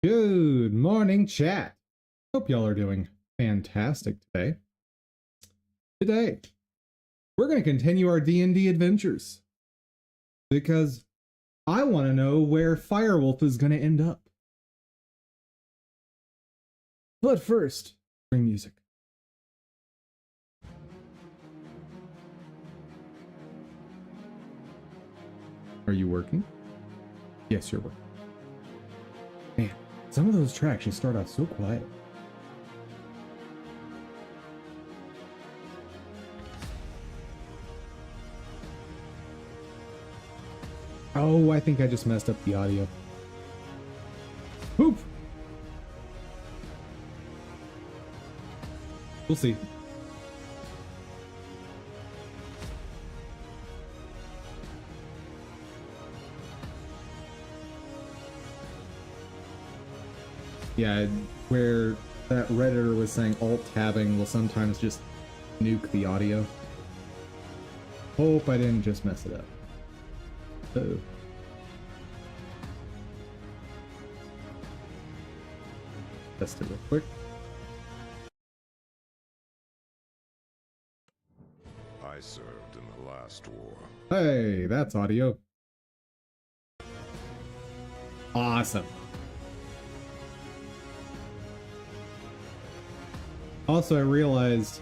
Good morning, chat. Hope y'all are doing fantastic today. Today, we're going to continue our D&D adventures because I want to know where Firewolf is going to end up. But first, bring music. Are you working? Yes, you're working. Man, some of those tracks just start out so quiet. Oh, I think I just messed up the audio. Poop! We'll see. Yeah, where that Redditor was saying alt-tabbing will sometimes just nuke the audio. Hope I didn't just mess it up. Uh-oh. Test it real quick. I served in the last war. Hey, that's audio. Awesome. Also, I realized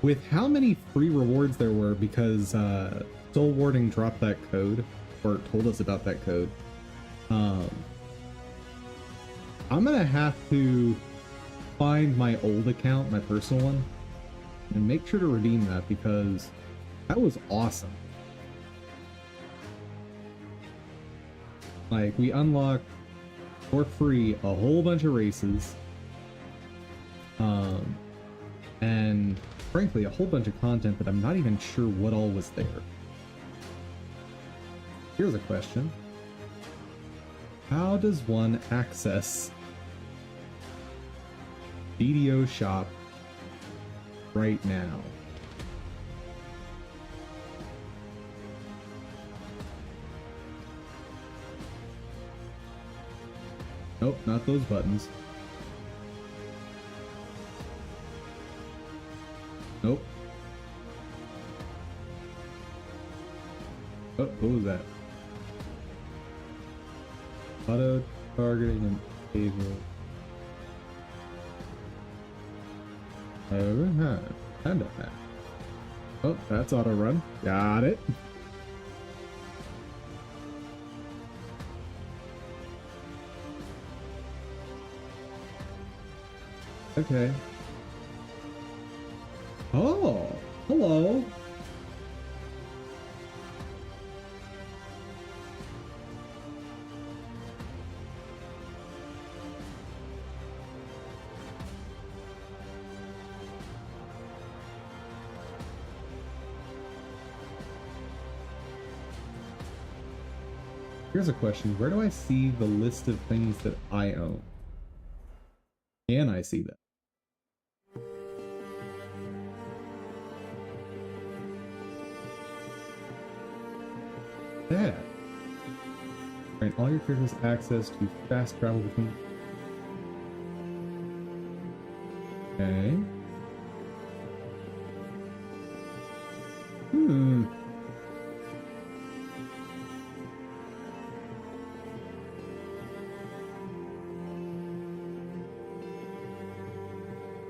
with how many free rewards there were because Soul Warding dropped that code, or told us about that code, I'm gonna have to find my old account, my personal one, and make sure to redeem that because that was awesome. Like, we unlocked for free a whole bunch of races, and frankly a whole bunch of content that I'm not even sure what all was there. Here's a question. How does one access DDO shop right now? Nope, not those buttons. Nope. Oh, what was that? Auto targeting and able. Kind of that. Oh, that's auto run. Got it. Okay. Oh, hello. Here's a question. Where do I see the list of things that I own? Can I see that? That. Grant all your characters access to fast travel between. Okay.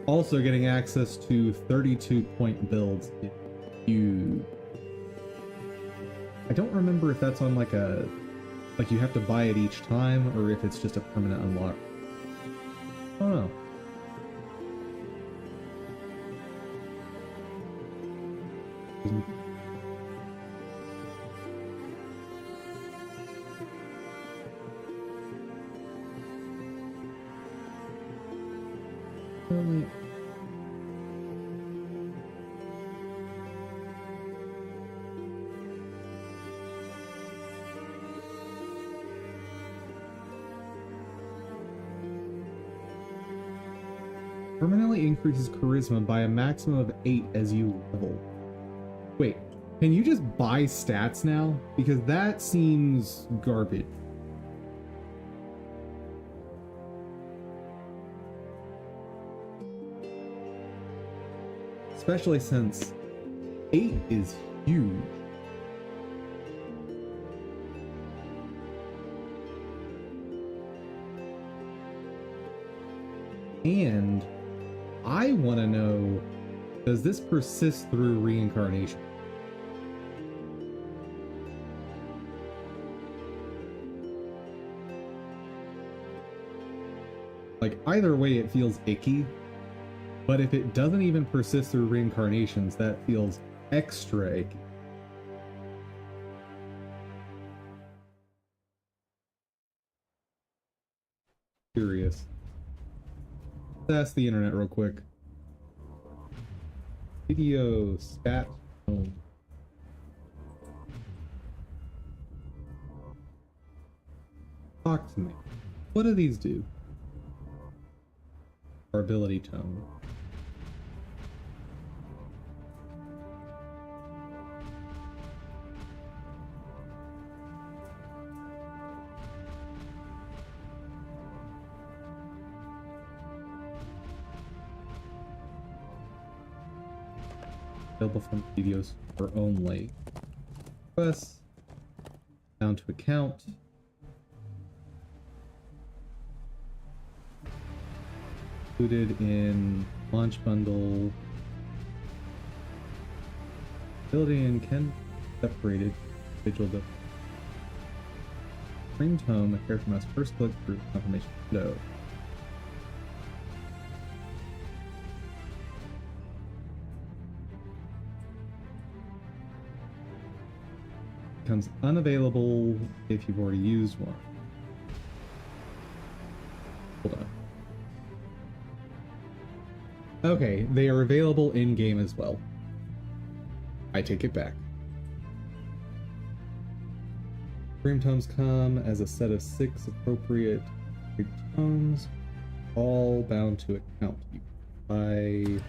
Also, getting access to 32-point builds is huge. I don't remember if that's on like you have to buy it each time or if it's just a permanent unlock. I don't know. Permanently increases charisma by a maximum of 8 as you level. Wait, can you just buy stats now? Because that seems garbage. especially since 8 is huge. And I want to know, does this persist through reincarnation? Like, either way, it feels icky. But if it doesn't even persist through reincarnations, that feels extra icky. Curious. Let's ask the internet real quick. DDO stat home. Talk to me. What do these do? Our ability tone. Available from videos for only. Press down to account. Included in launch bundle. Ability and can be separated individual. Green tome, a character must first click through confirmation window. Becomes unavailable if you've already used one. Hold on. Okay, they are available in-game as well. I take it back. Dream tomes come as a set of 6 appropriate tomes, all bound to account. You buy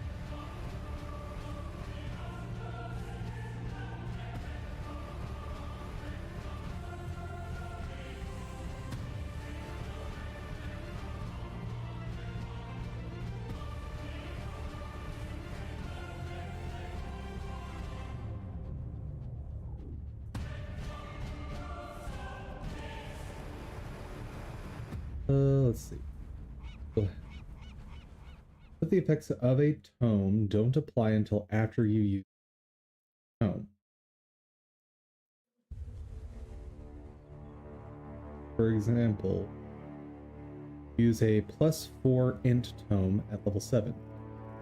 let's see. But the effects of a tome don't apply until after you use the tome. For example, use a +4 int tome at level 7.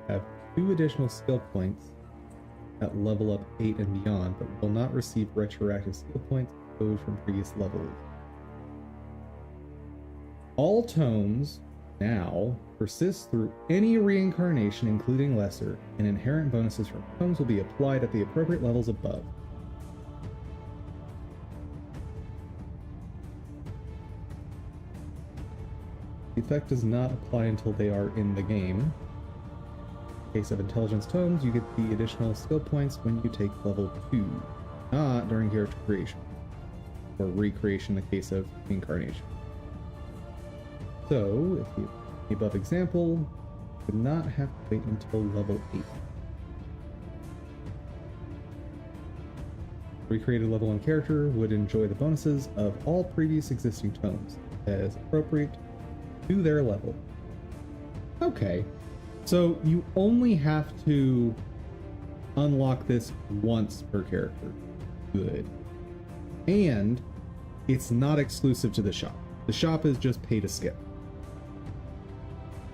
Have 2 additional skill points at level up 8 and beyond, but will not receive retroactive skill points owed from previous levels. All tomes now persist through any reincarnation, including lesser, and inherent bonuses from tomes will be applied at the appropriate levels above. The effect does not apply until they are in the game. In case of intelligence tomes, you get the additional skill points when you take level 2, not during character creation, or recreation in the case of reincarnation. So, if you the above example, you would not have to wait until level 8. Recreated level 1 character would enjoy the bonuses of all previous existing tomes, as appropriate to their level. Okay, so you only have to unlock this once per character. Good. And it's not exclusive to the shop. The shop is just pay to skip.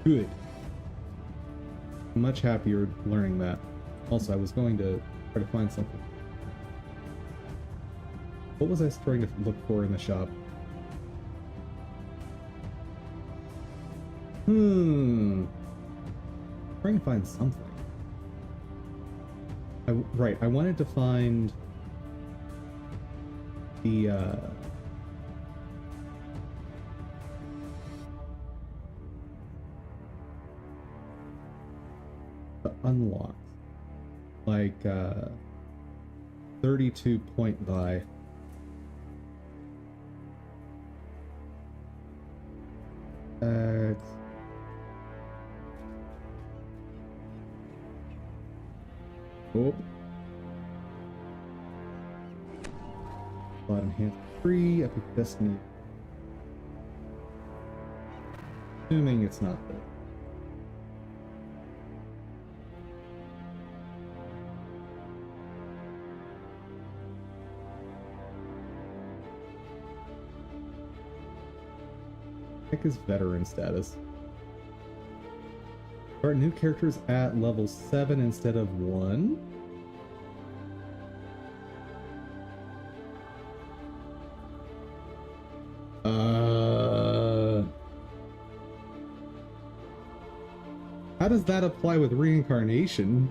Good. I'm much happier learning that. Also, I was going to try to find something. What was I trying to look for in the shop? Trying to find something. Right, I wanted to find the unlocks, like 32 point buy. Oh. Blood enhanced 3, Epic Destiny. Assuming it's not there. Heck is veteran status. Start new characters at level 7 instead of 1. How does that apply with reincarnation?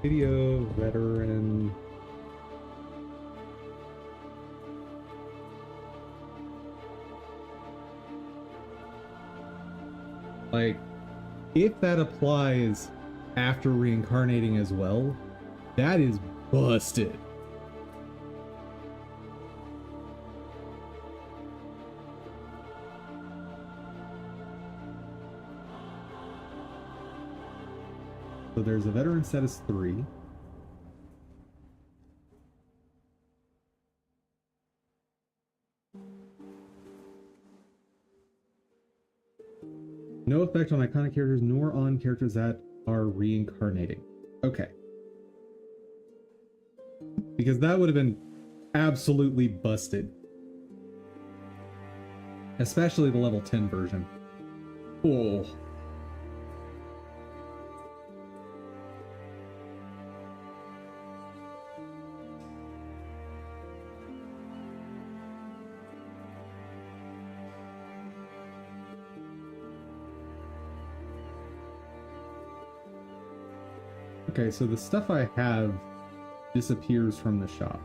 Video, veteran. Like, if that applies after reincarnating as well, that is busted. So there's a veteran status 3. No effect on iconic characters nor on characters that are reincarnating. Okay. Because that would have been absolutely busted. Especially the level 10 version. Oh. Okay, so the stuff I have disappears from the shop.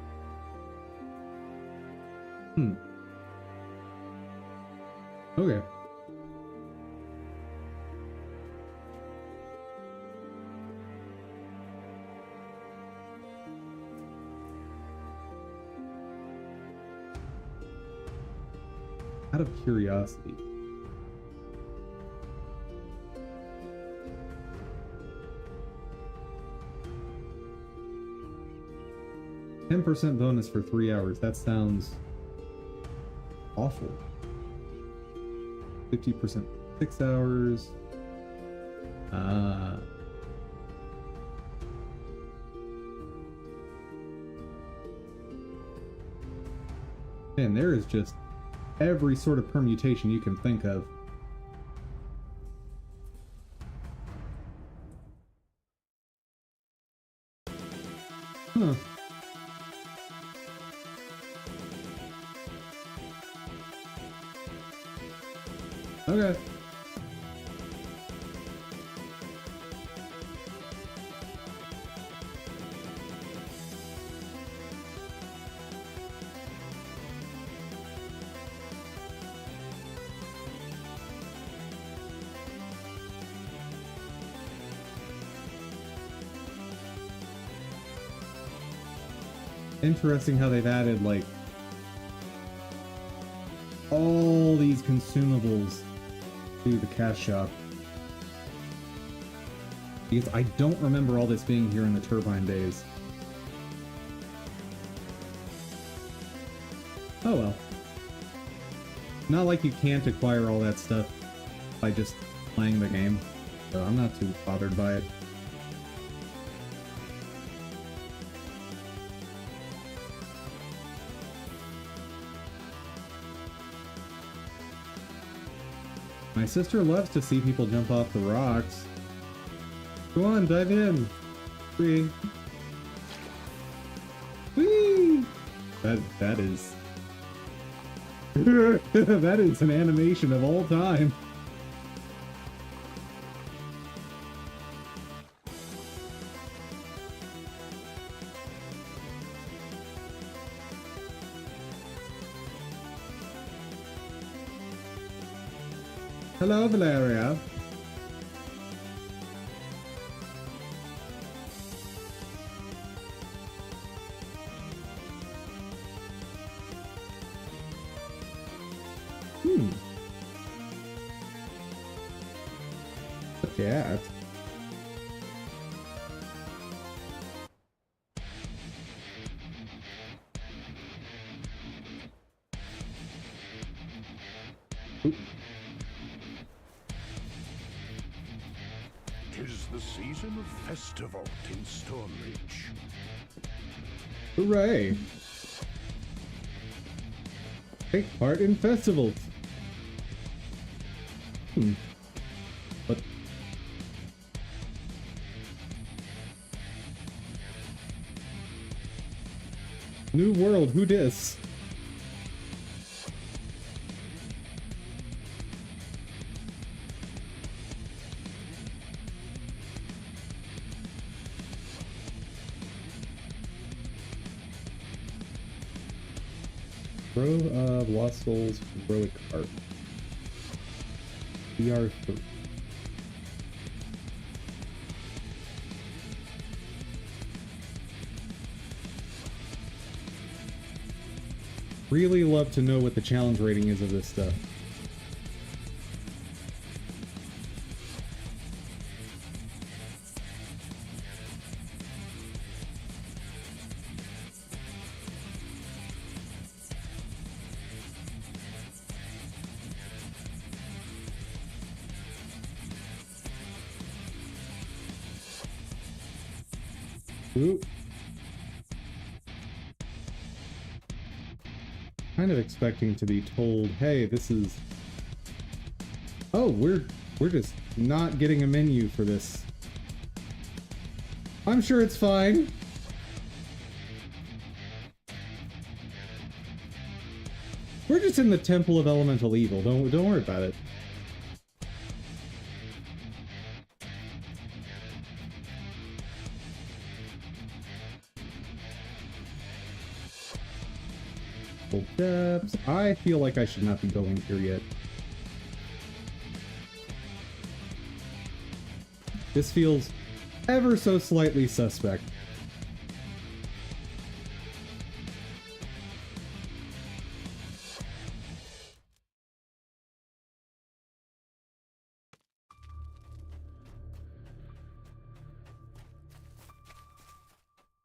Okay. Out of curiosity. %10 bonus for 3 hours. That sounds awful. 50% 6 hours. And there is just every sort of permutation you can think of. Huh. Okay. Interesting how they've added, like, all these consumables to the cash shop. Because I don't remember all this being here in the Turbine days. Oh well. Not like you can't acquire all that stuff by just playing the game, so I'm not too bothered by it. My sister loves to see people jump off the rocks. Go on, dive in. Whee! Whee! That is that is an animation of all time. Hello, Valeria. Look at. Oop. 'Tis the season of festival in Stormreach. Hooray! Take part in festivals. But New World, who dis? Grove of Lost Souls Heroic Art. BR3. Really love to know what the challenge rating is of this stuff. Ooh. Kind of expecting to be told, hey, this is... Oh, we're just not getting a menu for this. I'm sure it's fine. We're just in the Temple of Elemental Evil. Don't worry about it. Depths. I feel like I should not be going here yet. This feels ever so slightly suspect.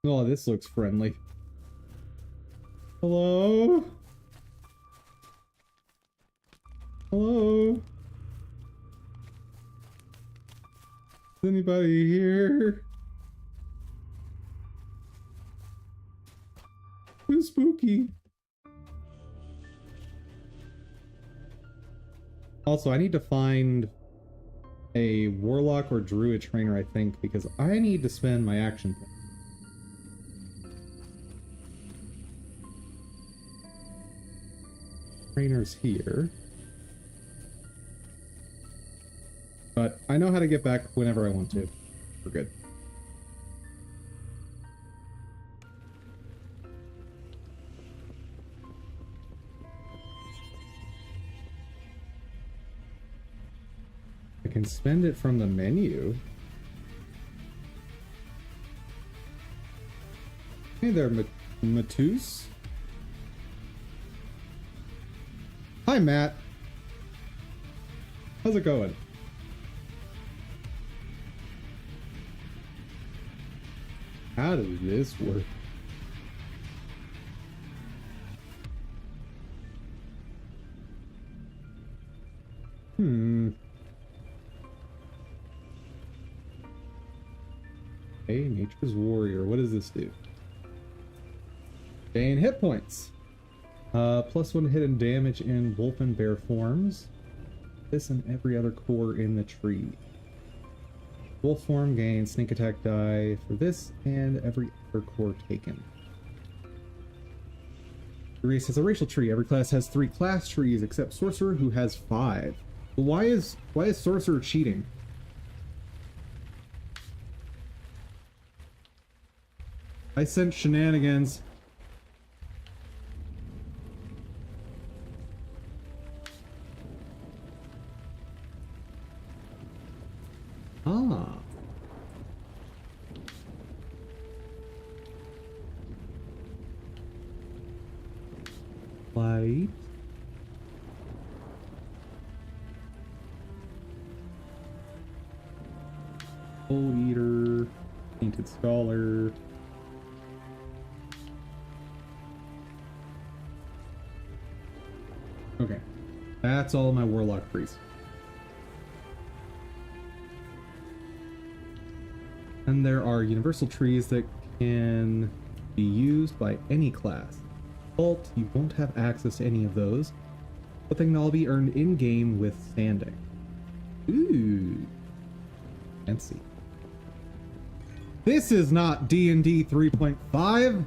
Oh, this looks friendly. Hello? Hello? Is anybody here? Who's spooky? Also, I need to find a warlock or druid trainer, I think, because I need to spend my action point. Trainers here. But I know how to get back whenever I want to. We're good. I can spend it from the menu. Hey there, Matus. Hi, Matt. How's it going? How does this work? Hey, Nature's Warrior. What does this do? Gain hit points. +1 hit and damage in wolf and bear forms. This and every other core in the tree. Wolf form gains sneak attack die for this and every other core taken. The race has a racial tree. Every class has 3 class trees except Sorcerer, who has 5. But why is Sorcerer cheating? I sent shenanigans. Ah. Light. Old Eater. Painted Scholar. Okay. That's all my warlock trees. And there are universal trees that can be used by any class. Default, you won't have access to any of those, but they can all be earned in-game with standing. Ooh. Fancy. This is not D&D 3.5.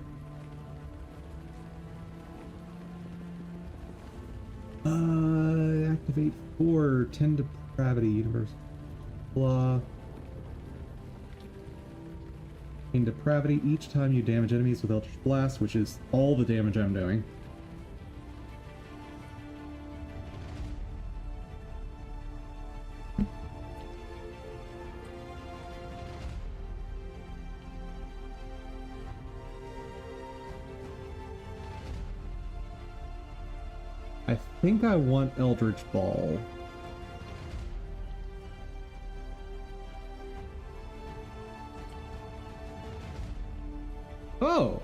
Activate 4, 10 depravity, universal. Blah. In depravity each time you damage enemies with Eldritch Blast, which is all the damage I'm doing. I think I want Eldritch Ball. Oh!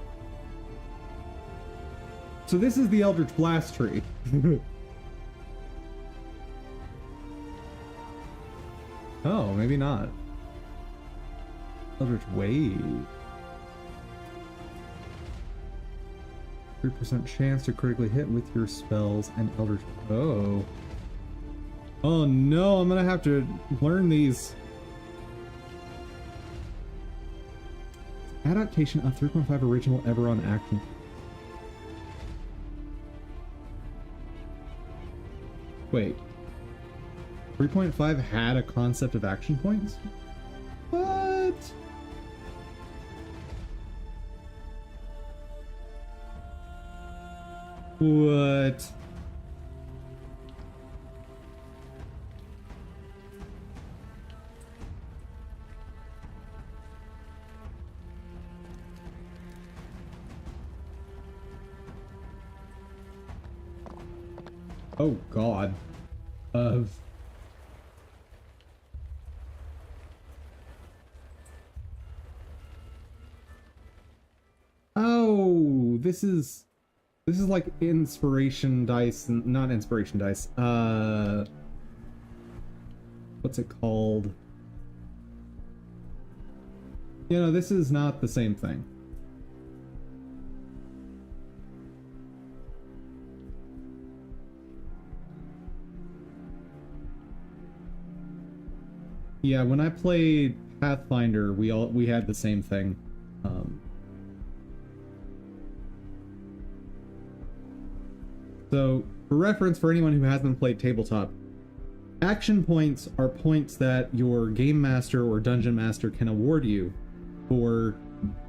So this is the Eldritch Blast tree. Oh, maybe not. Eldritch Wave. 3% chance to critically hit with your spells and Eldritch... Oh. Oh no, I'm gonna have to learn these. Adaptation of 3.5 original ever on action. Wait. 3.5 had a concept of action points? What? What? Oh God. Oh, this is like inspiration dice, not inspiration dice. What's it called? You know, this is not the same thing. Yeah, when I played Pathfinder, we had the same thing. So, for reference, for anyone who hasn't played tabletop, action points are points that your game master or dungeon master can award you for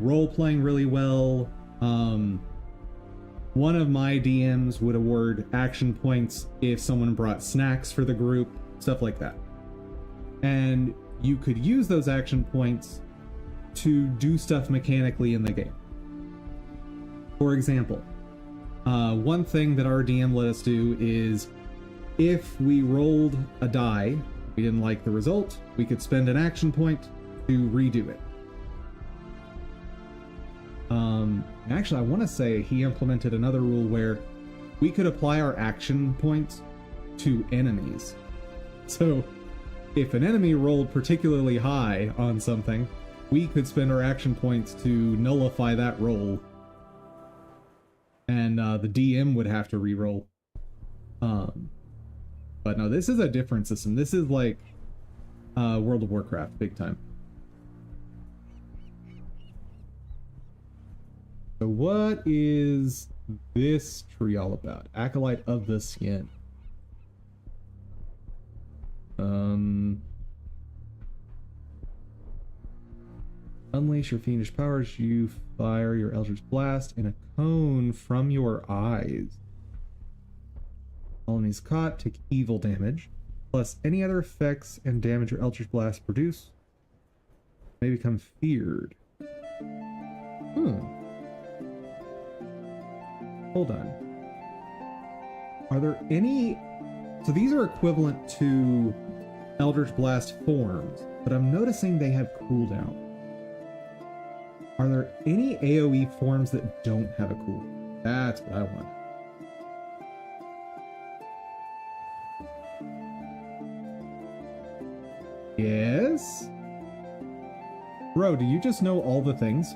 role-playing really well. One of my DMs would award action points if someone brought snacks for the group, stuff like that. And you could use those action points to do stuff mechanically in the game. For example, one thing that our DM let us do is if we rolled a die, we didn't like the result, we could spend an action point to redo it. Actually, I want to say he implemented another rule where we could apply our action points to enemies. So if an enemy rolled particularly high on something, we could spend our action points to nullify that roll. And the DM would have to re-roll. But no, this is a different system. This is like World of Warcraft, big time. So what is this tree all about? Acolyte of the Skin. Unleash your fiendish powers. You fire your Eldritch Blast in a cone from your eyes. All enemies caught take evil damage, plus any other effects and damage your Eldritch Blast produce may become feared. Hold on. Are there any... So these are equivalent to Eldritch Blast forms, but I'm noticing they have cooldown. Are there any AoE forms that don't have a cooldown? That's what I want. Yes? Bro, do you just know all the things?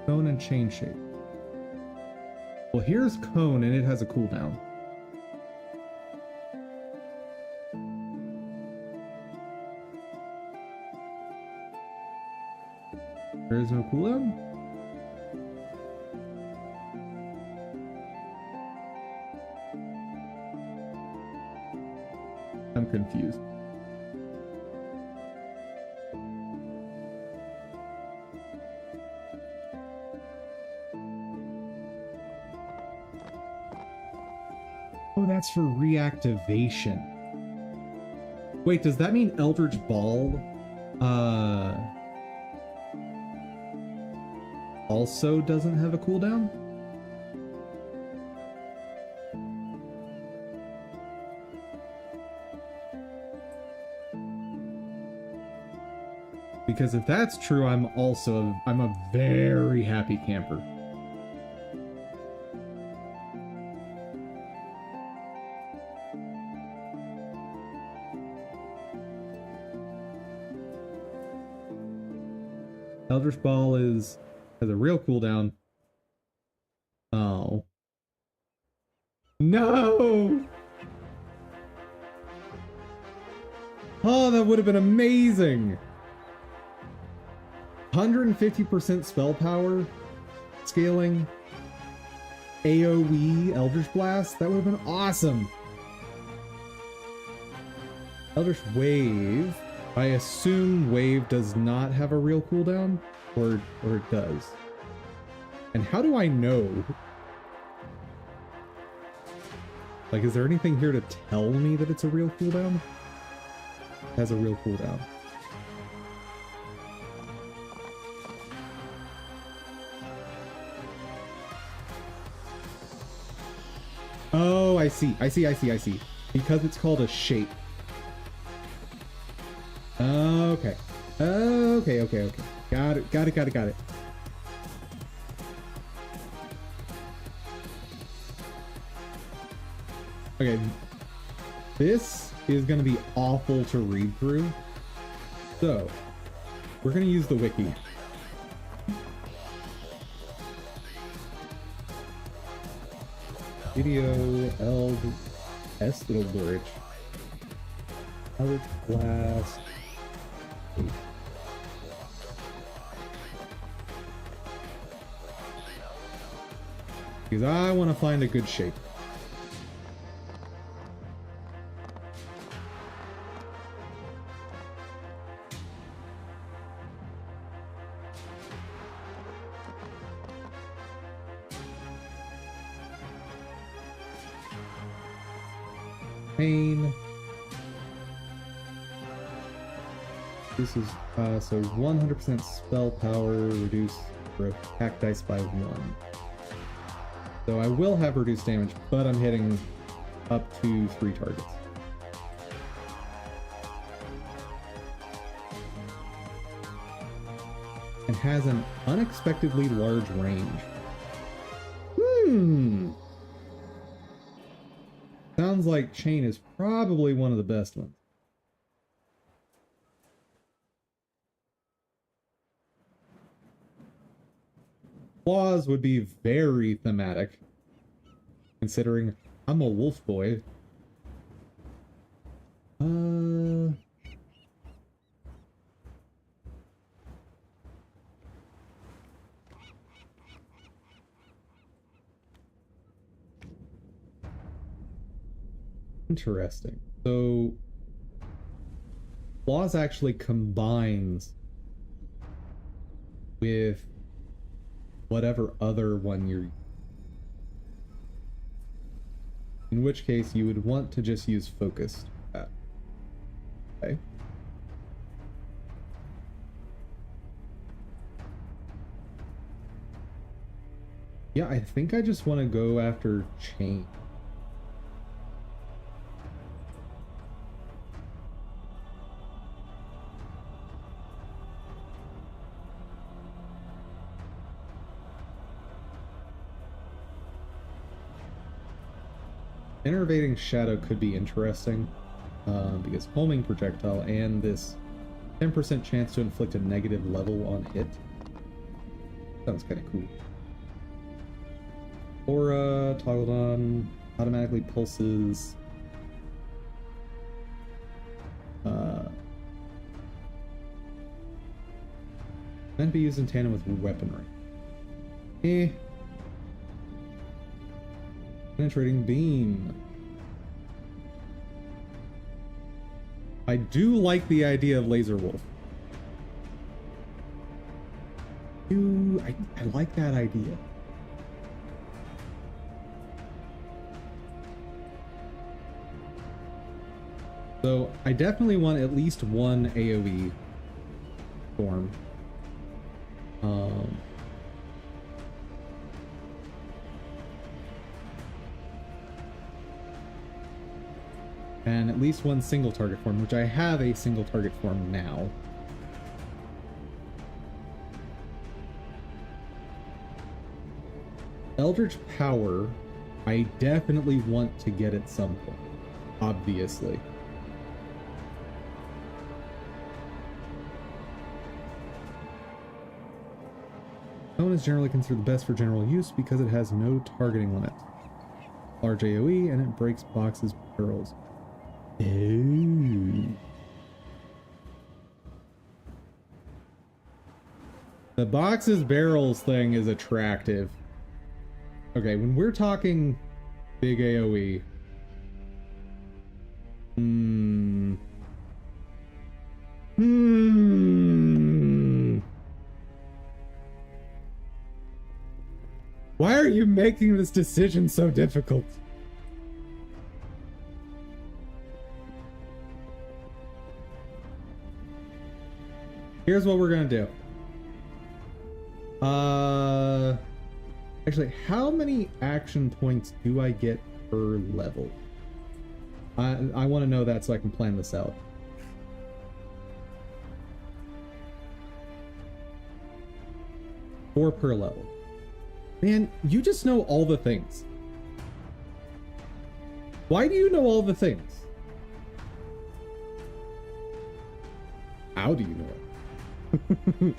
Cone and chain shape. Well, here's cone and it has a cooldown. There is no cooldown? I'm confused. Oh, that's for reactivation. Wait, does that mean Eldritch Ball also doesn't have a cooldown? Because if that's true, I'm a very happy camper. Eldritch Ball has a real cooldown. Oh. No! Oh, that would have been amazing! 150% spell power, scaling, AoE, Eldritch Blast, that would have been awesome! Eldritch Wave. I assume Wave does not have a real cooldown, or it does. And how do I know? Like, is there anything here to tell me that it's a real cooldown? It has a real cooldown. Oh, I see. Because it's called a shape. Okay. Okay. Got it. Okay. This is going to be awful to read through. So, we're going to use the wiki. DDO, Eld, S little bridge. Eldritch Blast. Because I want to find a good shape. Pain. This is so 100% spell power, reduce for attack dice by 1. So I will have reduced damage, but I'm hitting up to 3 targets. And has an unexpectedly large range. Sounds like chain is probably one of the best ones. Claws would be very thematic, considering I'm a wolf boy. Interesting. So, Claws actually combines with whatever other one you're... In which case, you would want to just use focused. Okay. Yeah, I think I just want to go after chain. Innervating Shadow could be interesting. because homing projectile and this 10% chance to inflict a negative level on hit. Sounds kind of cool. Aura, toggled on, automatically pulses. Meant to be used in tandem with weaponry. Penetrating beam. I do like the idea of Laser Wolf. I like that idea. So I definitely want at least one AoE form. And at least one single target form, which I have a single target form now. Eldritch Power, I definitely want to get at some point, obviously. Stone is generally considered the best for general use because it has no targeting limit. Large AoE, and it breaks boxes, barrels. Ooh. The boxes, barrels thing is attractive. Okay, when we're talking big AoE, why are you making this decision so difficult? Here's what we're gonna do. Actually, how many action points do I get per level? I want to know that so I can plan this out. Four per level. Man, you just know all the things. Why do you know all the things? How do you know it?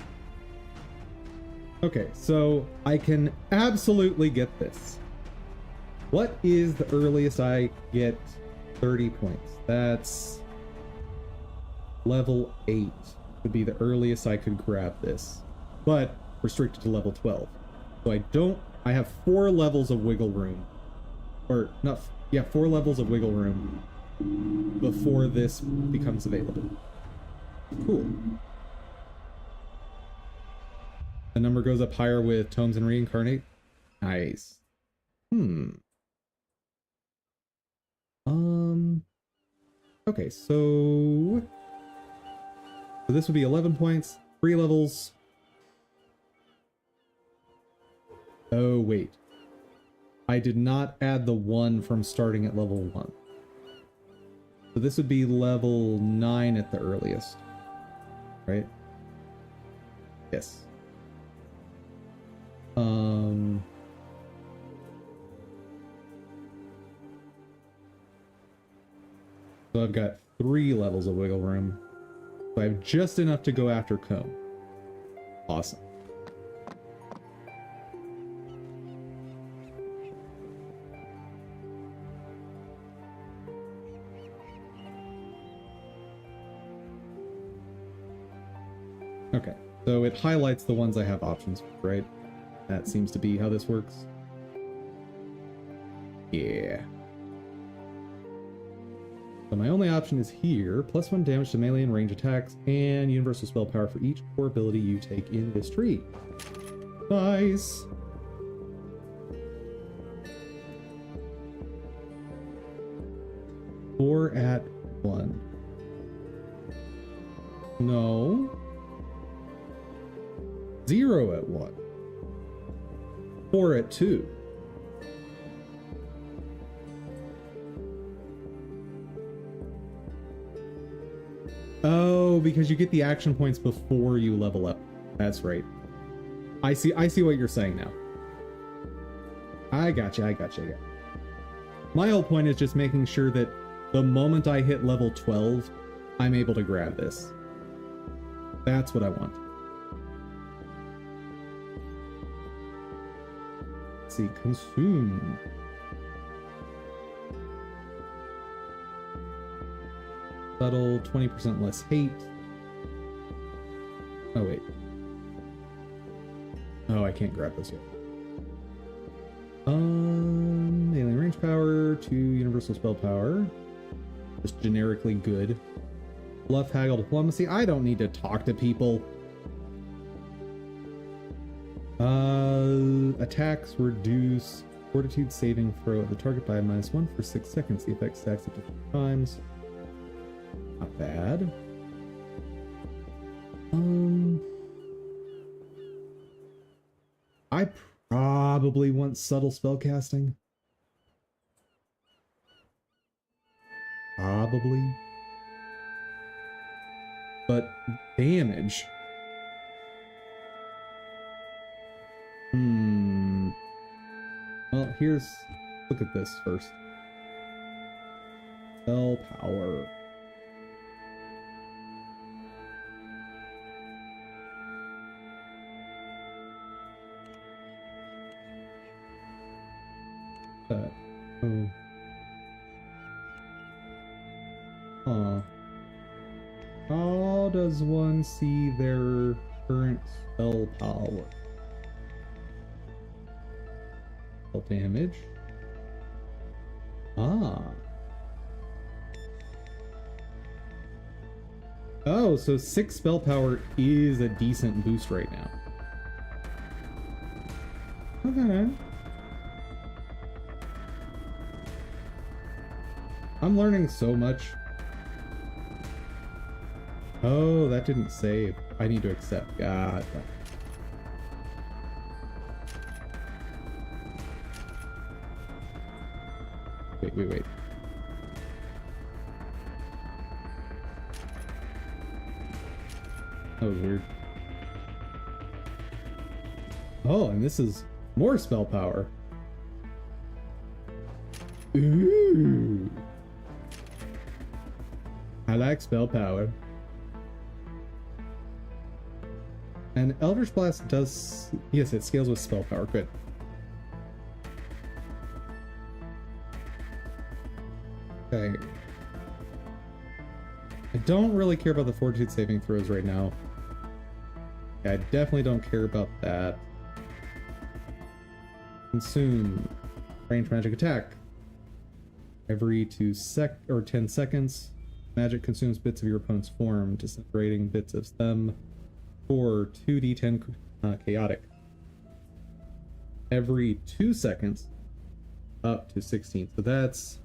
Okay, so I can absolutely get this. What is the earliest I get 30 points? That's level 8 would be the earliest I could grab this, but restricted to level 12. So I have 4 levels of wiggle room, or not, yeah, 4 levels of wiggle room before this becomes available. Cool. The number goes up higher with tomes and reincarnate. Nice. Okay, so this would be 11 points, 3 levels. Oh, wait. I did not add the 1 from starting at level 1. So this would be level 9 at the earliest. Right? Yes. So I've got 3 levels of wiggle room. So I have just enough to go after Comb. Awesome. Okay, so it highlights the ones I have options for, right? That seems to be how this works. Yeah. So my only option is here, +1 damage to melee and range attacks, and universal spell power for each core ability you take in this tree. Nice! Four at 1. No. 0 at 1. 4 at 2. Oh, because you get the action points before you level up. That's right. I see what you're saying now. I gotcha. My whole point is just making sure that The moment I hit level 12, I'm able to grab this. That's what I want. Let's see, consume. Subtle, 20% less hate. Oh, wait. Oh, I can't grab this yet. Alien range power to universal spell power. Just generically good. Bluff, haggle, diplomacy. I don't need to talk to people. Attacks reduce fortitude saving throw at the target by -1 for 6 seconds. The effect stacks up to 3 times. Not bad. I probably want subtle spellcasting. Probably. But damage. Well, look at this first. Spell power. Oh. Huh. How does one see their current spell power? Spell damage. Oh, so 6 spell power is a decent boost right now. Okay. I'm learning so much. Oh, that didn't save. I need to accept. God. Wait. That was weird. Oh, and this is more spell power. Ooh. I like spell power. And Eldritch Blast does... Yes, it scales with spell power. Good. Okay. I don't really care about the fortitude saving throws right now. I definitely don't care about that. Consume. Range magic attack. Every 10 seconds, magic consumes bits of your opponent's form, disintegrating bits of them for 2d10 chaotic. Every 2 seconds, up to 16. So that's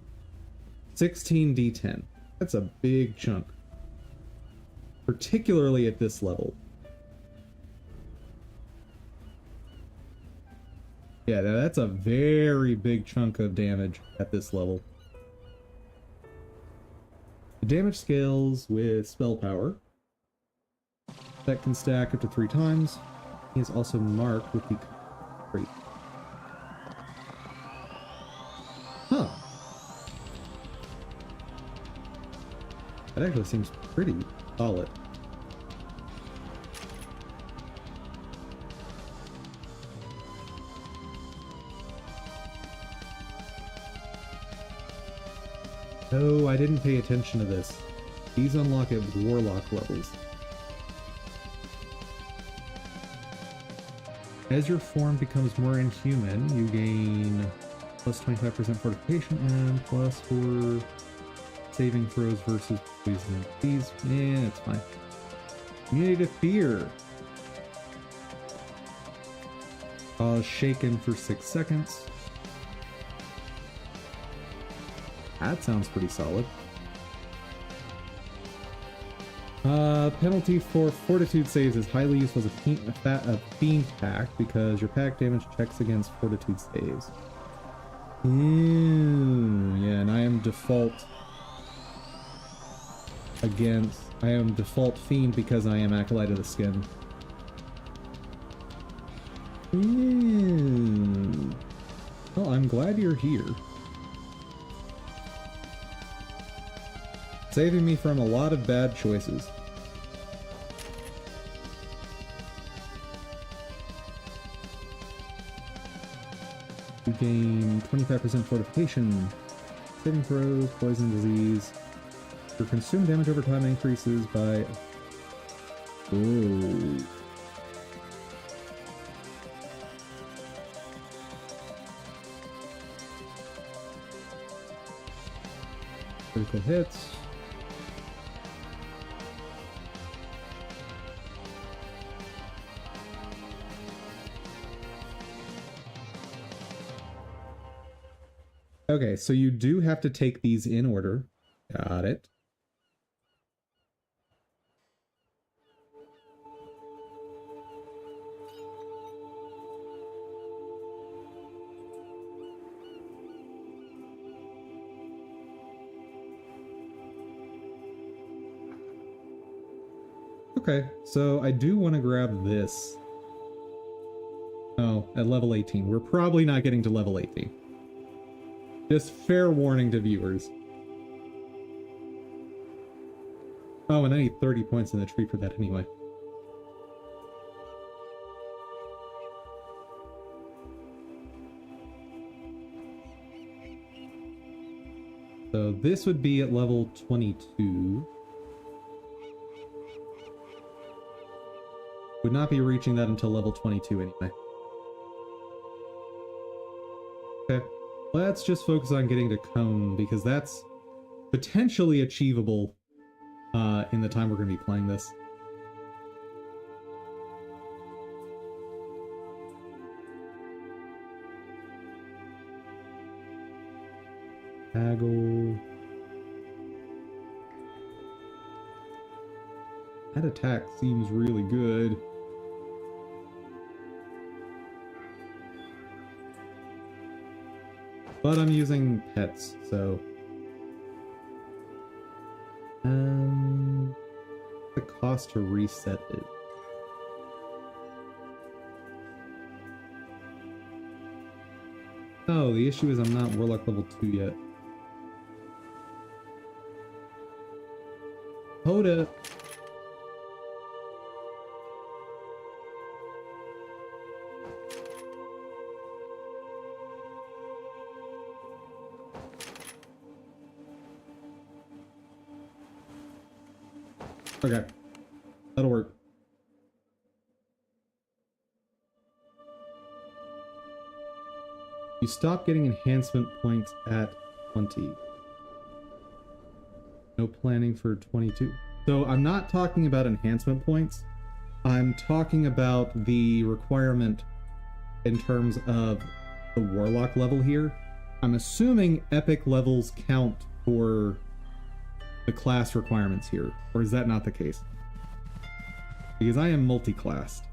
16d10. That's a big chunk. Particularly at this level. Yeah, that's a very big chunk of damage at this level. The damage scales with spell power. That can stack up to 3 times. He is also marked with the trait. Huh. That actually seems pretty solid. Oh, I didn't pay attention to this. These unlock at warlock levels. As your form becomes more inhuman, you gain plus 25% fortification and plus 4 saving throws versus poison. These, it's fine. Immunity to fear. Shaken for 6 seconds. That sounds pretty solid. Penalty for fortitude saves is highly useful as a fiend pact because your pact damage checks against fortitude saves. Ew, yeah, and I am default fiend because I am Acolyte of the Skin. Ew. Well, I'm glad you're here. saving me from a lot of bad choices. You gain 25% fortification, saving throws, poison, disease. Your consumed damage over time increases by... Ooh. Critical hits. Okay, so you do have to take these in order. Got it. Okay, so I do want to grab this. Oh, at level 18. We're probably not getting to level 18. Just fair warning to viewers. Oh, and I need 30 points in the tree for that anyway. So this would be at level 22. Would not be reaching that until level 22 anyway. Okay, let's just focus on getting to Cone, because that's potentially achievable in the time we're going to be playing this. Haggle. That attack seems really good. But I'm using pets, so... the cost to reset it. Oh, the issue is I'm not Warlock level 2 yet. Hold it! Okay, that'll work. You stop getting enhancement points at 20. No planning for 22. So I'm not talking about enhancement points. I'm talking about the requirement in terms of the Warlock level here. I'm assuming epic levels count for the class requirements here, or is that not the case? Because I am multi-classed.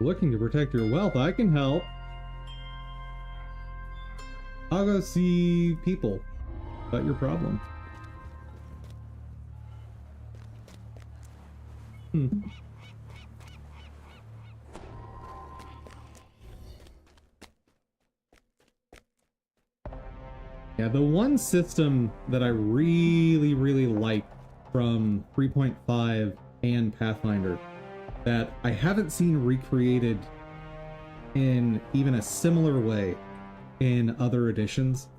Looking to protect your wealth, I can help. I'll go see people about your problem. Yeah, the one system that I really like from 3.5 and Pathfinder that I haven't seen recreated in even a similar way in other editions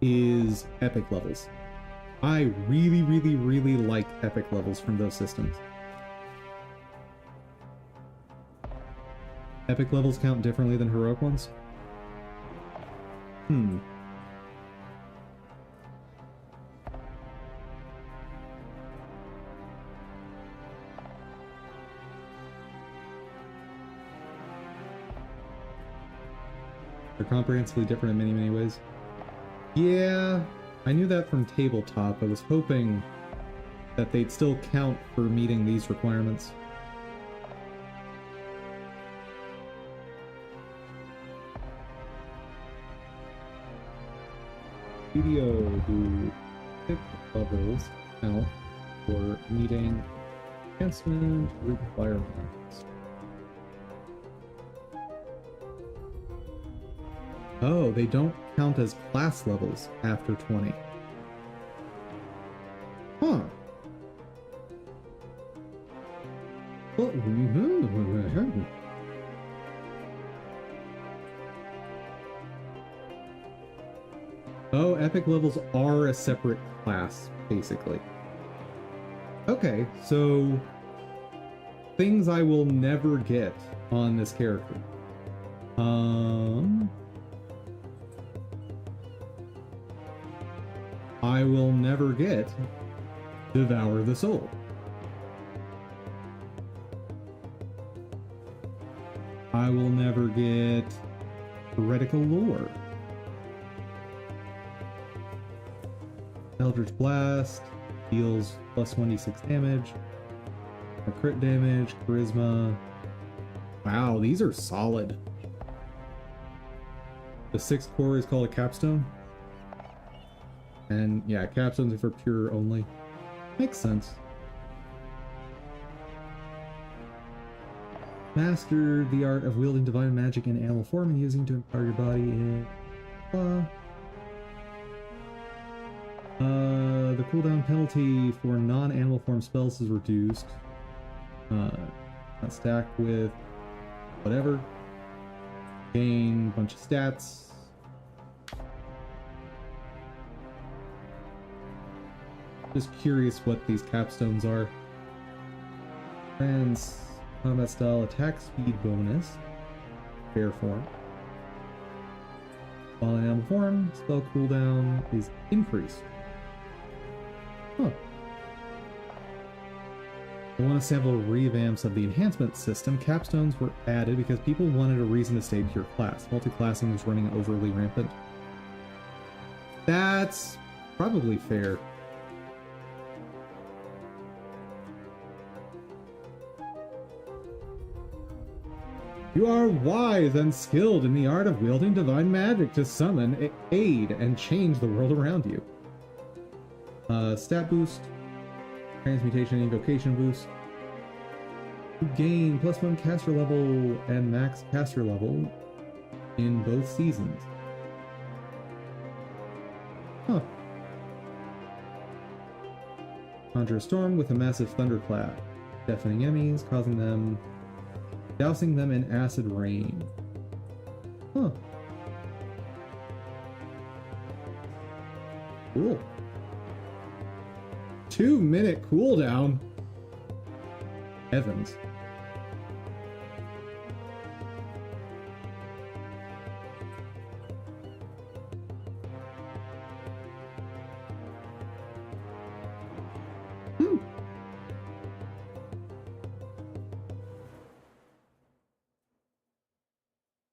is epic levels. I really like epic levels from those systems. Epic levels count differently than heroic ones? They're comprehensively different in many ways. Yeah, I knew that from tabletop. I was hoping that they'd still count for meeting these requirements. DDO do 6 levels count for meeting enhancement requirements. Oh, they don't count as class levels after 20. Huh. Oh, epic levels are a separate class, basically. Okay, so things I will never get on this character. I will never get Devour the Soul. I will never get Heretical Lore. Eldritch Blast deals plus 1d6 damage. A crit damage, charisma. Wow, these are solid. The 6th core is called a capstone. And yeah, capstones are for pure only. Makes sense. Master the art of wielding divine magic in animal form and using to empower your body in... the cooldown penalty for non-animal form spells is reduced. Not stack with whatever. Gain a bunch of stats. Just curious what these capstones are. Trans combat style attack speed bonus. Bear form. While in animal form, spell cooldown is increased. Huh. I want to sample revamps of the enhancement system. Capstones were added because people wanted a reason to stay pure class. Multi-classing was running overly rampant. That's probably fair. You are wise and skilled in the art of wielding divine magic to summon, aid, and change the world around you. Stat boost, transmutation and invocation boost. You gain +1 caster level and max caster level in both seasons. Huh. Conjure a storm with a massive thunderclap, deafening enemies, dousing them in acid rain. Huh. Cool. 2-minute cooldown. Heavens.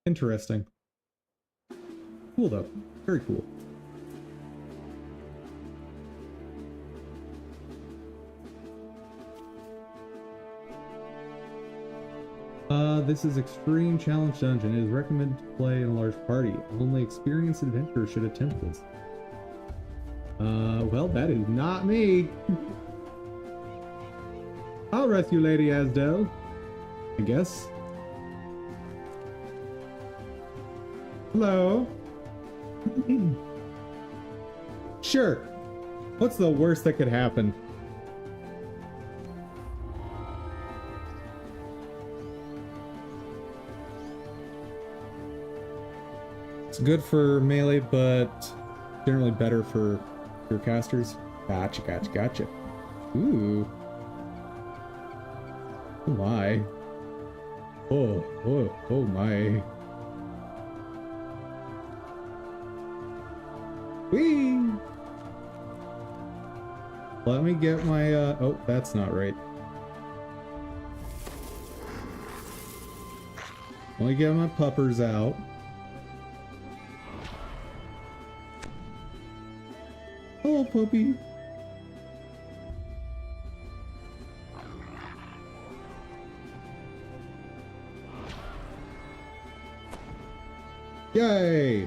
Interesting. Cool though. Very cool. This is Extreme Challenge Dungeon. It is recommended to play in a large party. Only experienced adventurers should attempt this. Well, that is not me. I'll rescue Lady Asdell, I guess. Hello. Sure. What's the worst that could happen? It's good for melee, but generally better for your casters. Gotcha, gotcha, gotcha. Ooh. Oh my. Oh, oh, oh my. Whee! Let me get my, oh, that's not right. Let me get my puppers out. Hello, puppy. Yay!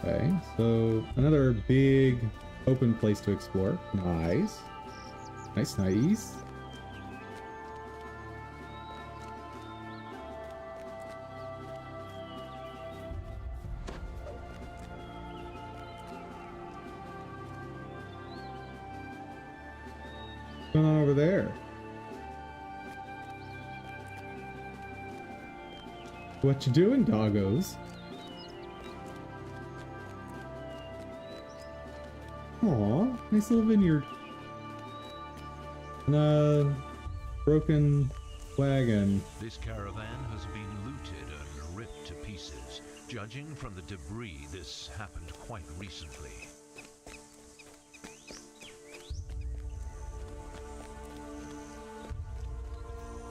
Okay, so another big open place to explore. Nice. Nice, nice. What's going on over there? What you doing, doggos? Aw, nice little vineyard. And a broken wagon. This caravan has been looted and ripped to pieces. Judging from the debris, this happened quite recently.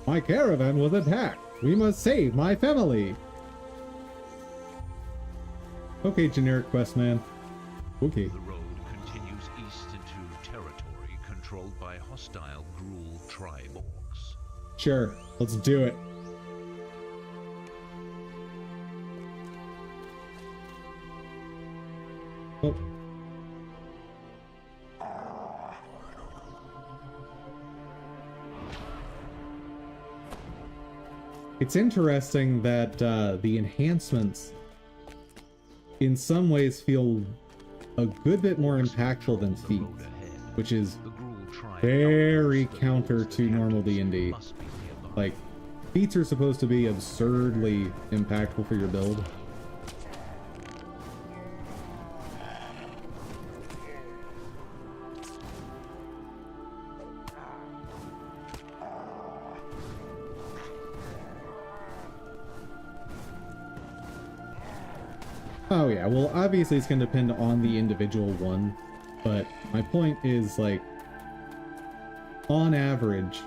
My caravan was attacked. We must save my family. Okay, generic quest man. Okay. The road continues east into territory controlled by hostile Gruul tribe orcs. Sure, let's do it. Oh. It's interesting that the enhancements in some ways feel a good bit more impactful than feats, which is very counter to normal D&D. Like, feats are supposed to be absurdly impactful for your build. Oh yeah, well obviously it's going to depend on the individual one, but my point is, like, on average,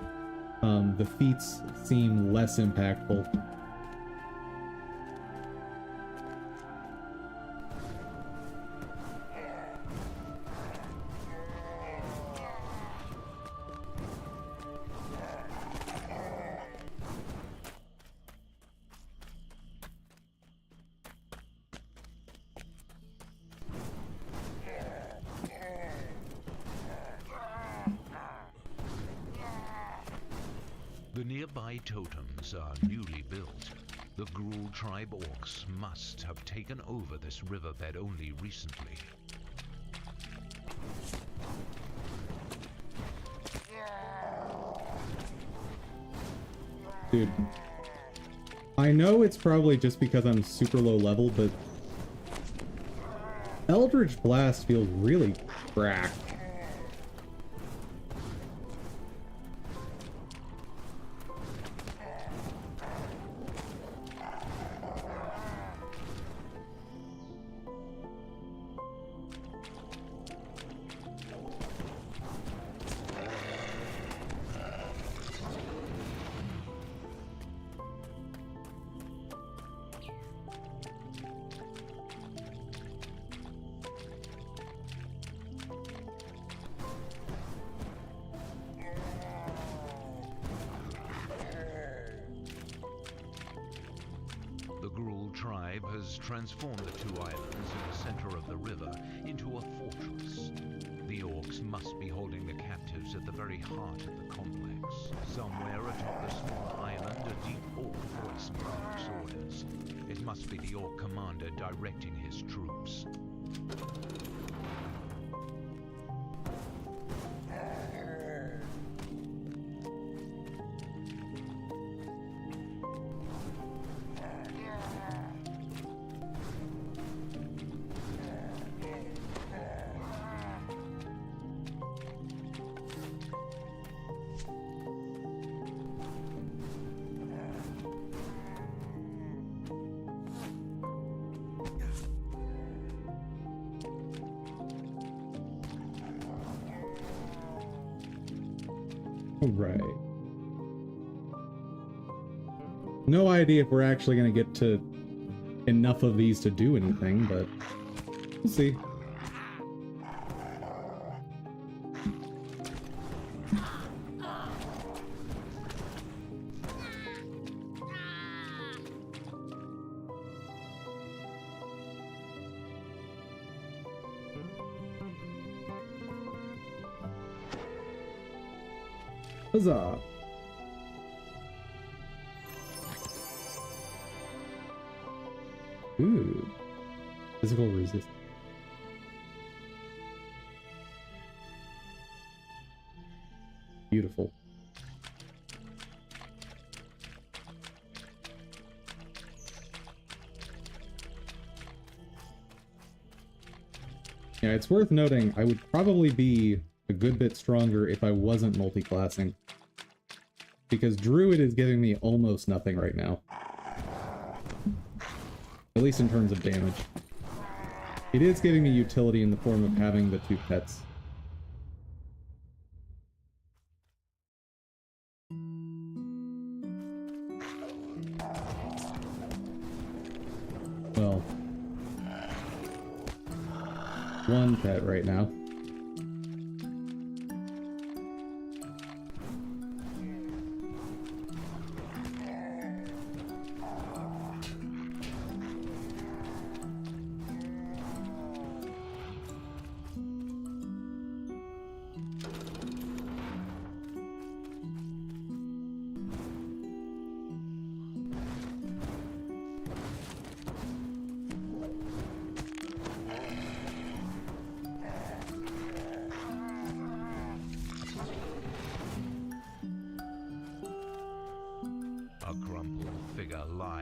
the feats seem less impactful. The nearby totems are newly built. The Gruul tribe orcs must have taken over this riverbed only recently. Dude, I know it's probably just because I'm super low level, but Eldritch Blast feels really cracked. The Gruul tribe has transformed the two islands in the center of the river into a fortress. The orcs must be holding the captives at the very heart of the complex. Somewhere atop the small island, a deep orc voice barks orders. It must be the orc commander directing his troops. Right. No idea if we're actually going to get to enough of these to do anything, but We'll see. Huzzah! Ooh. Physical resistance. Beautiful. Yeah, it's worth noting I would probably be a good bit stronger if I wasn't multi-classing. Because Druid is giving me almost nothing right now. At least in terms of damage. It is giving me utility in the form of having the 2 pets. Well, 1 pet right now.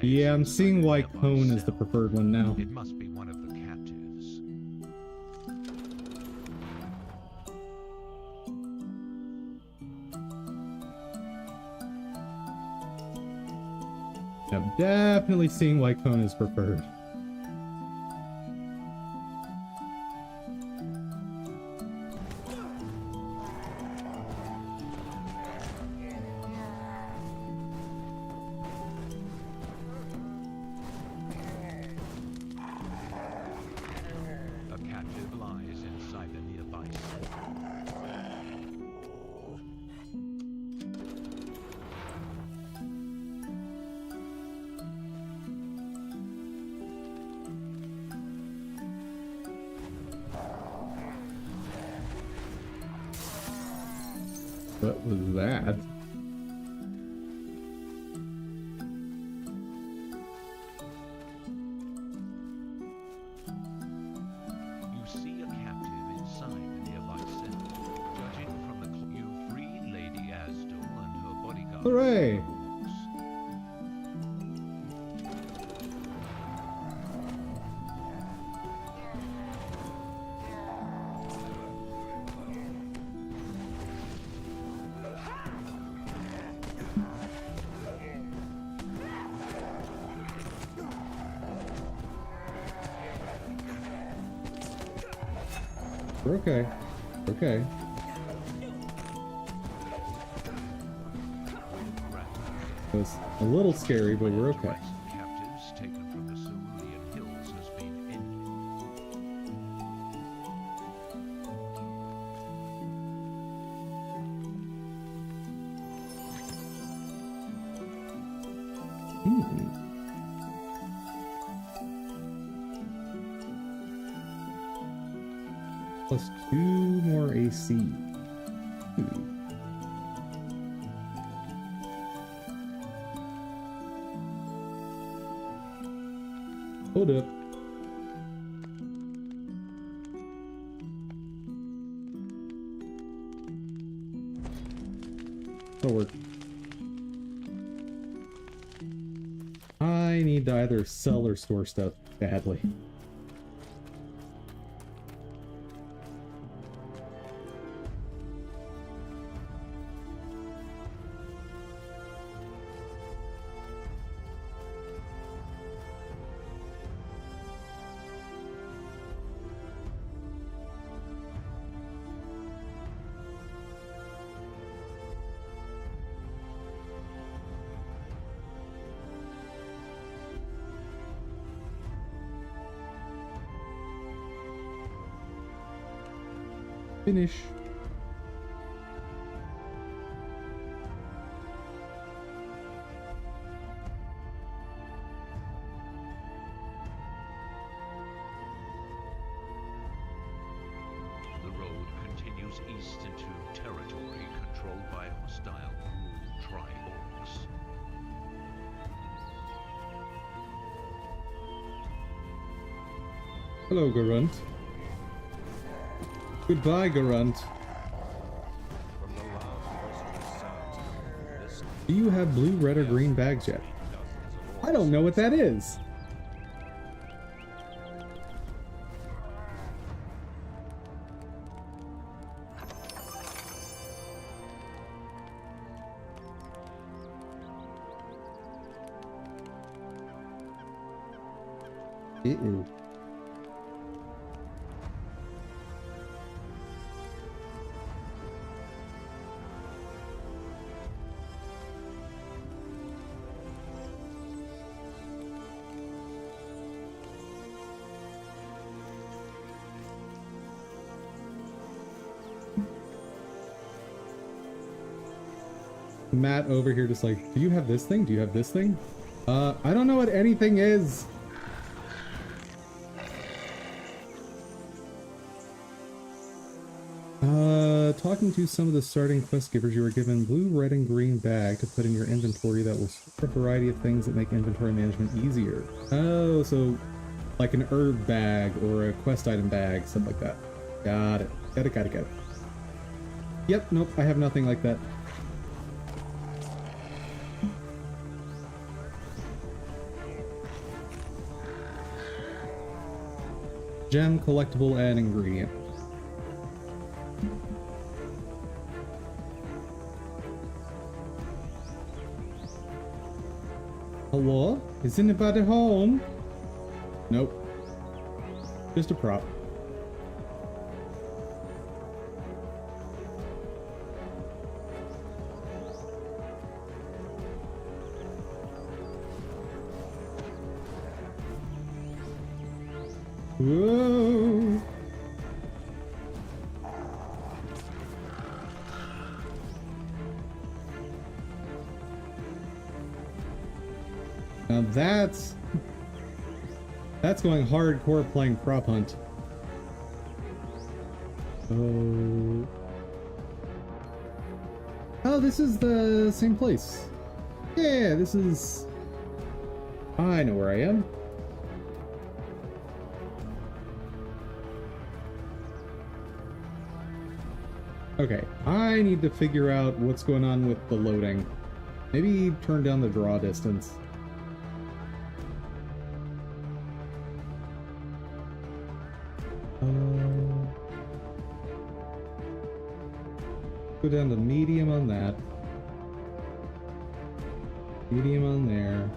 Yeah, I'm seeing why Cone is the preferred one now. It must be one of the captives. I'm definitely seeing why Cone is preferred. What was that? You see a captive inside the nearby cell. Judging from the clue, you freed Lady Asdal and her bodyguard. Hooray! We're okay. Okay. It was a little scary, but we're okay. Captives taken from the Cerulean Hills has been ended. Plus 2 more AC. Hold up. That'll work. I need to either sell or store stuff badly. Finish. The road continues east into territory controlled by hostile Mule tribe orcs. Hello, Garunt. Goodbye, Garunt. From the loud boisterous sounds of this Do you have blue, red, or green bags yet? dozens of I don't know what that is. Ew. Matt over here just like, do you have this thing? Do you have this thing? I don't know what anything is. Talking to some of the starting quest givers, you were given blue, red, and green bag to put in your inventory that will store a variety of things that make inventory management easier. Oh, so like an herb bag or a quest item bag, stuff like that. Got it. Got it. Yep, nope, I have nothing like that. Gem, collectible, and ingredient. Hello? Is anybody home? Nope. Just a prop. Whoa! Now that's going hardcore playing prop hunt. Oh, this is the same place. Yeah, this is... I know where I am. Okay, I need to figure out what's going on with the loading. Maybe turn down the draw distance. Go down to medium on that. Medium on there.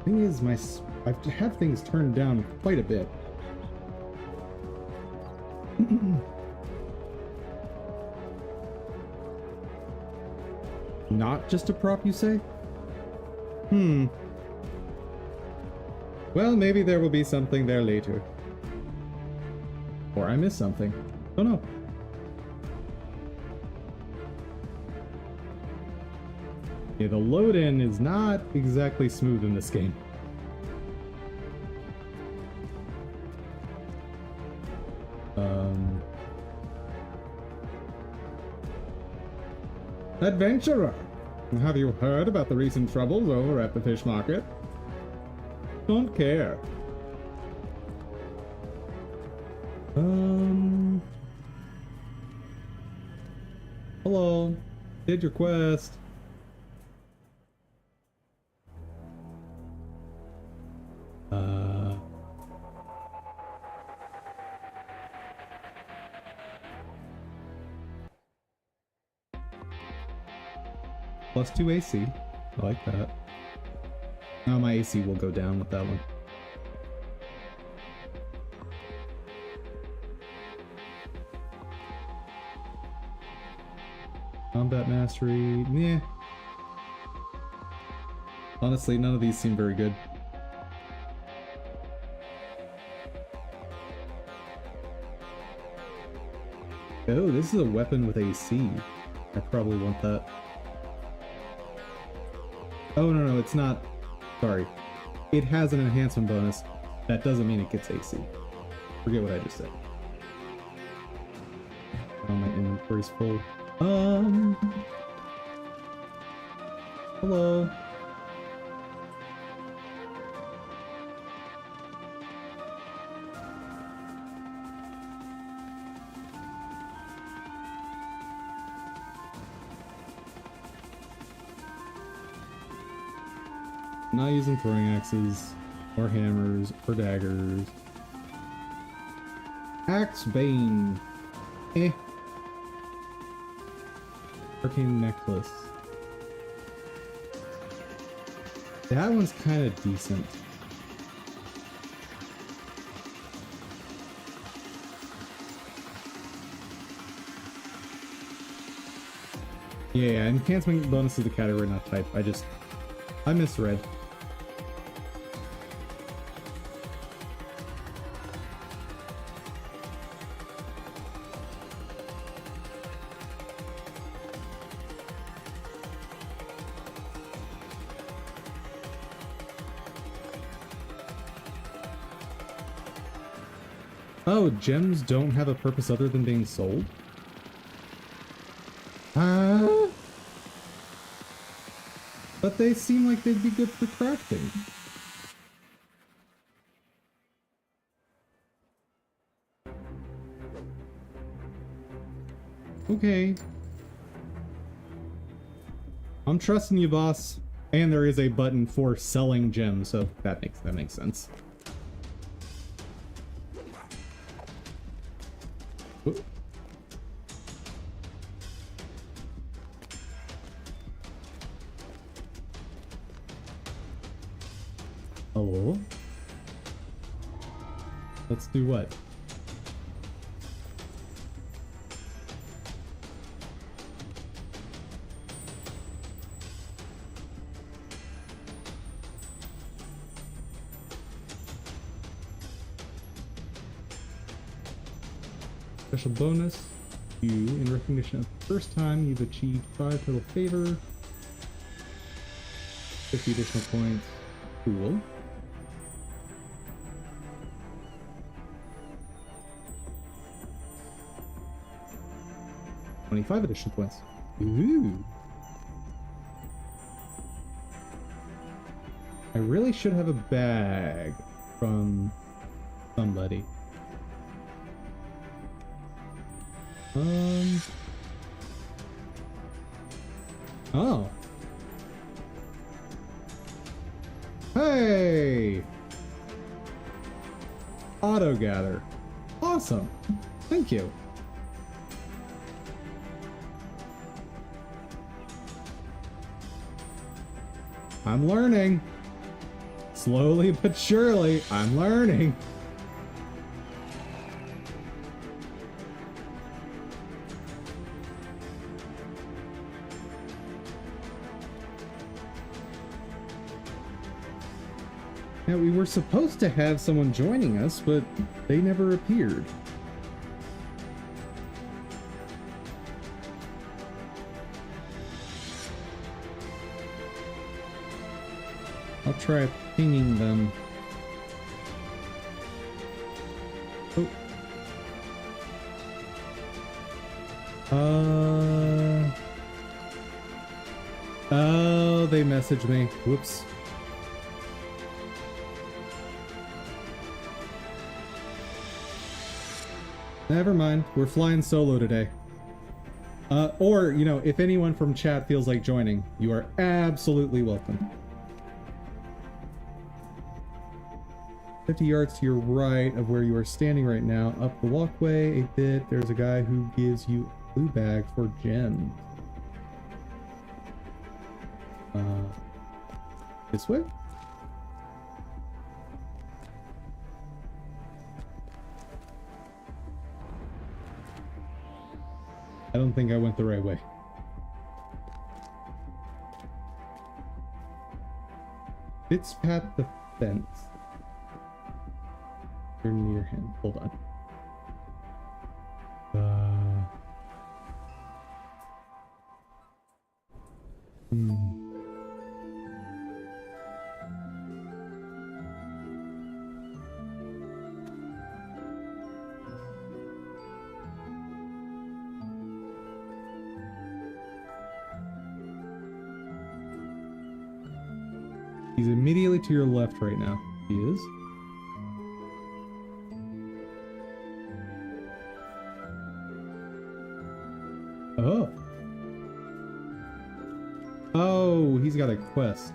Thing is, I have things turned down quite a bit. Not just a prop, you say? Well, maybe there will be something there later. Or I missed something. Don't know. Yeah, the load-in is not exactly smooth in this game. Adventurer! Have you heard about the recent troubles over at the fish market? Don't care. Hello. Did your quest. +2 AC. I like that. Now my AC will go down with that one. Combat mastery, meh. Honestly, none of these seem very good. Oh, this is a weapon with AC. I probably want that. Oh, no, it's not. Sorry. It has an enhancement bonus. That doesn't mean it gets AC. Forget what I just said. Oh, my inventory's full. Hello. I'm not using throwing axes, or hammers, or daggers. Axe Bane. Eh. Arcane necklace. That one's kind of decent. Yeah, enhancement bonus is the category, not type. I misread. Oh, gems don't have a purpose other than being sold? But they seem like they'd be good for crafting. Okay. I'm trusting you, boss. And there is a button for selling gems, so that makes sense. Ooh. Hello? Let's do what? Special bonus. You, in recognition of the first time you've achieved 5 total favor. 50 additional points. Cool. $25 additional points. Ooh. I really should have a bag from somebody. Oh. Hey! Auto gather. Awesome. Thank you. I'm learning. Slowly but surely, I'm learning. Now, we were supposed to have someone joining us, but they never appeared. I'll try pinging them. Oh. Oh, they messaged me. Whoops. Never mind. We're flying solo today. Or, you know, if anyone from chat feels like joining, you are absolutely welcome. 50 yards to your right of where you are standing right now, up the walkway a bit, there's a guy who gives you a blue bag for gems. This way? I don't think I went the right way. It's pat the fence. You're near him. Hold on. He's immediately to your left right now. He is. Oh. Oh, he's got a quest.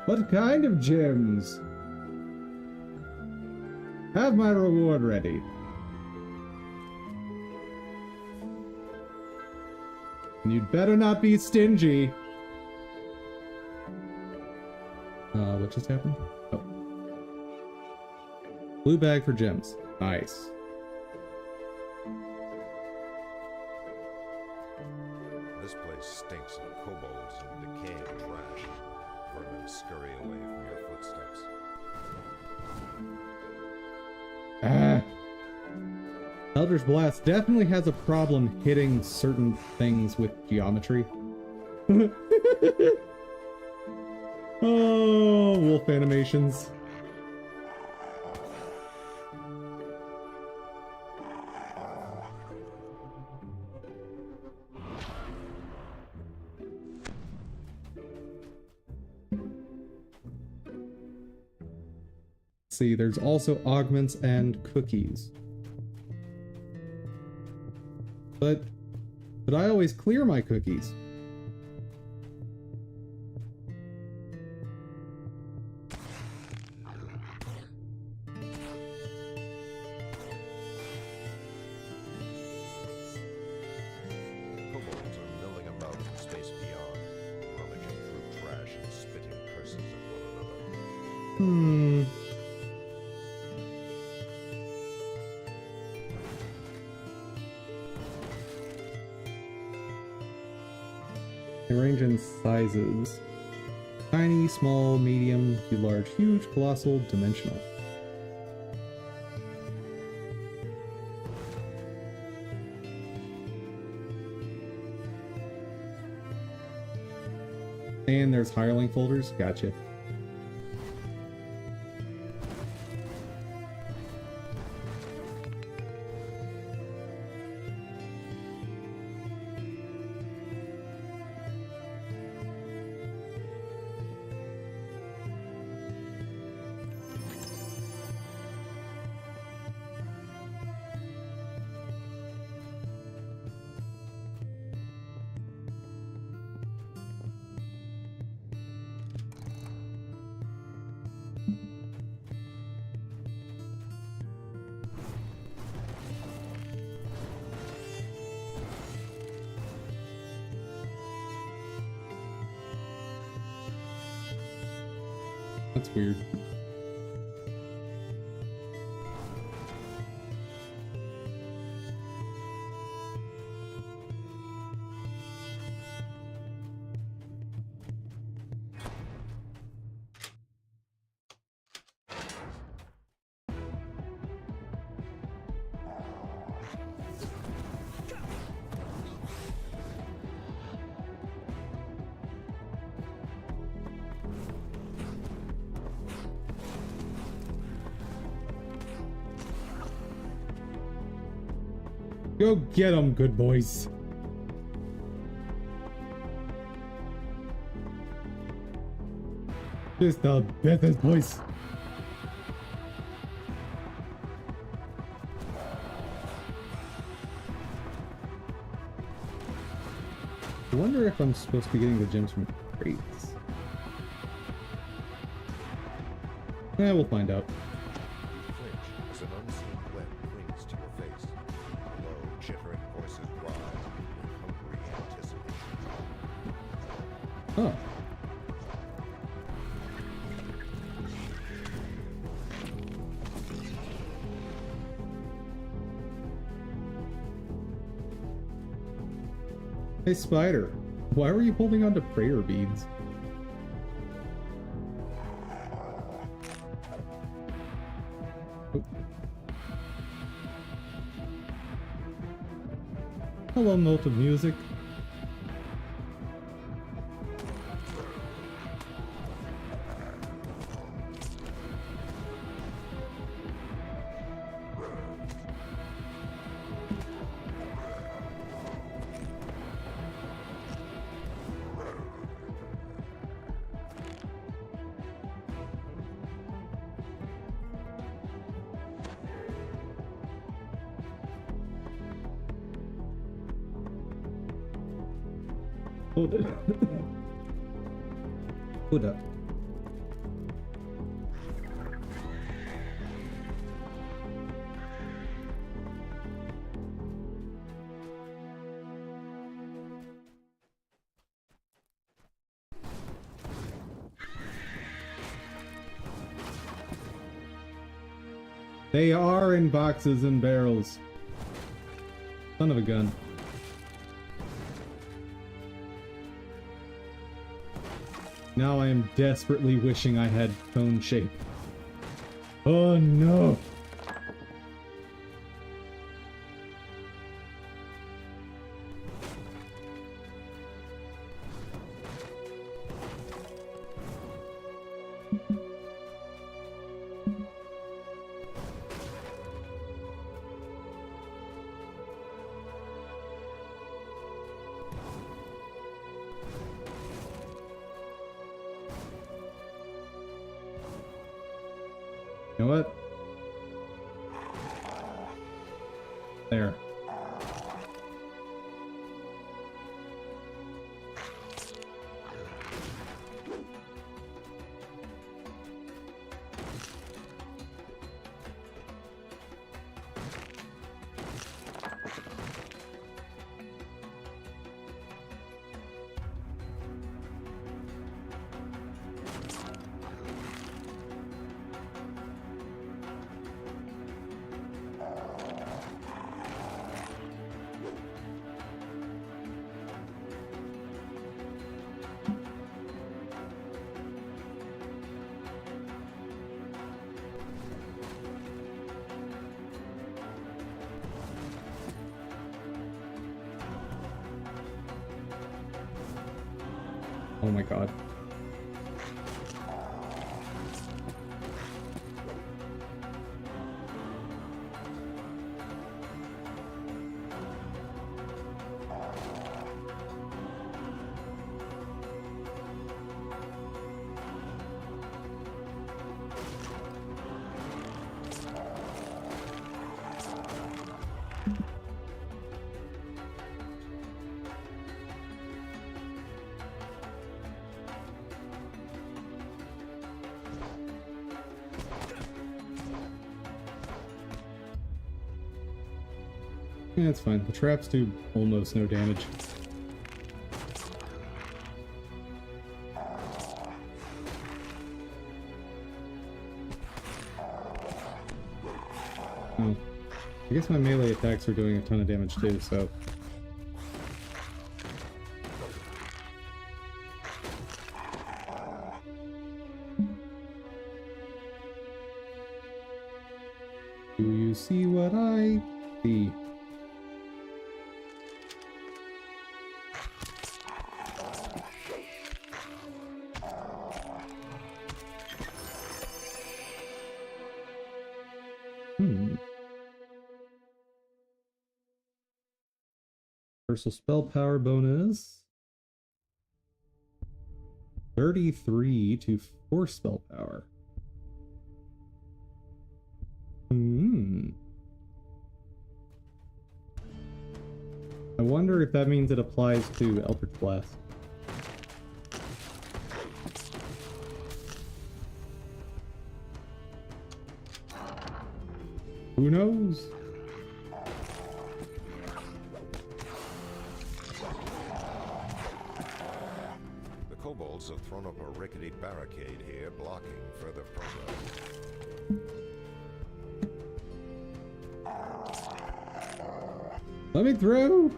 What kind of gems? Have my reward ready. And you'd better not be stingy. What just happened? Oh. Blue bag for gems. Nice. This place stinks of kobolds and decaying trash. Vermin scurry away from your footsteps. Ah. Eldritch Blast definitely has a problem hitting certain things with geometry. Oh, wolf animations. See, there's also augments and cookies. But I always clear my cookies. Kobolds are milling about in the space beyond, rummaging through trash and spitting curses at one another. They range in sizes. Tiny, small, medium, to large, huge, colossal, dimensional. And there's hireling folders. Gotcha. That's weird. Go get 'em, good boys. Just the business, boys. I wonder if I'm supposed to be getting the gems from crates. Yeah, we'll find out. Flinch as an unseen web clings to your face. Low, chittering voices rise in hungry anticipation. Oh. Hey, Spider. Why were you holding on to prayer beads? Oh. Hello, note of music. Hold it. Hold up. They are in boxes and barrels. Son of a gun. Now I am desperately wishing I had cone shape. Oh no! You know what? There. Oh my god. Yeah, it's fine. The traps do almost no damage. Oh. I guess my melee attacks are doing a ton of damage too, so... Do you see what I see? Universal spell power bonus 33 to 4 spell power. I wonder if that means it applies to Eldritch Blast. Who knows? The kobolds have thrown up a rickety barricade here, blocking further progress. Let me through!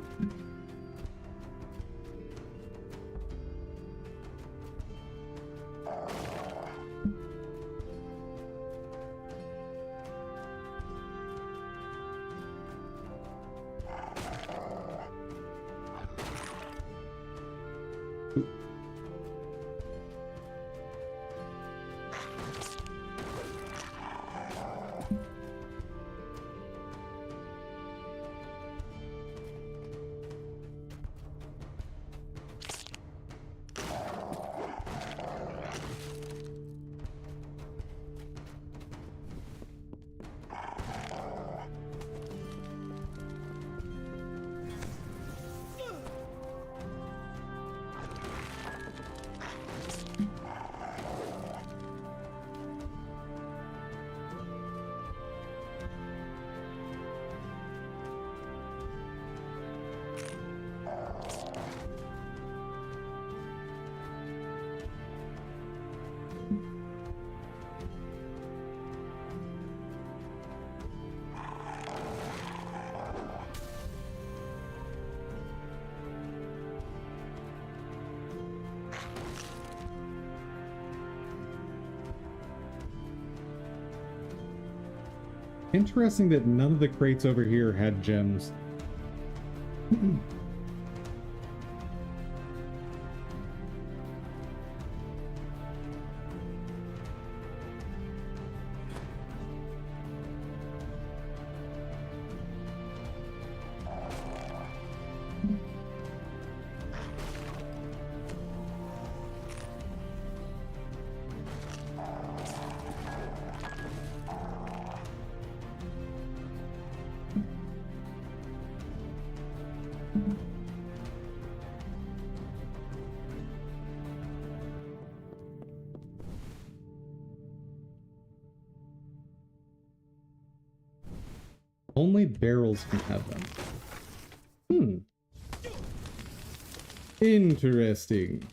Interesting that none of the crates over here had gems. Only barrels can have them. Interesting.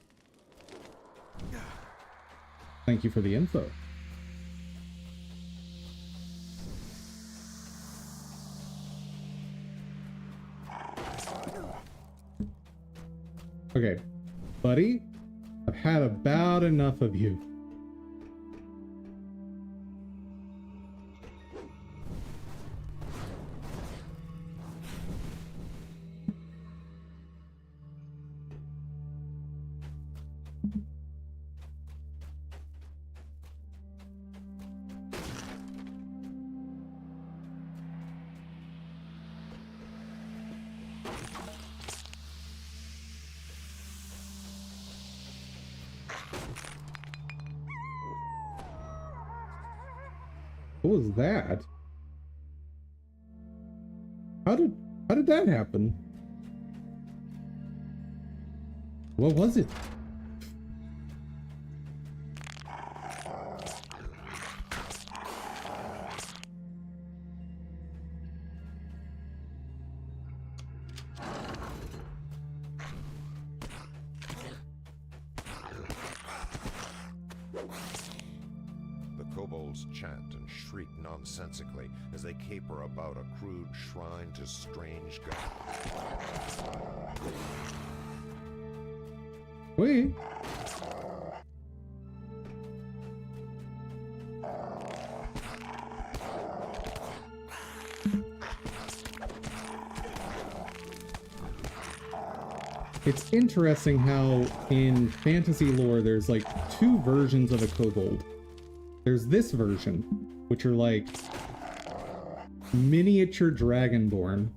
Thank you for the info. Okay, buddy, I've had about enough of you. What was that? How did that happen? What was it? Kobolds chant and shriek nonsensically as they caper about a crude shrine to strange gods. Wait. It's interesting how in fantasy lore there's like two versions of a kobold. There's this version, which are like miniature dragonborn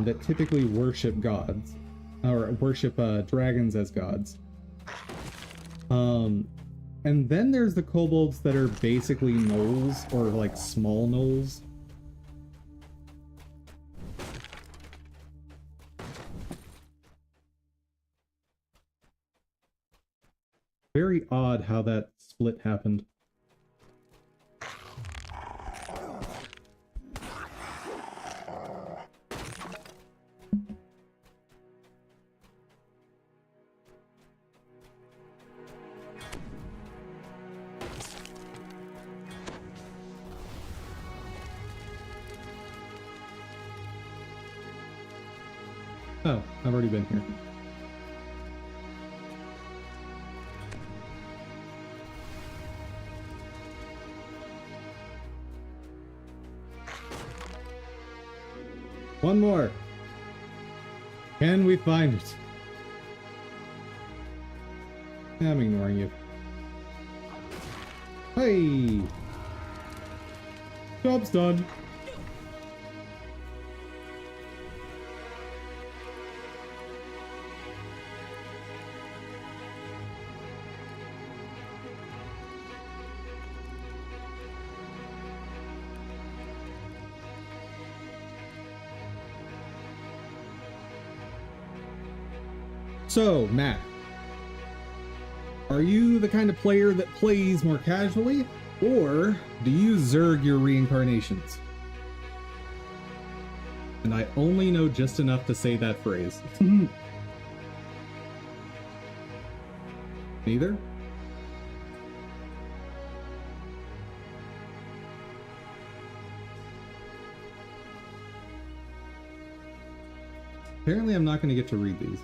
that typically worship gods, or worship dragons as gods. And then there's the kobolds that are basically gnolls, or like small gnolls. Very odd how that split happened. Oh, I've already been here. One more. Can we find it? I'm ignoring you. Hey! Job's done. So, Matt, are you the kind of player that plays more casually, or do you zerg your reincarnations? And I only know just enough to say that phrase. Neither? Apparently I'm not going to get to read these.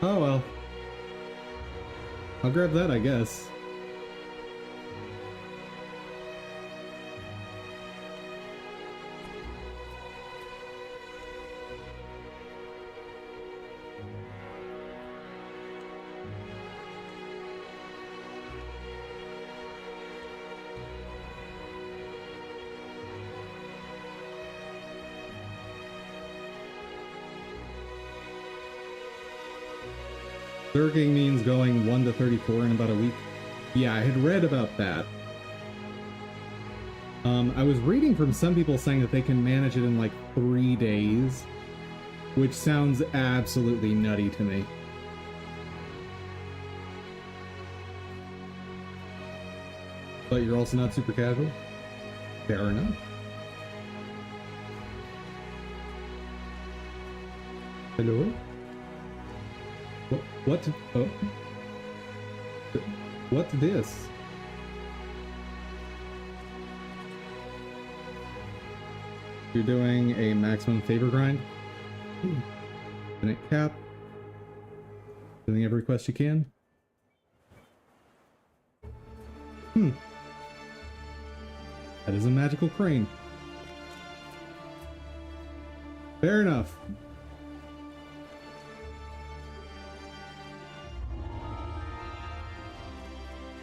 Oh well. I'll grab that, I guess. Zerging means going 1 to 34 in about a week. Yeah, I had read about that. I was reading from some people saying that they can manage it in like 3 days, which sounds absolutely nutty to me. But you're also not super casual? Fair enough. Hello? What? Oh. What's this? You're doing a maximum favor grind? Infinite cap. Doing every quest you can? That is a magical crane. Fair enough.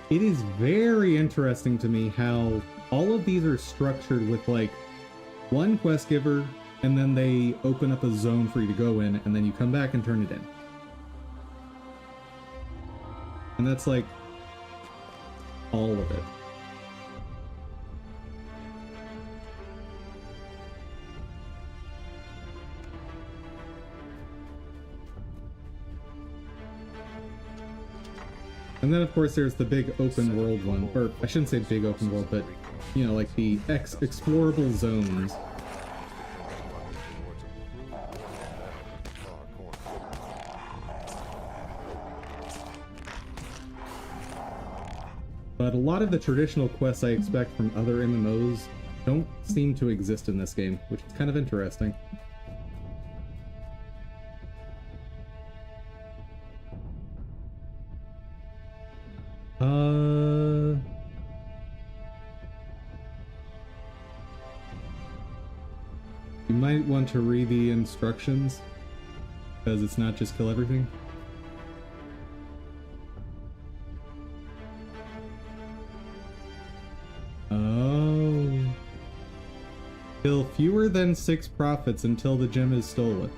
It is very interesting to me how all of these are structured with like one quest giver, and then they open up a zone for you to go in, and then you come back and turn it in. And that's like all of it. And then, of course, there's the big open world one, or I shouldn't say big open world, but, you know, like the explorable zones. But a lot of the traditional quests I expect from other MMOs don't seem to exist in this game, which is kind of interesting. You might want to read the instructions, because it's not just kill everything. Oh. Kill fewer than 6 prophets until the gem is stolen.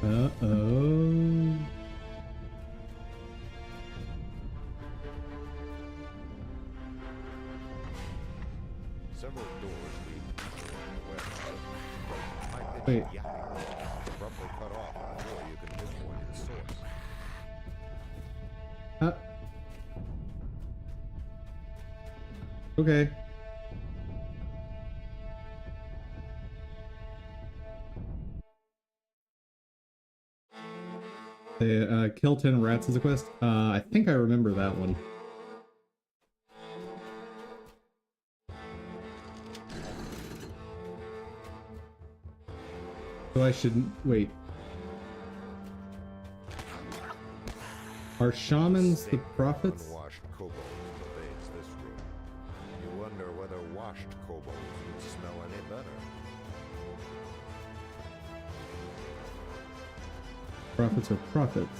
Uh-oh. Several doors lead to the west. Wait. Abruptly cut off before you can pinpoint its source. Okay. Kill 10 rats is a quest? I think I remember that one. So I shouldn't... wait. Are shamans the prophets? Unwashed kobolds pervades this room. You wonder whether washed kobolds would smell any better. Prophets are prophets.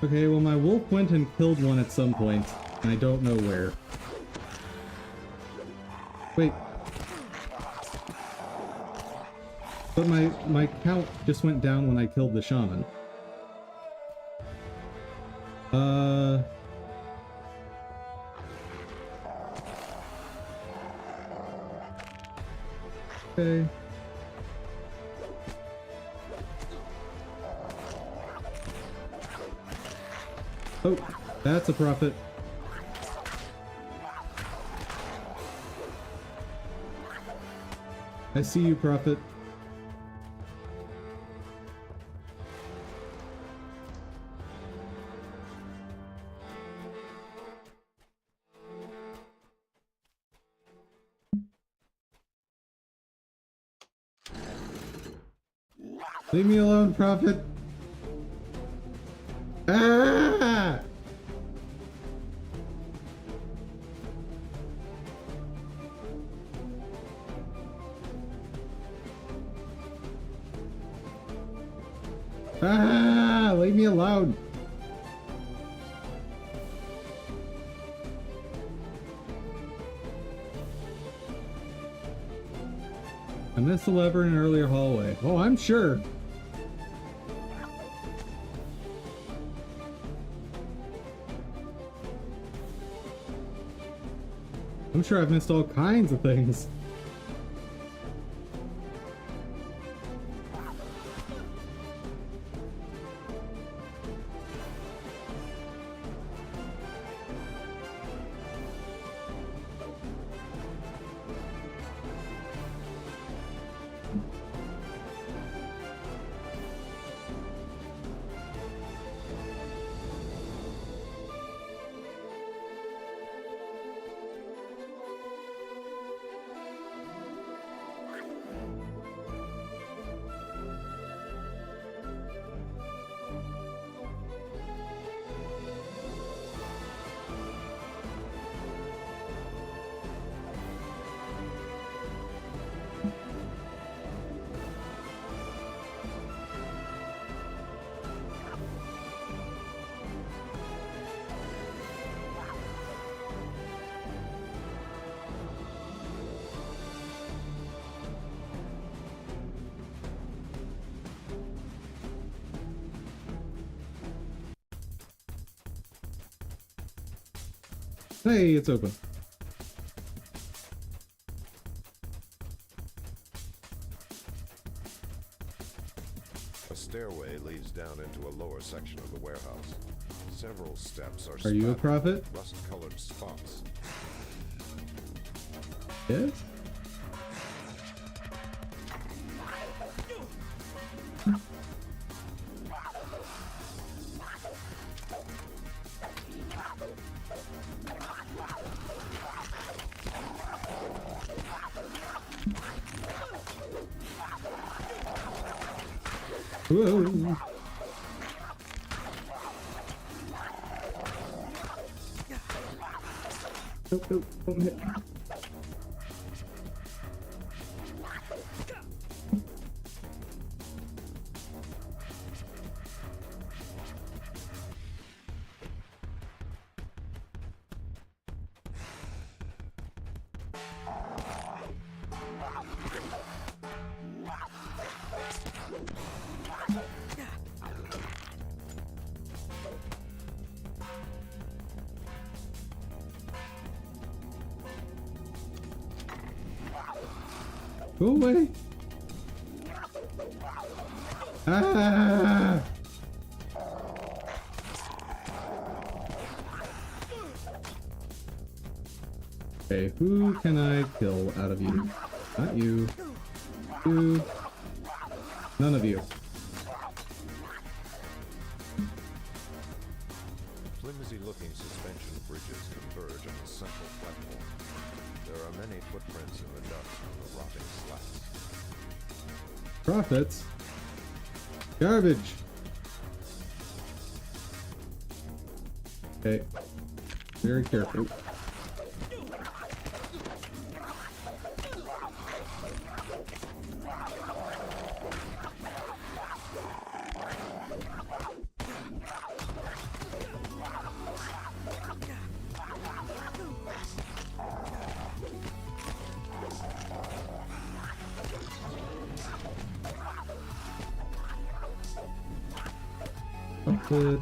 Okay, well my wolf went and killed one at some point, and I don't know where. Wait. But my count just went down when I killed the shaman. Okay. Oh, that's a prophet. I see you, prophet. Leave me alone, Prophet. Ah! Ah! Leave me alone. I missed the lever in an earlier hallway. Oh, I'm sure. I'm sure I've missed all kinds of things. Hey, it's open. A stairway leads down into a lower section of the warehouse. Several steps are Are you a splattered prophet? with rust-colored spots. Yes? Whoa. Nope, nope, don't hit. Go away. Ah! Okay, who can I kill out of you? Not you. You. None of you. Flimsy-looking suspension bridges converge on the central platform. There are many footprints in the dust on the rotting slats. Profits. Garbage. Okay. Very careful. Good.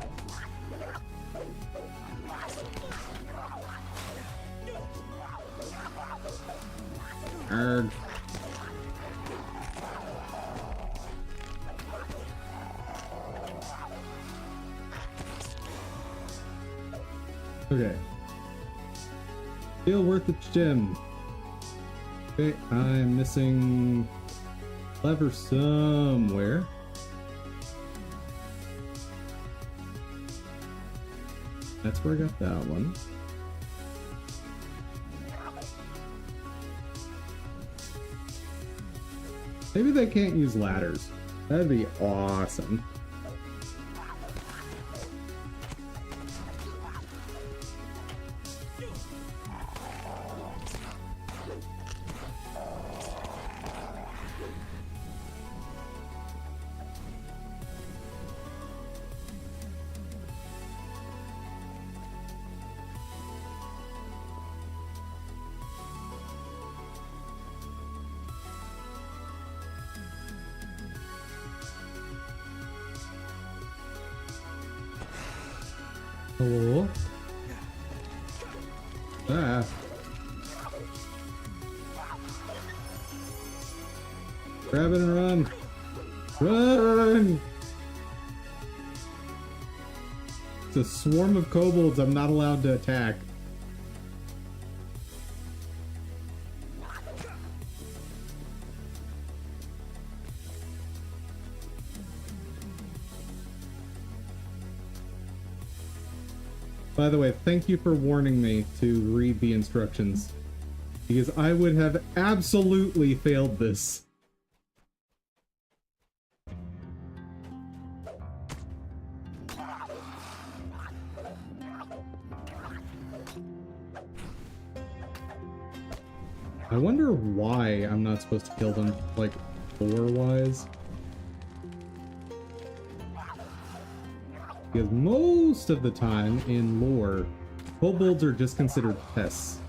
Arg. Okay. Still worth its gem. Okay, I'm missing lever somewhere. That's where I got that one. Maybe they can't use ladders. That'd be awesome. Hello? Ah. Grab it and run. Run! It's a swarm of kobolds I'm not allowed to attack. By the way, thank you for warning me to read the instructions, because I would have absolutely failed this. I wonder why I'm not supposed to kill them, like, lore-wise. Because most of the time in lore, kobolds are just considered pests.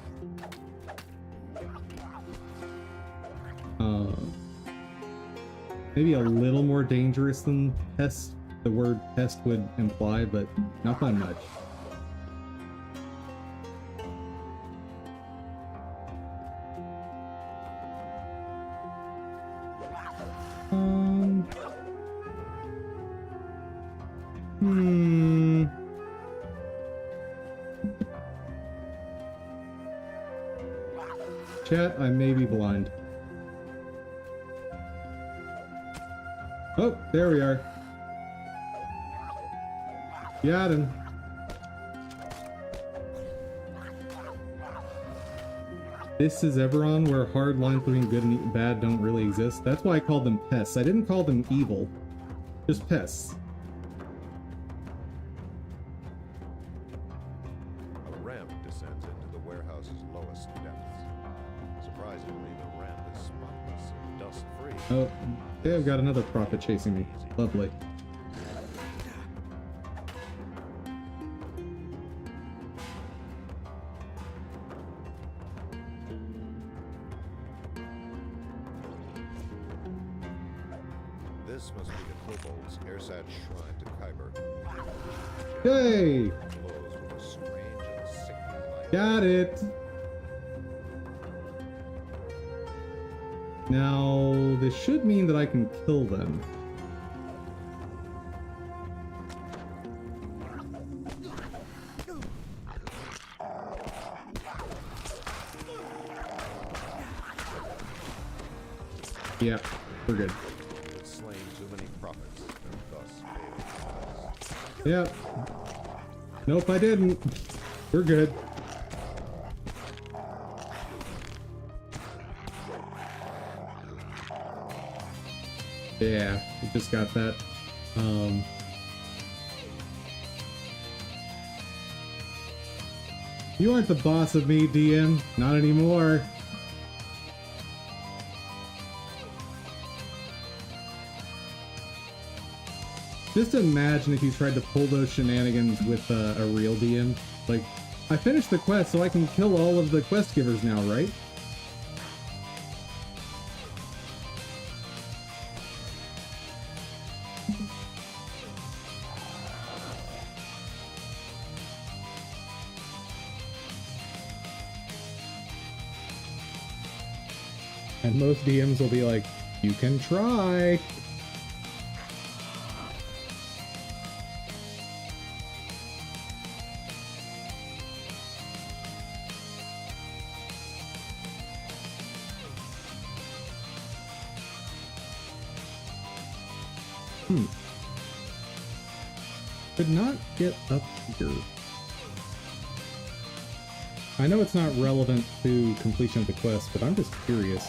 Maybe a little more dangerous than pest, the word pest would imply, but not by much. Chat, I may be blind. Oh, there we are. Got him. This is Eberron, where hard lines between good and bad don't really exist. That's why I called them pests. I didn't call them evil. Just pests. A ramp descends into the warehouse's lowest depths. Surprisingly, the ramp is spotless and dust-free. Oh, okay, I've got another prophet chasing me. Lovely. This must be the kobold's Ersad shrine to Kyber. Yay! Glows with a strange and sickly light. Got it! Now, this should mean that I can kill them. Yeah, we're good. Slain too many prophets and thus failed. Yeah. Nope, I didn't. We're good. Yeah, we just got that. You aren't the boss of me, DM. Not anymore. Just imagine if you tried to pull those shenanigans with a real DM. Like, I finished the quest, so I can kill all of the quest givers now, right? And most DMs will be like, you can try. Could not get up here. I know it's not relevant to completion of the quest, but I'm just curious.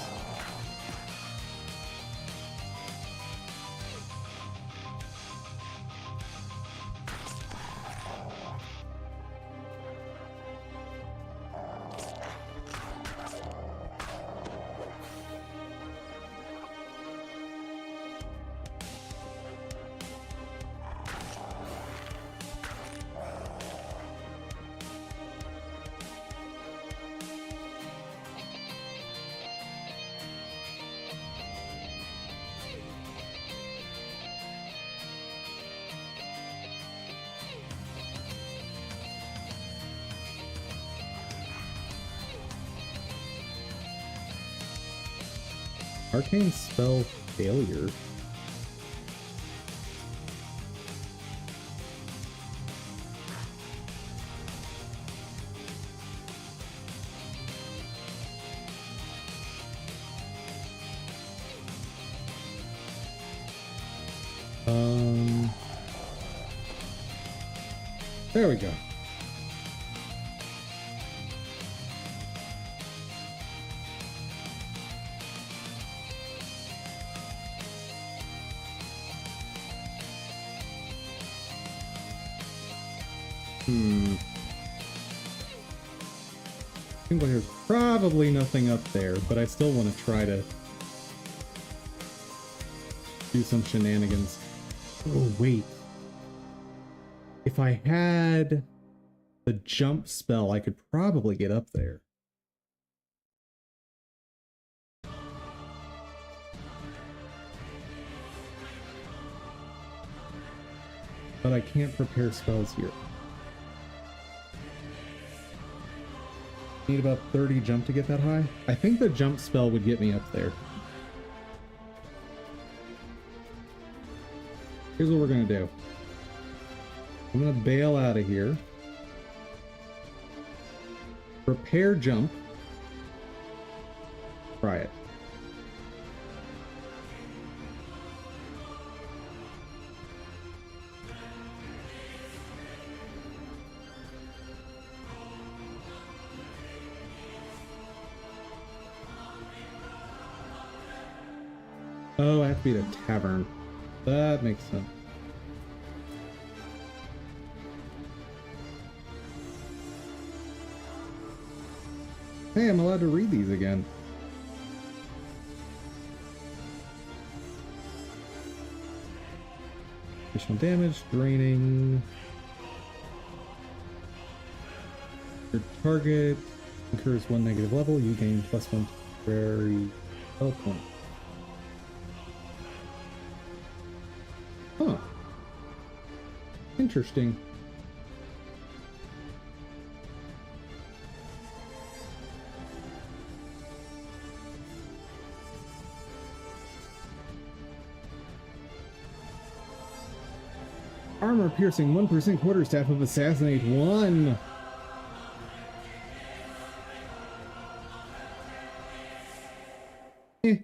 Arcane spell failure. There we go. Seems like there's probably nothing up there, but I still want to try to do some shenanigans. Oh, wait. If I had the jump spell, I could probably get up there. But I can't prepare spells here. Need about 30 jump to get that high. I think the jump spell would get me up there. Here's what we're gonna do. I'm gonna bail out of here. Prepare jump. Try it. Oh, I have to be at a tavern. That makes sense. Hey, I'm allowed to read these again. Additional damage, draining. Your target incurs 1 negative level. You gain +1 temporary spell point. Huh. Interesting. Armor piercing 1% quarterstaff of assassinate 1. Eh.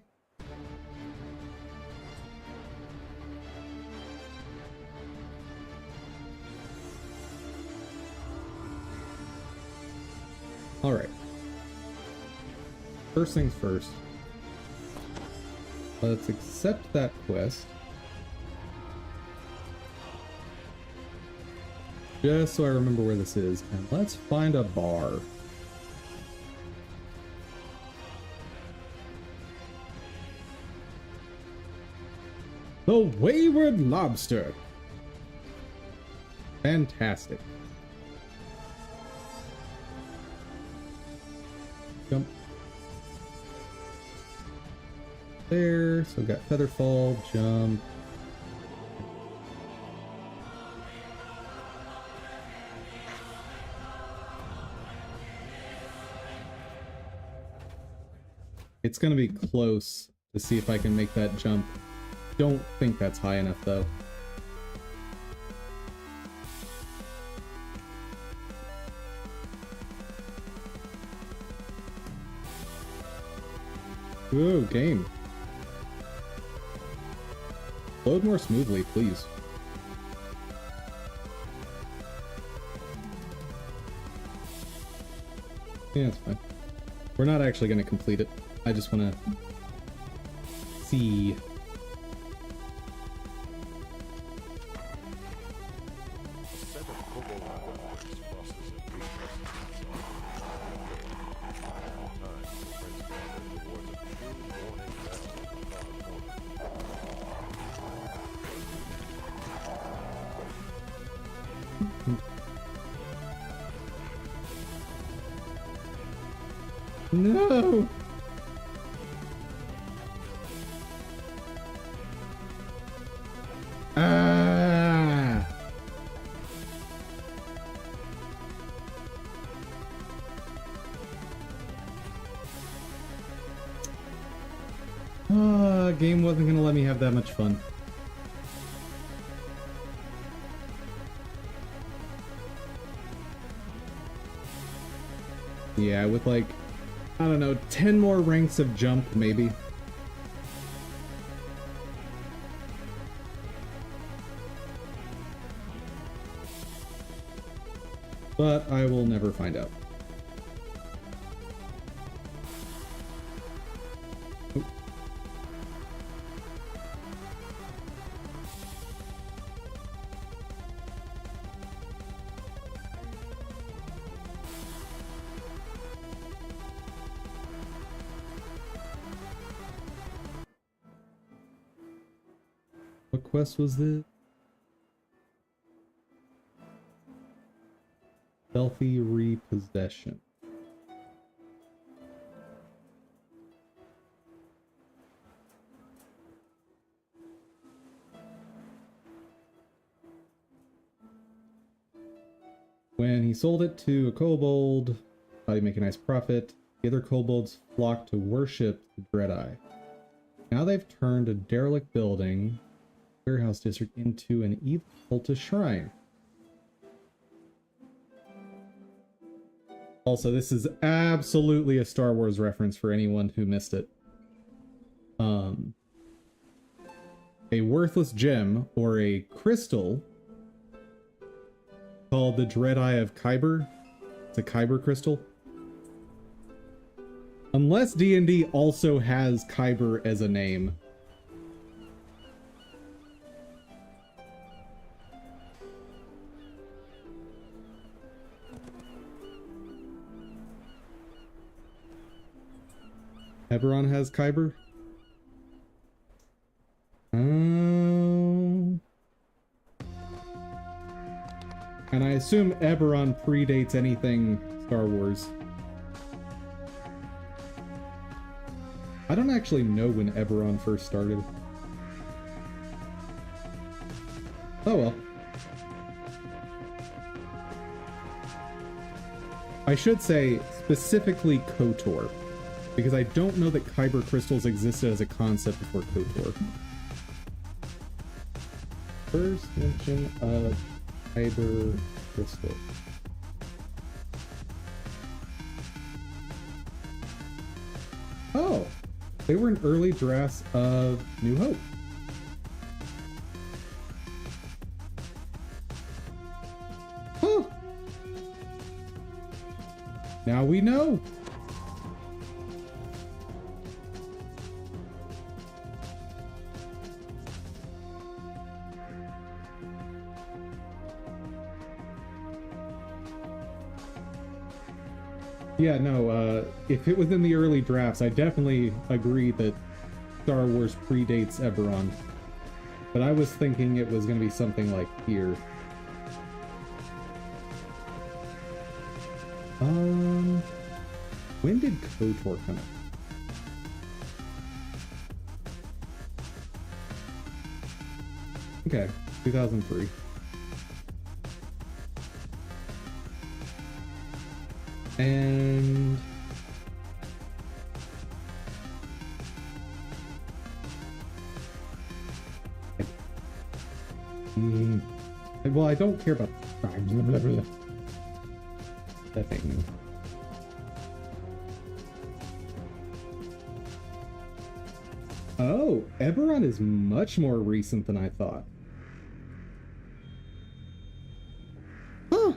All right. First things first. Let's accept that quest. Just so I remember where this is. And let's find a bar. The Wayward Lobster. Fantastic. Jump. There. So we got Featherfall, jump. It's gonna be close to see if I can make that jump. Don't think that's high enough though. Ooh, game. Load more smoothly, please. Yeah, it's fine. We're not actually going to complete it. I just want to see. No! Ah! game wasn't gonna let me have that much fun. Yeah, with like, I don't know, 10 more ranks of jump, maybe. But I will never find out. Oh. What quest was this? Stealthy repossession. When he sold it to a kobold, thought he'd make a nice profit. The other kobolds flocked to worship the Dread-Eye. Now they've turned a derelict building, warehouse district, into an evil cultist shrine. Also, this is absolutely a Star Wars reference for anyone who missed it. A worthless gem, or a crystal, called the Dread-Eye of Kyber. It's a Kyber crystal. Unless D&D also has Kyber as a name. Eberron has Kyber? And I assume Eberron predates anything Star Wars. I don't actually know when Eberron first started. Oh well. I should say specifically KOTOR, because I don't know that Kyber crystals existed as a concept before KOTOR. First mention of Kyber crystal. Oh, they were in early drafts of New Hope. Huh. Now we know. Yeah, no, if it was in the early drafts, I definitely agree that Star Wars predates Eberron. But I was thinking it was going to be something like here. When did KOTOR come out? Okay, 2003. And well, I don't care about that thing. Oh, Eberron is much more recent than I thought. Huh.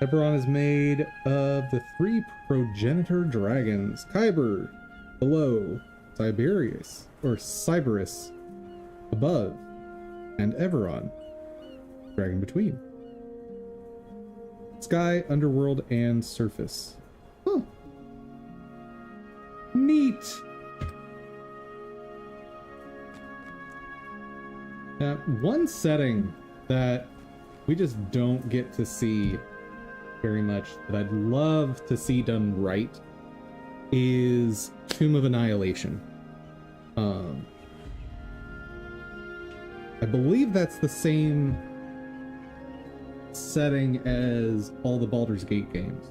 Eberron is made of the three progenitor dragons: Kyber below, Cyberius above, and Eberron, dragon between. Sky, underworld, and surface. Huh. Neat. Now, one setting that we just don't get to see very much that I'd love to see done right is Tomb of Annihilation. I believe that's the same setting as all the Baldur's Gate games.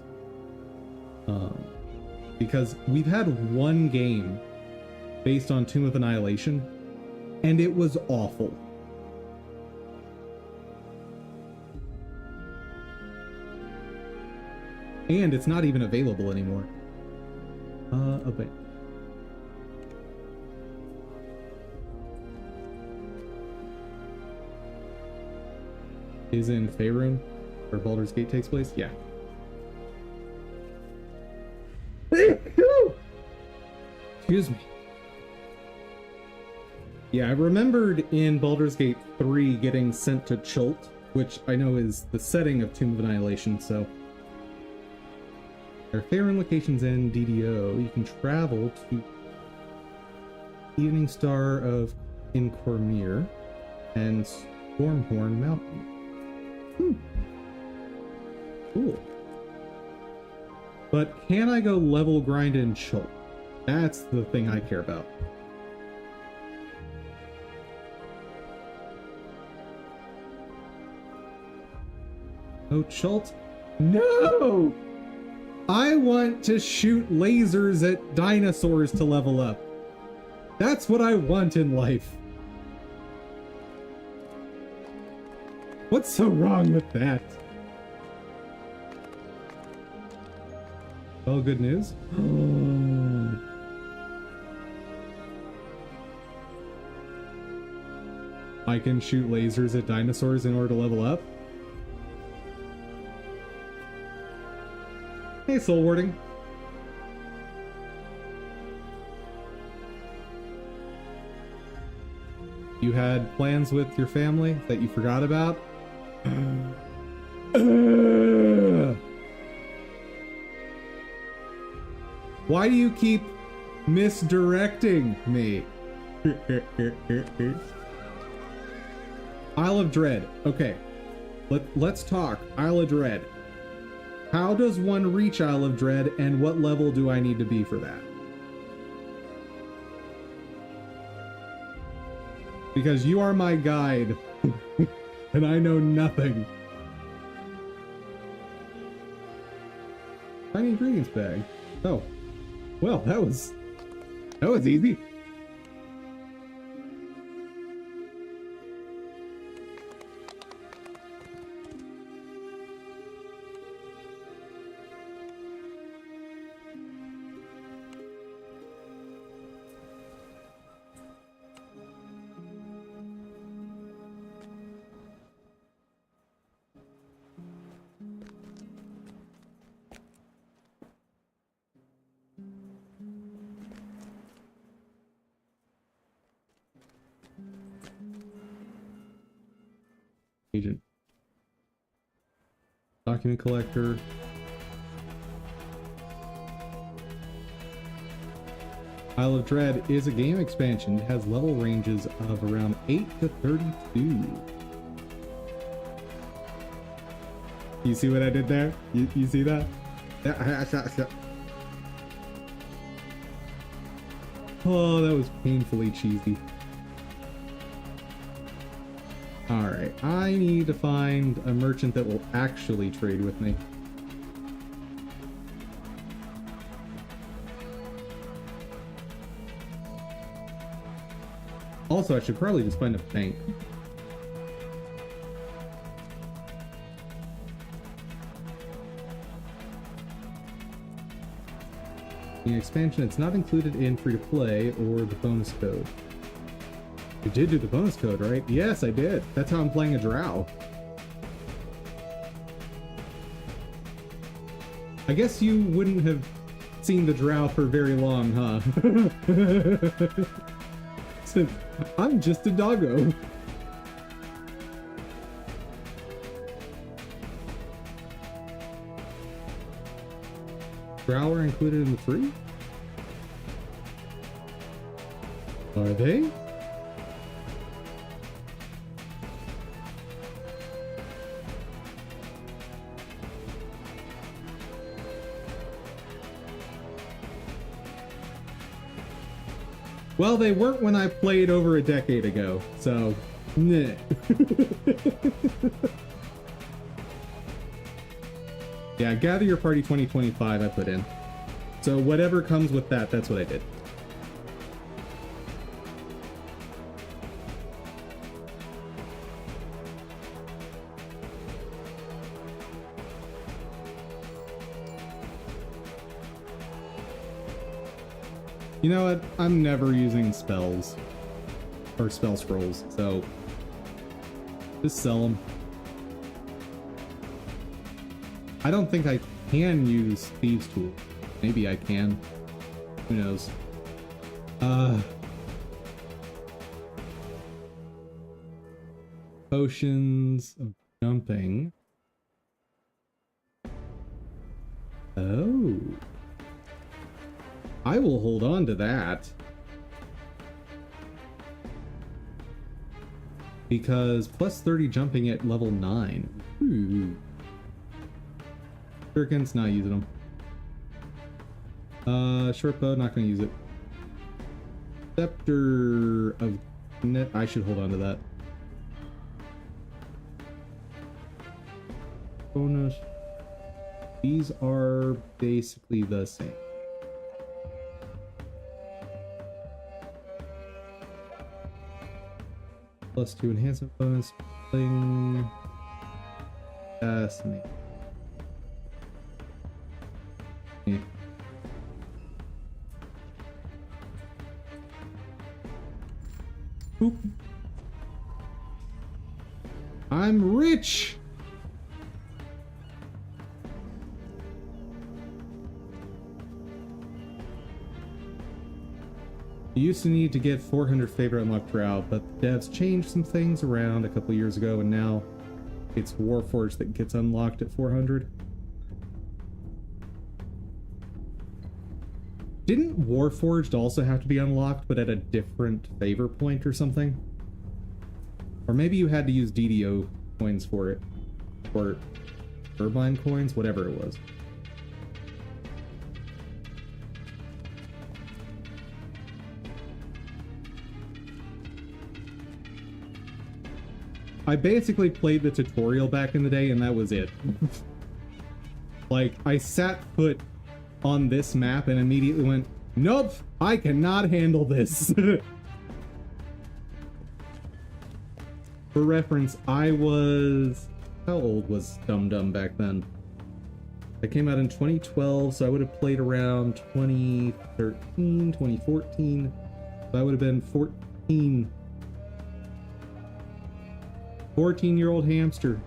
Because we've had one game based on Tomb of Annihilation, and it was awful. And it's not even available anymore. Okay. Is in Faerun, where Baldur's Gate takes place? Yeah. Excuse me. Yeah, I remembered in Baldur's Gate 3 getting sent to Chult, which I know is the setting of Tomb of Annihilation, so... There are Faerun locations in DDO. You can travel to Evening Star of in Cormyr and Stormhorn Mountain. Cool. But can I go level grind in Chult? That's the thing I care about. Oh, Chult? No! I want to shoot lasers at dinosaurs to level up. That's what I want in life. What's so wrong with that? Oh, good news. I can shoot lasers at dinosaurs in order to level up. Hey, soul warding. You had plans with your family that you forgot about? Why do you keep misdirecting me? Isle of Dread. Okay. Let's talk. Isle of Dread. How does one reach Isle of Dread, and what level do I need to be for that? Because you are my guide, and I know nothing. Tiny ingredients bag. Oh. Well, that was easy. Agent. Document collector. Isle of Dread is a game expansion. It has level ranges of around 8 to 32. You see what I did there? You see that? Oh, that was painfully cheesy. Alright, I need to find a merchant that will actually trade with me. Also, I should probably just find a bank. In expansion, it's not included in free-to-play or the bonus code. You did do the bonus code, right? Yes, I did. That's how I'm playing a drow. I guess you wouldn't have seen the drow for very long, huh? Since I'm just a doggo. Drow are included in the free? Are they? Well, they weren't when I played over a decade ago, so... Nah. Yeah, gather your party 2025 I put in. So whatever comes with that, that's what I did. You know what? I'm never using spells or spell scrolls, so just sell them. I don't think I can use Thieves' Tool. Maybe I can. Who knows? Potions of jumping. Oh. I will hold on to that. Because plus 30 jumping at level 9. Ooh. Shurikens, not using them. Short bow, not gonna use it. Scepter of Net, I should hold on to that. Bonus. These are basically the same. Plus 2 enhancement bonus. Playing. That's me. Boop. I'm rich! You used to need to get 400 favor unlocked per route, but the devs changed some things around a couple years ago, and now it's Warforged that gets unlocked at 400. Didn't Warforged also have to be unlocked, but at a different favor point or something? Or maybe you had to use DDO coins for it. Or turbine coins, whatever it was. I basically played the tutorial back in the day, and that was it. Like, I sat foot on this map and immediately went, nope, I cannot handle this. For reference, I was... How old was DumDum back then? It came out in 2012, so I would have played around 2013, 2014. So I would have been 14. 14-year-old hamster.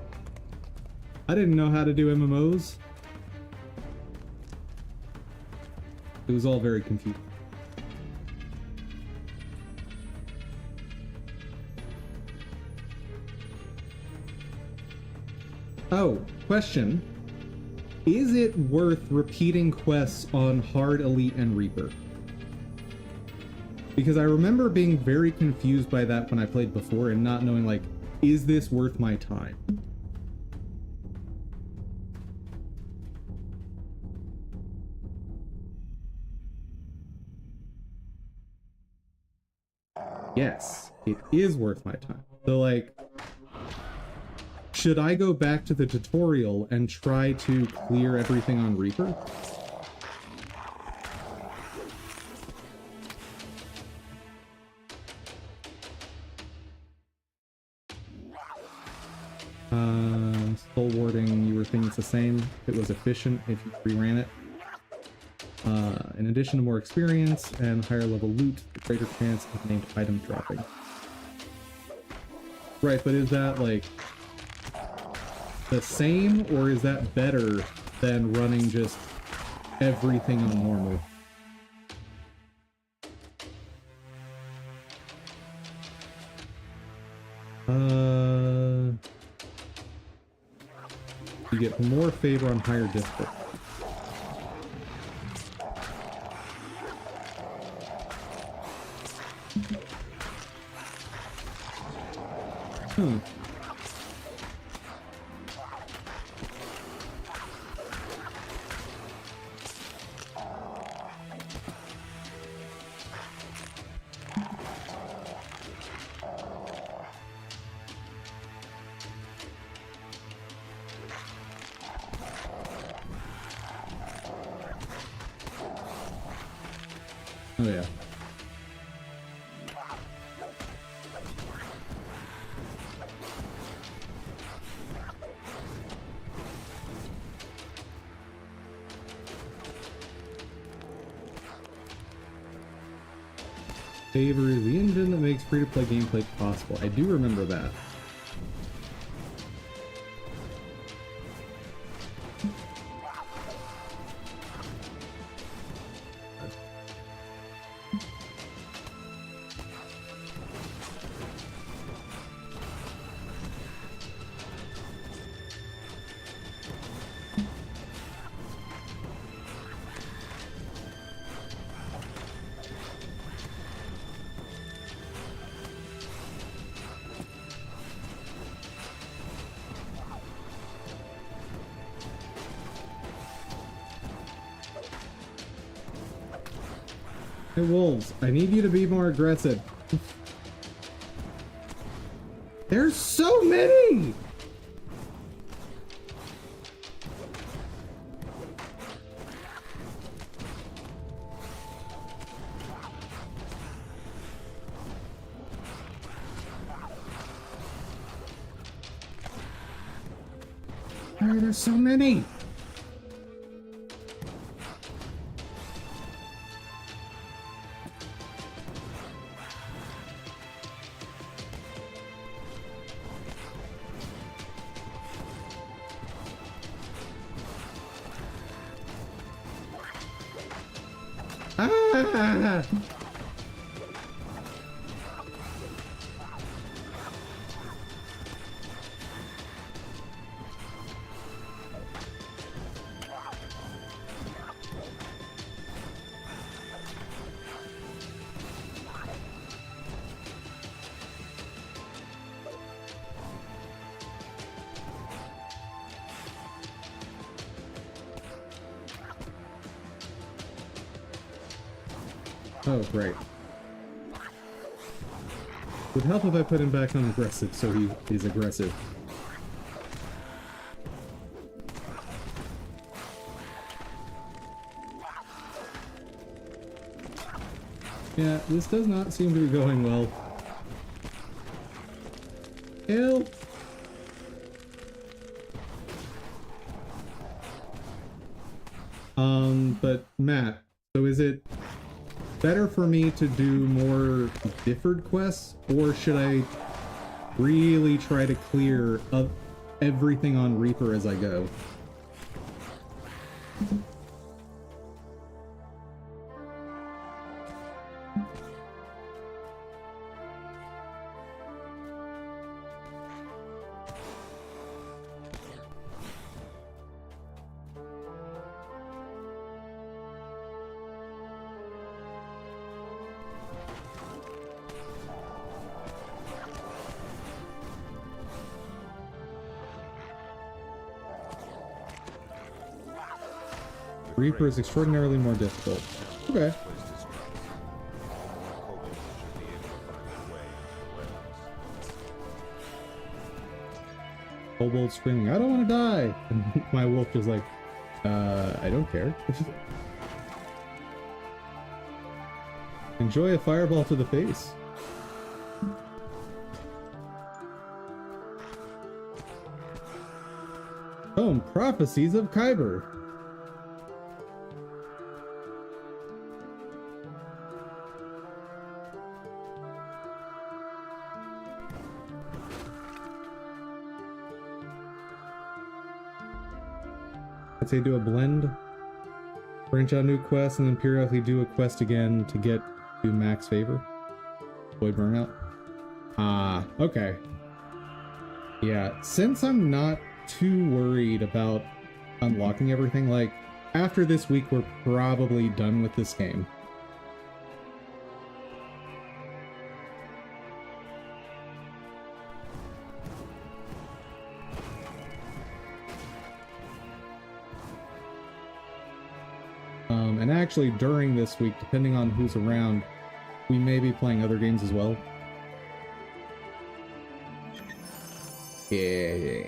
I didn't know how to do MMOs. It was all very confusing. Oh, question. Is it worth repeating quests on Hard, Elite, and Reaper? Because I remember being very confused by that when I played before and not knowing, like, is this worth my time? Yes, it is worth my time. So, like, should I go back to the tutorial and try to clear everything on Reaper? Soul warding, you were thinking it's the same. It was efficient if you reran it. In addition to more experience and higher level loot, the greater chance of named item dropping. Right, but is that like the same, or is that better than running just everything on normal? You get more favor on higher difficulty. Oh yeah. Favor is the engine that makes free-to-play gameplay possible. I do remember that. Hey wolves, I need you to be more aggressive. There's so many! Why are there so many? Ah! Oh, great. Would help if I put him back on aggressive so he's aggressive. Yeah, this does not seem to be going well. Help! But Matt, so is it better for me to do more differed quests, or should I really try to clear up everything on Reaper as I go? Reaper is extraordinarily more difficult. Okay. Kobold screaming, I don't want to die! And my wolf is like, I don't care. Enjoy a fireball to the face. Oh, Prophecies of Kyber. I'd say do a blend, branch out new quests, and then periodically do a quest again to get to max favor. Avoid burnout. Ah, okay. Yeah, since I'm not too worried about unlocking everything, like, after this week we're probably done with this game. And actually during this week, depending on who's around, we may be playing other games as well. Yeah.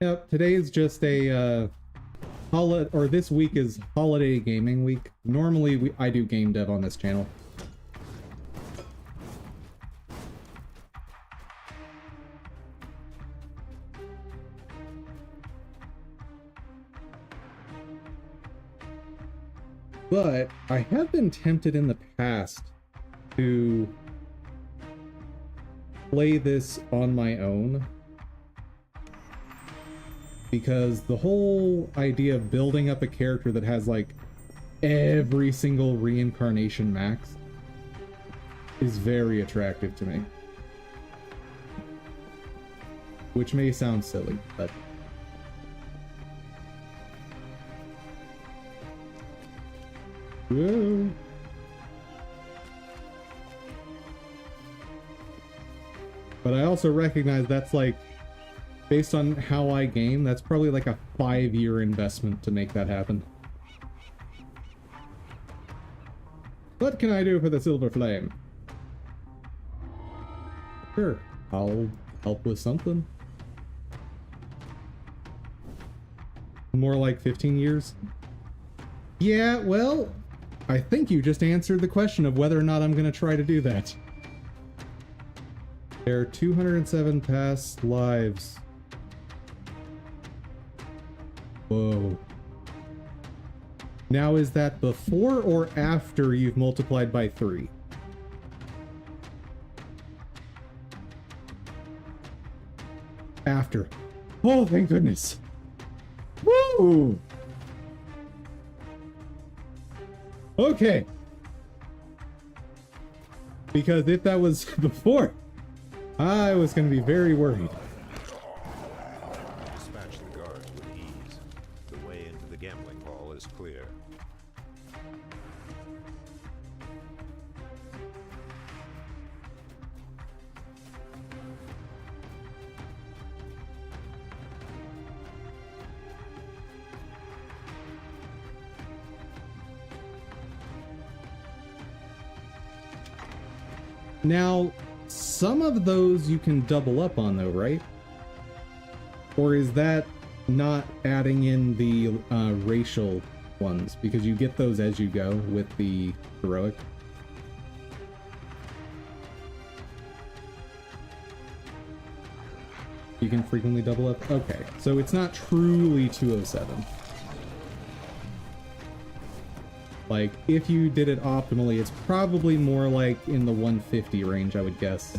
Yep, today is just a this week is holiday gaming week. Normally I do game dev on this channel. But I have been tempted in the past to play this on my own, because the whole idea of building up a character that has like every single reincarnation max is very attractive to me. Which may sound silly, but whoa. But I also recognize that's like, based on how I game, that's probably like a 5-year investment to make that happen. What can I do for the Silver Flame? Sure, I'll help with something. More like 15 years? Yeah, well, I think you just answered the question of whether or not I'm going to try to do that. There are 207 past lives. Whoa. Now, is that before or after you've multiplied by 3? After. Oh, thank goodness. Woo! Okay. Because if that was before, I was going to be very worried. Dispatch the guards with ease. The way into the gambling hall is clear. Now, some of those you can double up on though, right? Or is that not adding in the racial ones? Because you get those as you go with the heroic. You can frequently double up? Okay, so it's not truly 207. Like, if you did it optimally, it's probably more like in the 150 range, I would guess.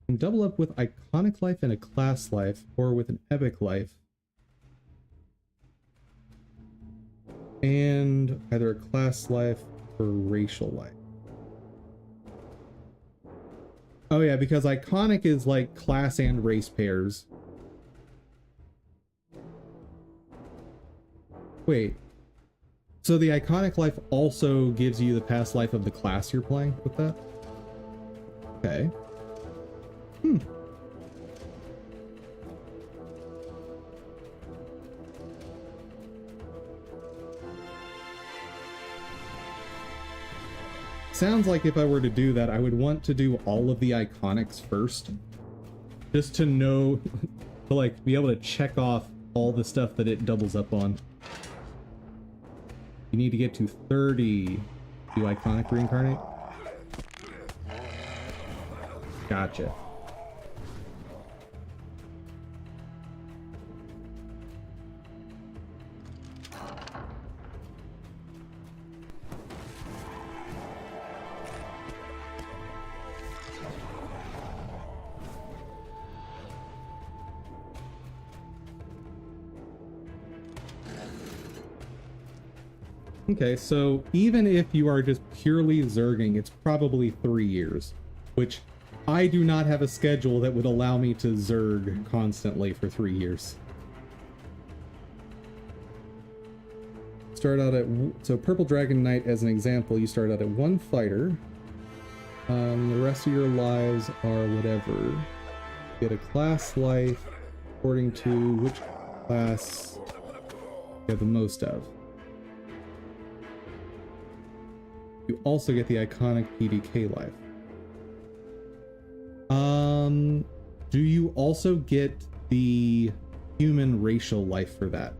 And double up with iconic life and a class life, or with an epic life. And either a class life or racial life. Oh yeah, because iconic is like class and race pairs. Wait. So the iconic life also gives you the past life of the class you're playing with that? Okay. Sounds like if I were to do that, I would want to do all of the iconics first. Just to know, to like be able to check off all the stuff that it doubles up on. You need to get to 30 to iconic reincarnate. Gotcha. Okay, so even if you are just purely zerging, it's probably 3 years, which I do not have a schedule that would allow me to zerg constantly for 3 years. Start out at, so Purple Dragon Knight as an example, you start out at 1 fighter. The rest of your lives are whatever. Get a class life according to which class you have the most of. you also get the iconic PDK life. Do you also get the human racial life for that?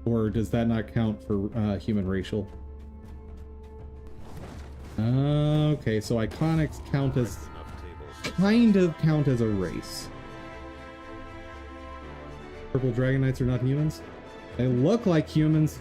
Or does that not count for human racial? Okay, so iconics count as kind of count as a race. Purple Dragon Knights are not humans? They look like humans.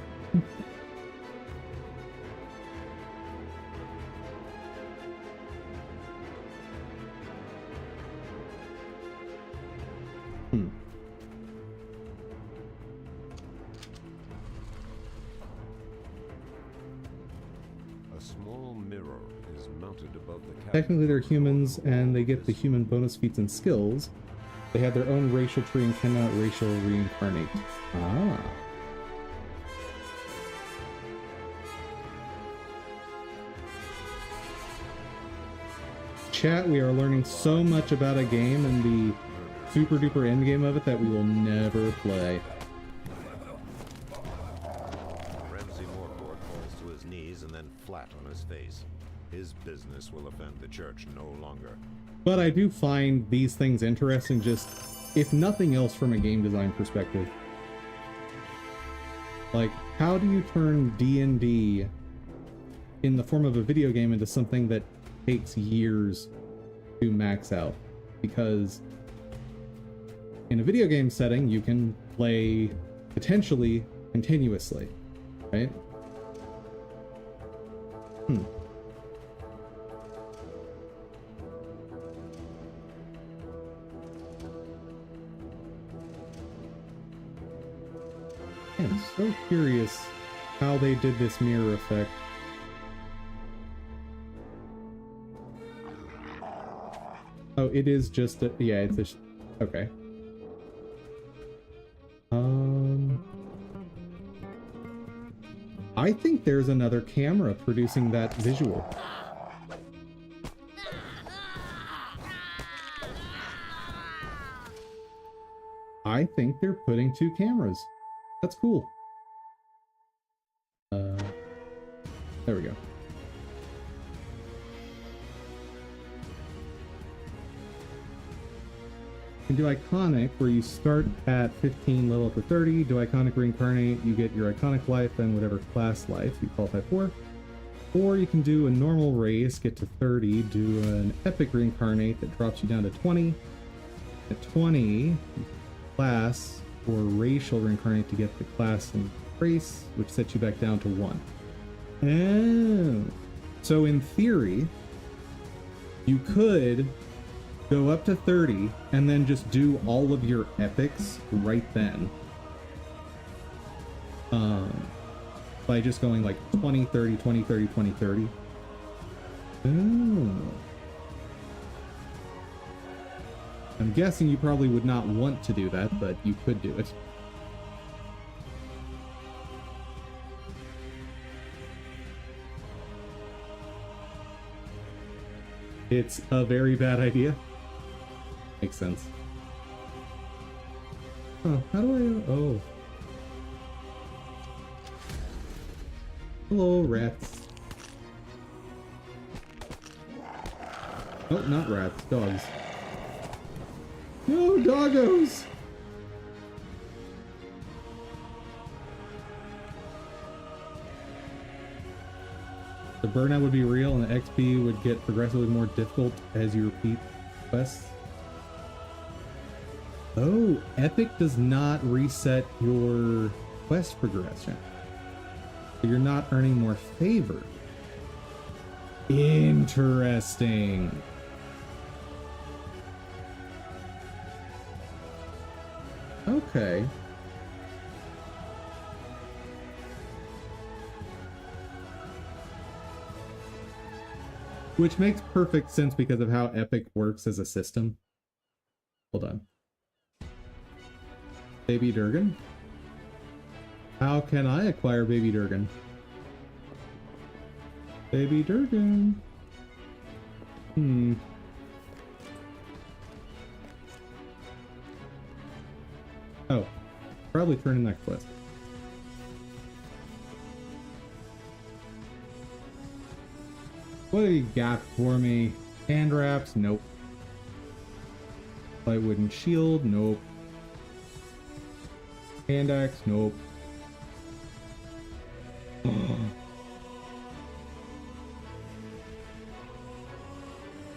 A small mirror is mounted above the cabin. Technically they're humans and they get the human bonus feats and skills. They have their own racial tree and cannot racial reincarnate. Ah. Chat, we are learning so much about a game and the super duper end game of it that we will never play. Ramsay Morcourt falls to his knees and then flat on his face. His business will offend the church no longer. But I do find these things interesting, just if nothing else from a game design perspective. Like, how do you turn D&D in the form of a video game into something that takes years to max out? Because in a video game setting, you can play potentially continuously, right? I'm so curious how they did this mirror effect. Oh, it is just a, yeah, it's a, okay. I think there's another camera producing that visual. I think they're putting two cameras. That's cool. There we go. You can do iconic, where you start at 15, level up to 30, do iconic reincarnate, you get your iconic life and whatever class life you qualify for. Or you can do a normal race, get to 30, do an epic reincarnate that drops you down to 20. At 20, class or racial reincarnate to get the class and race, which sets you back down to 1. Oh. So in theory, you could go up to 30 and then just do all of your epics right then. By just going like 20, 30, 20, 30, 20, 30. Oh. I'm guessing you probably would not want to do that, but you could do it. It's a very bad idea. Makes sense. Oh, how do I... Oh. Hello, rats. Oh, not rats. Dogs. No, doggos! The burnout would be real and the XP would get progressively more difficult as you repeat quests. Oh, Epic does not reset your quest progression. So you're not earning more favor. Interesting. Okay. Which makes perfect sense because of how Epic works as a system. Hold on. Baby Durgan? How can I acquire Baby Durgan? Baby Durgan. Oh, probably turn in that quest. What do you got for me? Hand wraps? Nope. Light wooden shield? Nope. Hand axe? Nope.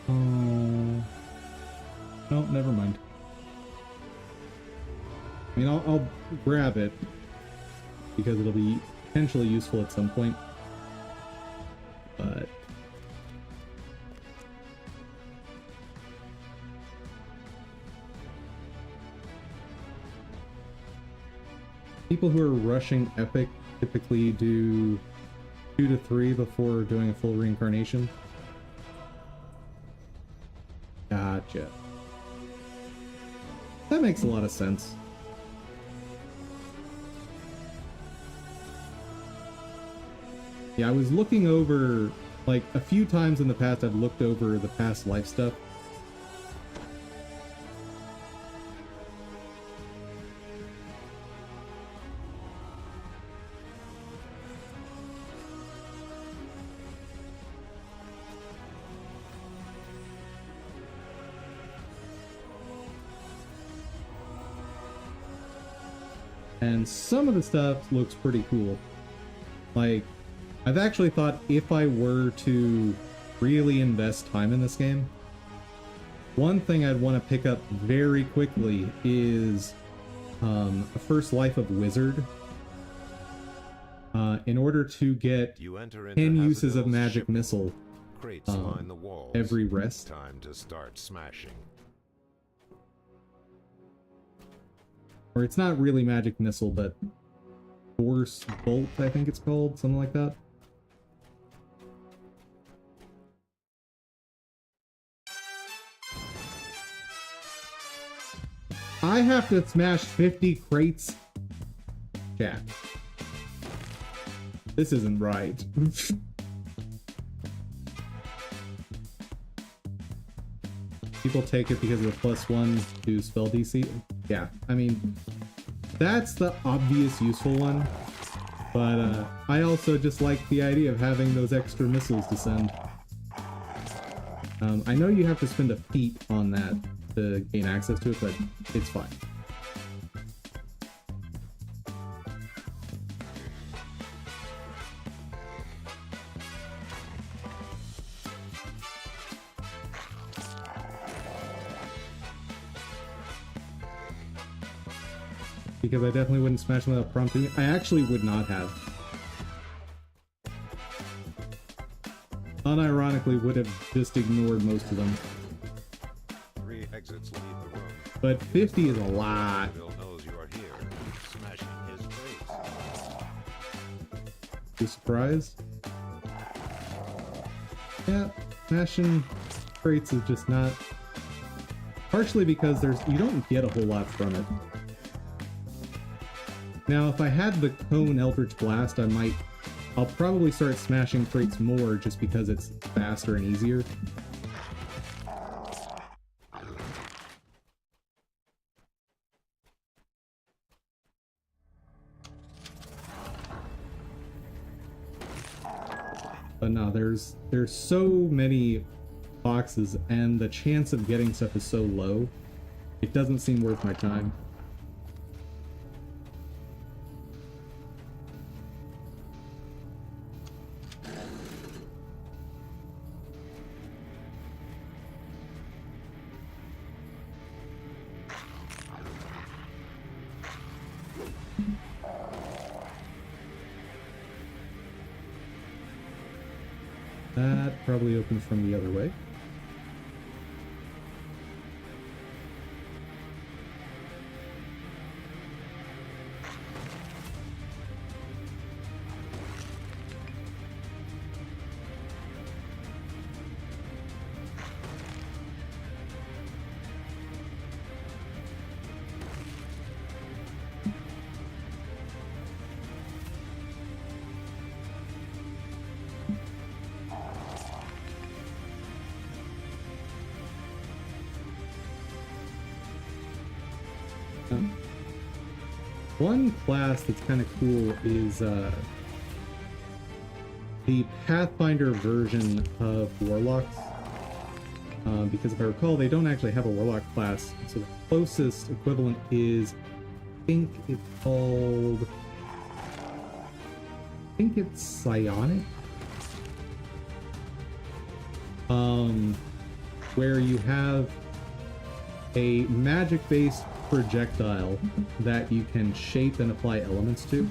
Oh. Nope, never mind. I mean, I'll grab it because it'll be potentially useful at some point. But people who are rushing epic typically do 2 to 3 before doing a full reincarnation. Gotcha. That makes a lot of sense. Yeah, I was looking over, like, a few times in the past I've looked over the past life stuff. And some of the stuff looks pretty cool. Like, I've actually thought if I were to really invest time in this game, one thing I'd want to pick up very quickly is a First Life of Wizard. In order to get 10 uses of Magic Missile every rest. Time to start smashing. Or it's not really Magic Missile, but Force Bolt, I think it's called, something like that. I have to smash 50 crates? Chat. This isn't right. People take it because of the +1 to spell DC. Yeah, I mean, that's the obvious useful one. But I also just like the idea of having those extra missiles to send. I know you have to spend a feat on that to gain access to it, but it's fine. Because I definitely wouldn't smash them without prompting. I actually would not have. Unironically, would have just ignored most of them. 3 exits leave the room. But 50 is a lot. Bill knows you are here, smashing his face. You surprised? Yeah, smashing crates is just not. Partially because you don't get a whole lot from it. Now, if I had the Cone Eldritch Blast, I'll probably start smashing crates more just because it's faster and easier. But no, there's so many boxes, and the chance of getting stuff is so low, it doesn't seem worth my time. That probably opens from the other way. One class that's kind of cool is the Pathfinder version of Warlocks. Because if I recall, they don't actually have a Warlock class. So the closest equivalent is, I think it's called... I think it's Psionic. Where you have a magic-based projectile that you can shape and apply elements to.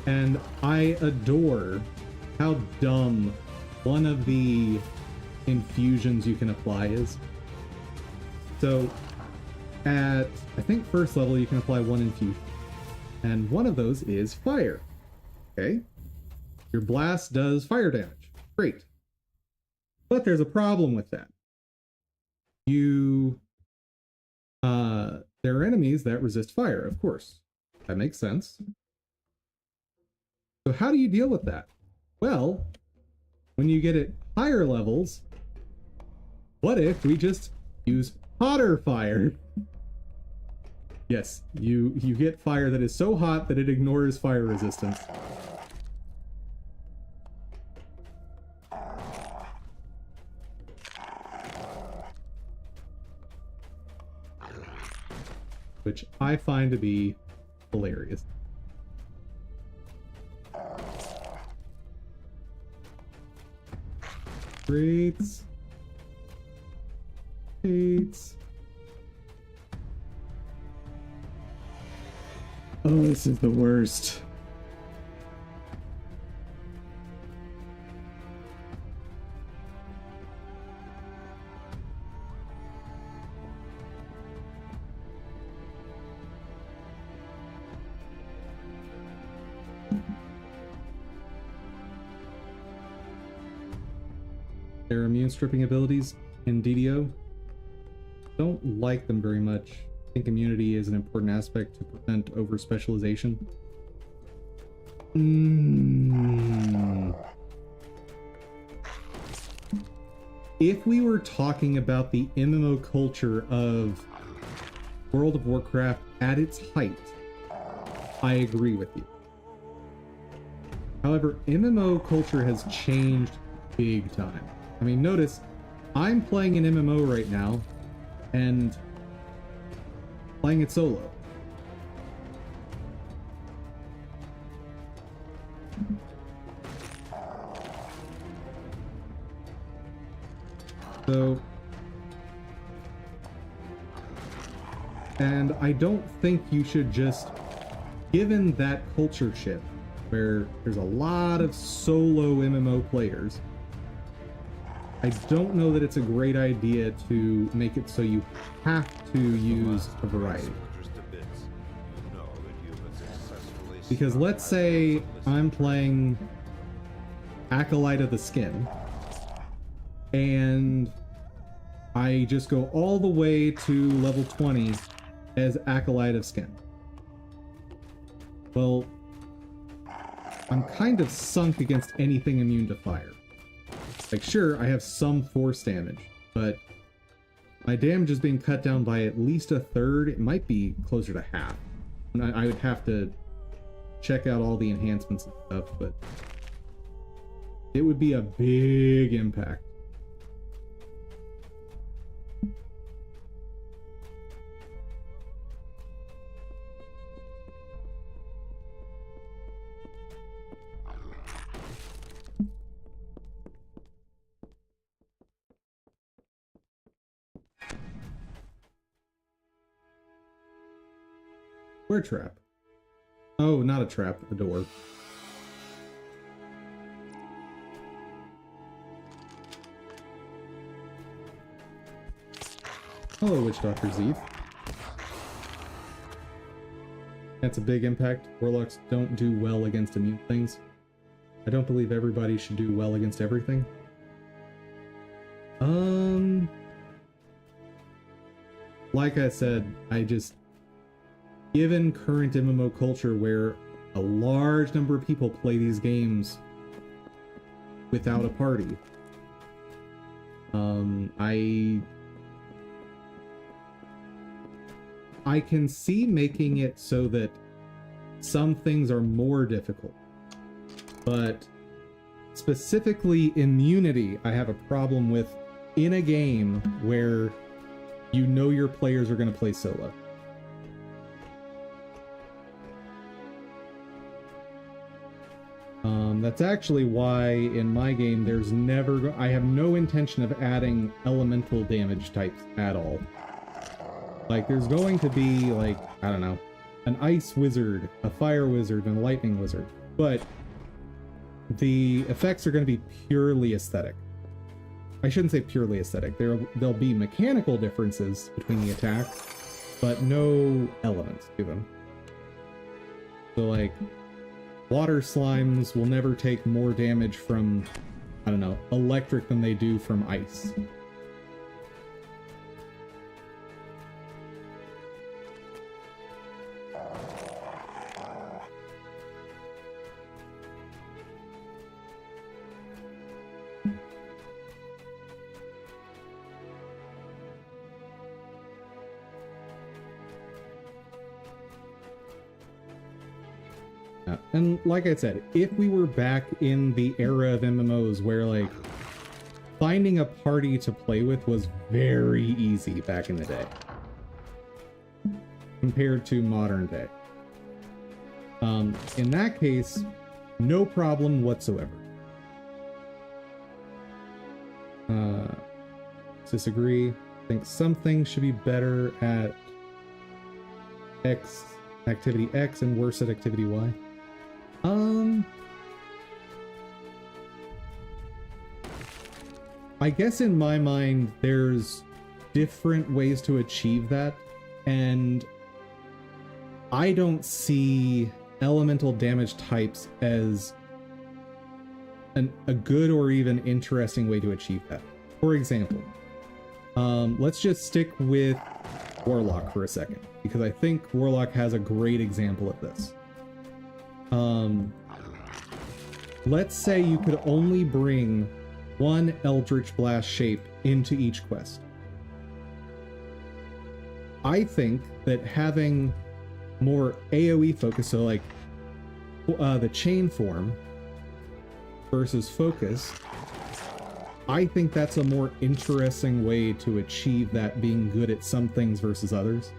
And I adore how dumb one of the infusions you can apply is. So at, I think, first level you can apply one infusion. And one of those is fire. Okay? Your blast does fire damage. Great. But there's a problem with that. There are enemies that resist fire, of course. That makes sense. So how do you deal with that? Well, when you get at higher levels, what if we just use hotter fire? Yes, you get fire that is so hot that it ignores fire resistance. Which I find to be hilarious. Greats. Hates. Oh, this is the worst. Their immune stripping abilities in DDO, don't like them very much. I think immunity is an important aspect to prevent over specialization. If we were talking about the MMO culture of World of Warcraft at its height, I agree with you. However, MMO culture has changed big time. I mean, notice, I'm playing an MMO right now, and playing it solo. So, and I don't think you should just, given that culture shift, where there's a lot of solo MMO players, I don't know that it's a great idea to make it so you have to use a variety. Because let's say I'm playing Acolyte of the Skin, and I just go all the way to level 20 as Acolyte of Skin. Well, I'm kind of sunk against anything immune to fire. Like, sure, I have some force damage, but my damage is being cut down by at least a third. It might be closer to half. And I would have to check out all the enhancements and stuff, but it would be a big impact. Where trap? Oh, not a trap, a door. Hello, Witch Doctor Zeeth. That's a big impact. Warlocks don't do well against immune things. I don't believe everybody should do well against everything. Like I said, given current MMO culture where a large number of people play these games without a party, I can see making it so that some things are more difficult, but specifically immunity, I have a problem with in a game where you know your players are going to play solo. That's actually why in my game there's never I have no intention of adding elemental damage types at all. Like there's going to be like, I don't know, an ice wizard, a fire wizard, and a lightning wizard, but the effects are going to be purely aesthetic. I shouldn't say purely aesthetic. There'll be mechanical differences between the attacks, but no elements to them. So like, water slimes will never take more damage from, I don't know, electric than they do from ice. And like I said, if we were back in the era of MMOs where like finding a party to play with was very easy back in the day compared to modern day, in that case, no problem whatsoever. Disagree. I think some things should be better at activity X and worse at activity Y. I guess in my mind, there's different ways to achieve that, and I don't see elemental damage types as a good or even interesting way to achieve that. For example, let's just stick with Warlock for a second, because I think Warlock has a great example of this. Let's say you could only bring one Eldritch Blast shape into each quest. I think that having more AoE focus, so like the chain form versus focus, I think that's a more interesting way to achieve that, being good at some things versus others.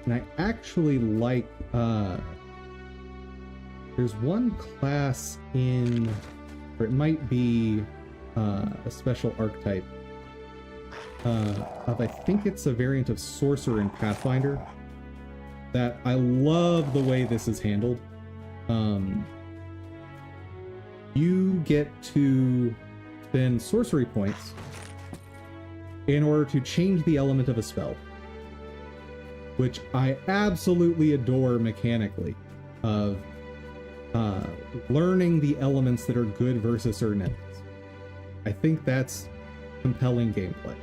And I actually like, there's one class in, or it might be a special archetype of, I think it's a variant of Sorcerer in Pathfinder, that I love the way this is handled. You get to spend sorcery points in order to change the element of a spell, which I absolutely adore mechanically, of learning the elements that are good versus certain enemies. I think that's compelling gameplay.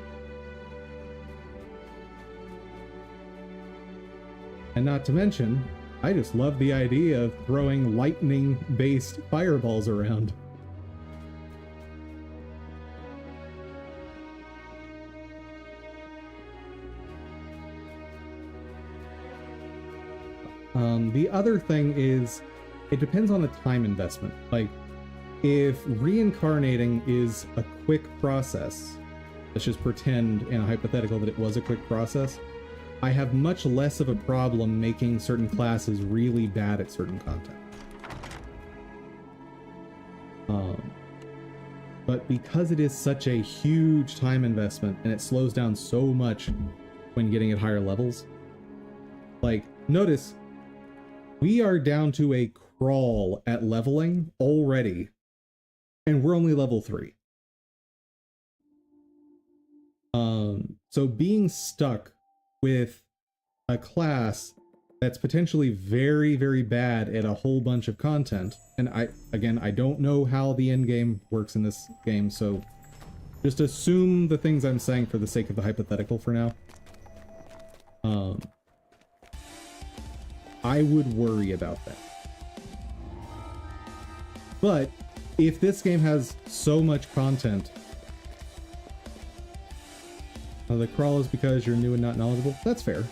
And not to mention, I just love the idea of throwing lightning-based fireballs around. The other thing is, it depends on the time investment. Like, if reincarnating is a quick process, let's just pretend in a hypothetical that it was a quick process, I have much less of a problem making certain classes really bad at certain content. But because it is such a huge time investment and it slows down so much when getting at higher levels, like, notice we are down to a crawl at leveling already, and we're only level 3. So being stuck with a class that's potentially very, very bad at a whole bunch of content, and I don't know how the end game works in this game, so just assume the things I'm saying for the sake of the hypothetical for now. I would worry about that. But if this game has so much content, the crawl is because you're new and not knowledgeable. That's fair.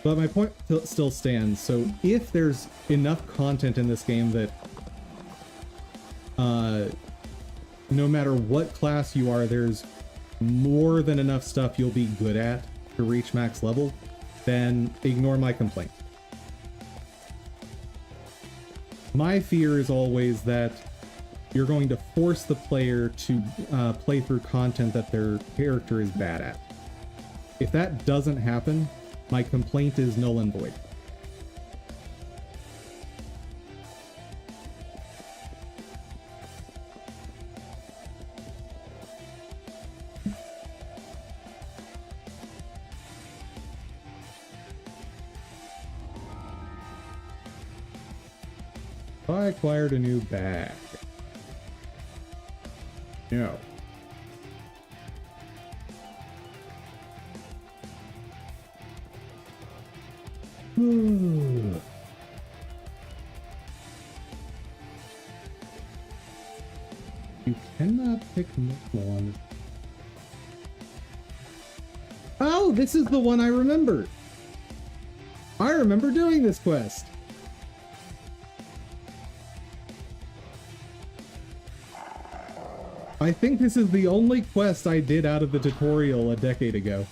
But my point still stands. So if there's enough content in this game that no matter what class you are, there's more than enough stuff you'll be good at to reach max level, then ignore my complaint. My fear is always that you're going to force the player to play through content that their character is bad at. If that doesn't happen, my complaint is null and void. I acquired a new bag. No. You cannot pick normal on this. Oh, this is the one I remember. I remember doing this quest. I think this is the only quest I did out of the tutorial a decade ago.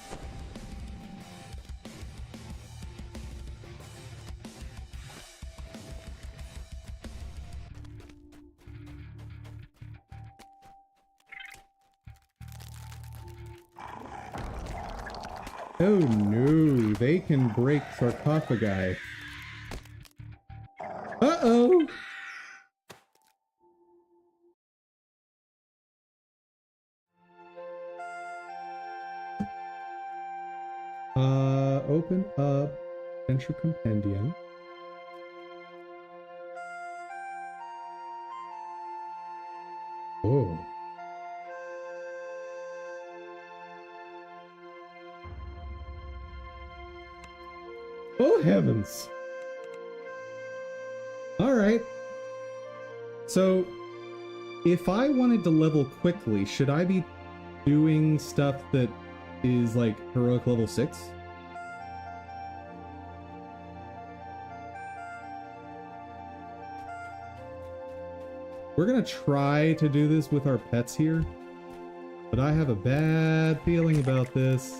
Oh no, they can break sarcophagi. Uh-oh! Open up Adventure Compendium. Oh. Oh heavens. All right. So, if I wanted to level quickly, should I be doing stuff that is like heroic level 6? We're gonna try to do this with our pets here, but I have a bad feeling about this.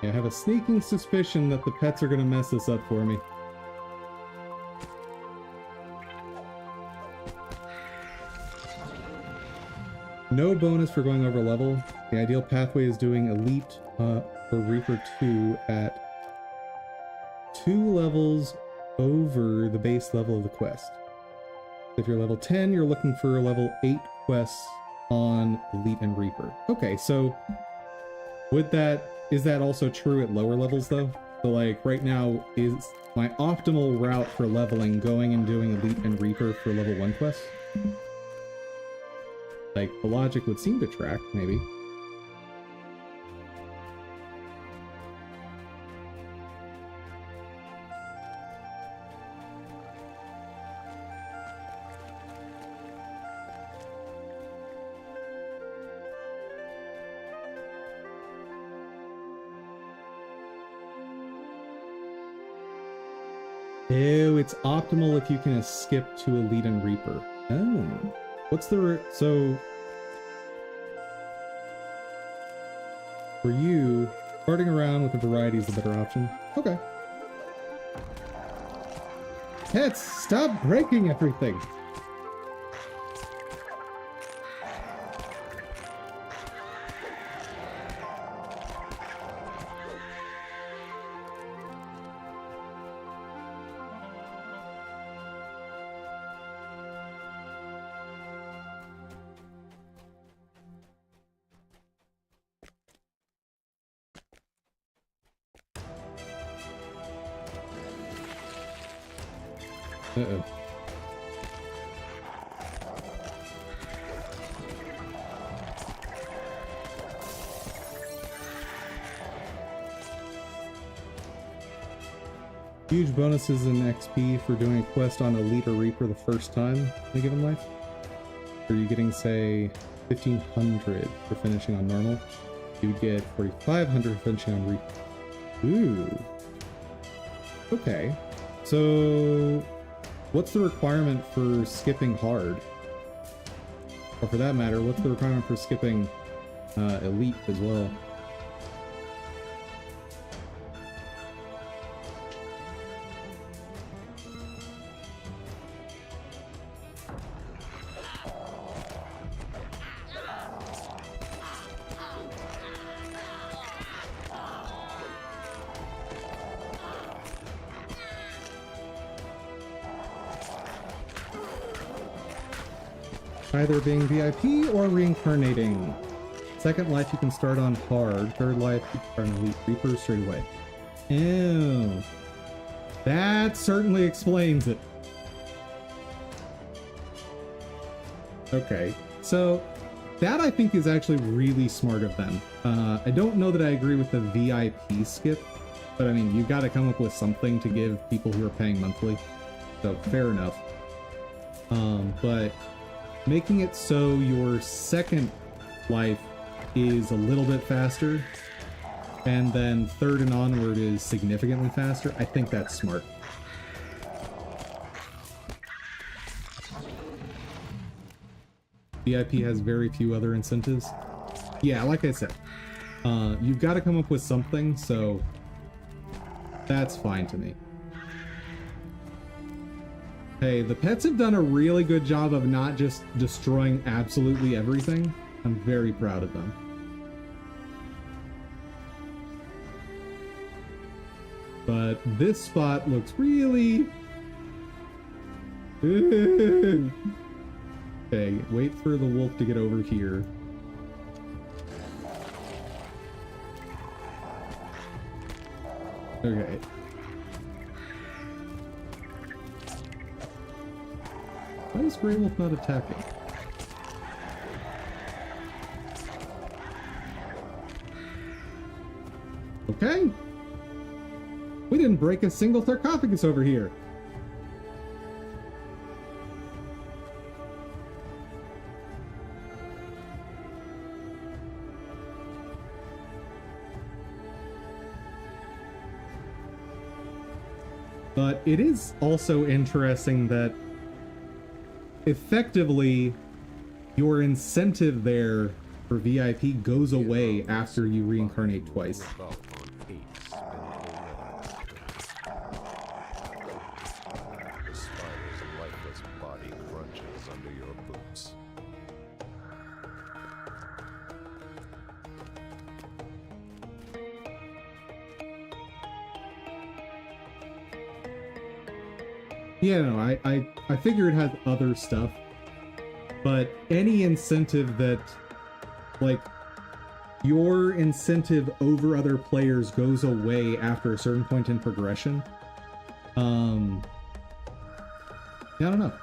I have a sneaking suspicion that the pets are going to mess this up for me. No bonus for going over level. The ideal pathway is doing Elite or Reaper 2 at 2 levels over the base level of the quest. If you're level 10, you're looking for level 8 quests on Elite and Reaper. Okay, so is that also true at lower levels though? So like right now, is my optimal route for leveling going and doing Elite and Reaper for level 1 quests? Like the logic would seem to track, maybe. Ew, it's optimal if you can skip to Elite and Reaper. Oh. What's the... So... For you, starting around with a variety is the better option. Okay. Pets, stop breaking everything! Uh-oh. Huge bonuses in XP for doing a quest on Elite or Reaper the first time in a given life. Are you getting, say, 1500 for finishing on normal? You would get 4500 for finishing on Reaper. Ooh. Okay. So, what's the requirement for skipping hard? Or for that matter, what's the requirement for skipping Elite as well? Either being VIP or reincarnating. Second life you can start on hard. Third life you can start on Elite Reaper straight away. Ew. That certainly explains it. Okay, so that I think is actually really smart of them. I don't know that I agree with the VIP skip, but I mean, you've got to come up with something to give people who are paying monthly. So fair enough. But making it so your second life is a little bit faster, and then third and onward is significantly faster, I think that's smart. VIP has very few other incentives. Yeah, like I said, you've got to come up with something, so that's fine to me. Hey, the pets have done a really good job of not just destroying absolutely everything. I'm very proud of them. But this spot looks really... Okay, wait for the wolf to get over here. Okay. Why is Grey Wolf not attacking? Okay. We didn't break a single sarcophagus over here. But it is also interesting that effectively your incentive there for VIP goes away after you reincarnate twice. The spider's lifeless body crunches under your boots. Yeah, no, I figure it has other stuff, but any incentive that, like, your incentive over other players goes away after a certain point in progression, yeah, I don't know.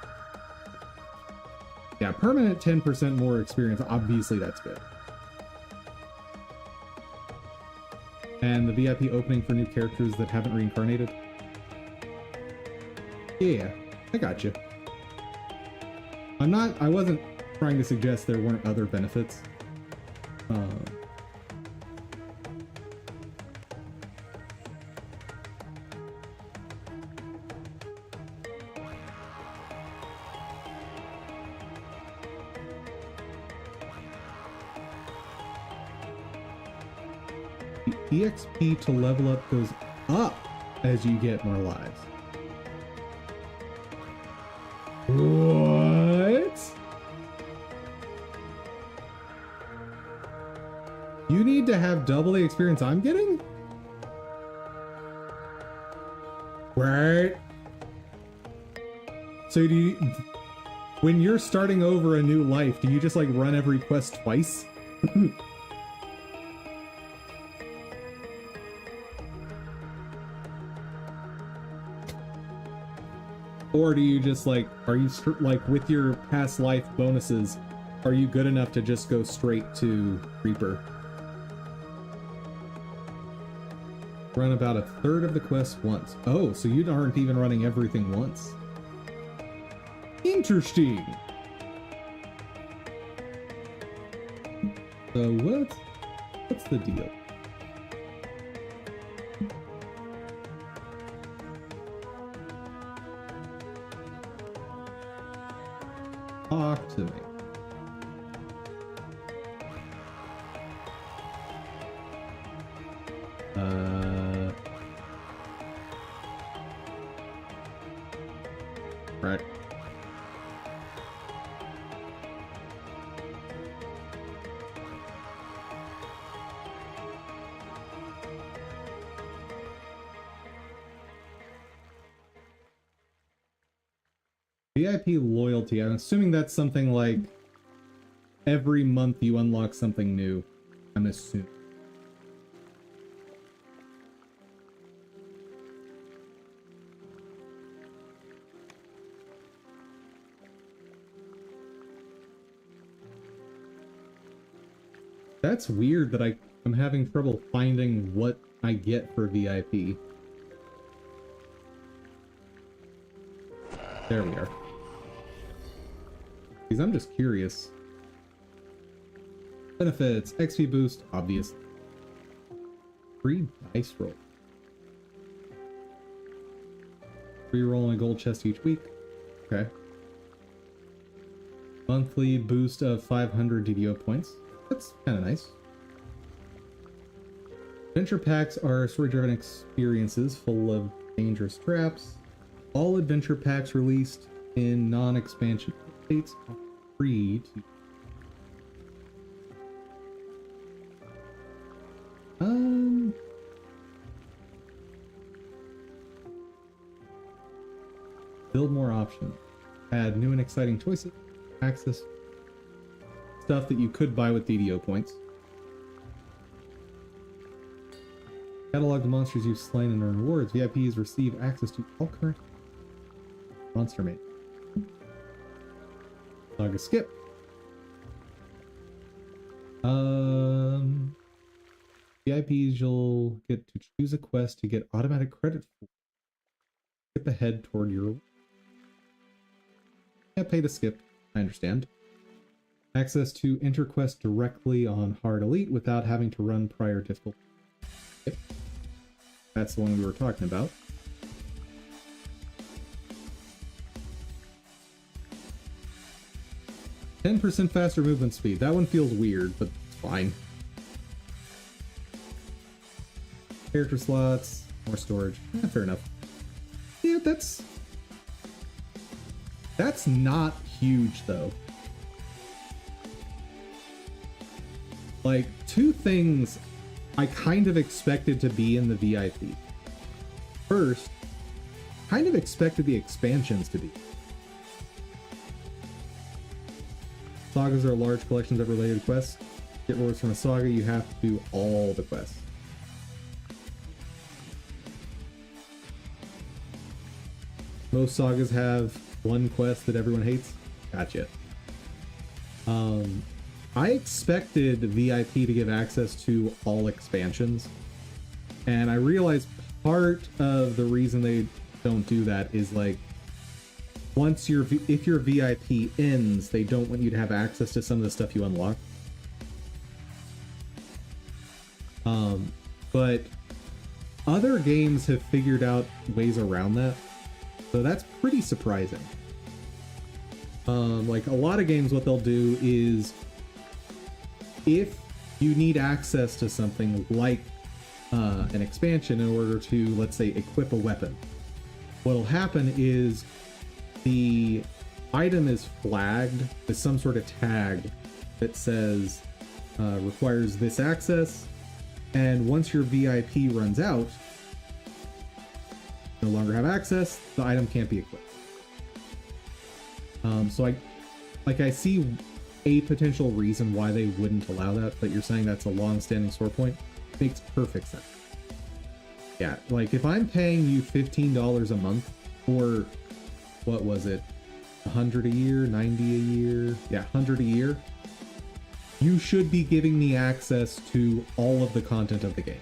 Yeah, permanent 10% more experience, obviously that's good. And the VIP opening for new characters that haven't reincarnated. Yeah, I got you. I wasn't trying to suggest there weren't other benefits. The EXP to level up goes up as you get more lives. What? You need to have double the experience I'm getting? Right. So do you, when you're starting over a new life, do you just like run every quest twice? Or do you just like, are you like with your past life bonuses, are you good enough to just go straight to Reaper? Run about a third of the quests once. Oh, so you aren't even running everything once. Interesting. So what's the deal? Talk to me. Right. VIP loyalty. I'm assuming that's something like every month you unlock something new. I'm assuming. That's weird that I'm having trouble finding what I get for VIP. There we are. Because I'm just curious. Benefits, XP boost, obvious. Free dice roll. Free roll in a gold chest each week. Okay. Monthly boost of 500 DDO points. That's kind of nice. Adventure packs are story-driven experiences full of dangerous traps. All adventure packs released in non-expansion updates are free to... Build more options. Add new and exciting choices. Access stuff that you could buy with DDO points. Catalog the monsters you've slain and earn rewards. VIPs receive access to all current monster made. Saga skip. VIPs, you'll get to choose a quest to get automatic credit for. Skip ahead toward your... Yeah, pay to skip. I understand. Access to enter quest directly on Hard Elite without having to run prior difficulty. Yep. That's the one we were talking about. %10 faster movement speed. That one feels weird, but it's fine. Character slots, more storage. Fair enough. Yeah, that's not huge though. Like, two things I kind of expected to be in the VIP. First, kind of expected the expansions to be. Sagas are large collections of related quests. Get rewards from a saga, you have to do all the quests. Most sagas have one quest that everyone hates. Gotcha. I expected VIP to give access to all expansions, and I realized part of the reason they don't do that is like, once if your VIP ends, they don't want you to have access to some of the stuff you unlock. But other games have figured out ways around that, so that's pretty surprising. Like a lot of games, what they'll do is, if you need access to something like an expansion in order to, let's say, equip a weapon, what'll happen is the item is flagged with some sort of tag that says requires this access, and once your VIP runs out, no longer have access, the item can't be equipped. So I see a potential reason why they wouldn't allow that, but you're saying that's a long-standing sore point. Makes perfect sense. Yeah, like if I'm paying you $15 a month for what was it, 100 a year, 90 a year, yeah, 100 a year, you should be giving me access to all of the content of the game.